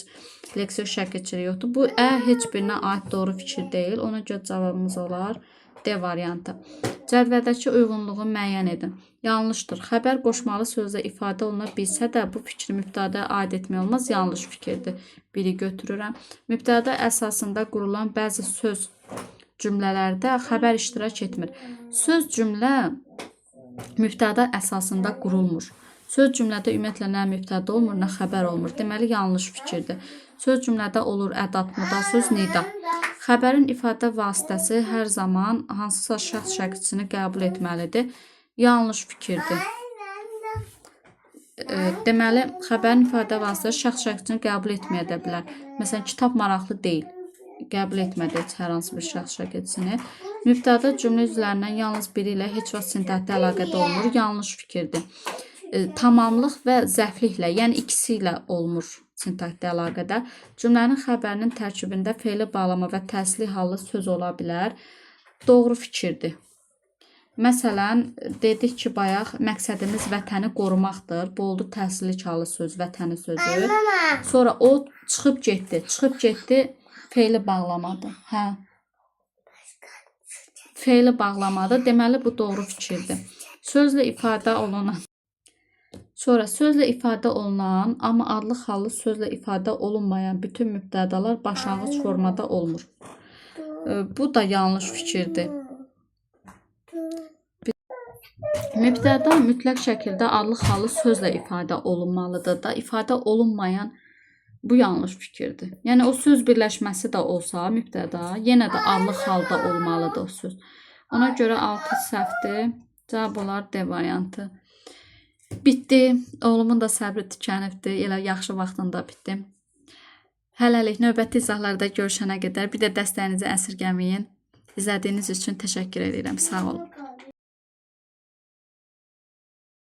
leksik şəkilçili yoxdur. Bu heç birinə aid doğru fikir deyil. Ona görə cavabımız olar D variantı. Cədvəldəki uyğunluğu müəyyən edin. Yanlışdır. Xəbər qoşmalı sözlə ifadə oluna bilsə də bu fikri mübtədaya aid etmək olmaz. Yanlış fikirdir. Biri götürürəm. Mübtəda əsasında qurulan bəzi söz cümlələrdə xəbər iştirak etmir. Söz cümlə mübtəda əsasında qurulmur. Söz cümlədə ümumiyyətlə nə mübtəda olmur, nə xəbər olmur. Deməli, yanlış fikirdir. Söz cümlədə olur ədat, müda, söz, nida. Xəbərin ifadə vasitəsi hər zaman hansısa şəxs şəkilçisini qəbul etməlidir. Yanlış fikirdir. Deməli, xəbərin ifadə vasitəsi şəxs şəkilçisini qəbul etməyə də bilər. Məsələn, kitab maraqlı deyil. Qəbul etmədi heç hər hansı bir şəxs şəkilçisini. Mübtəda cümlə üzvlərindən yalnız biri ilə heç vaxt sintaktik əlaqədə olmur. Yanlış fikirdir. Tamamlıq və zəfliklə, yəni ikisi ilə olmur sintaktik əlaqədə. Cümlənin xəbərinin tərkibində feili bağlama və təsirli hallı söz ola bilər. Doğru fikirdir. Məsələn, dedik ki, bayaq məqsədimiz vətəni qorumaqdır. Bu oldu təsirli hallı söz, vətəni sözü. Sonra o çıxıb getdi. Çıxıb getdi feili bağlamadır. Hə. feili bağlamadır. Deməli bu doğru fikirdir. Sözlə ifadə olunan Sonra sözlə ifadə olunan, amma adlı hallı sözlə ifadə olunmayan bütün mübtədalar başlanğıc formada olmur. Bu da yanlış fikirdir. Mübtəda mütləq şəkildə adlı hallı sözlə ifadə olunmalıdır da, ifadə olunmayan bu yanlış fikirdir. Yəni o söz birləşməsi də olsa mübtəda, yenə də adlı halda olmalıdır o söz. Ona görə 6 səhvdir. Cavab olar D variantı. Bitdi. Oğlumun da səbri tükənibdir. Elə yaxşı vaxtında bitdi. Hələlik növbəti izahlarda görüşənə qədər bir də dəstəyinizi əsirgəməyin. İzlədiyiniz üçün təşəkkür edirəm. Sağ olun.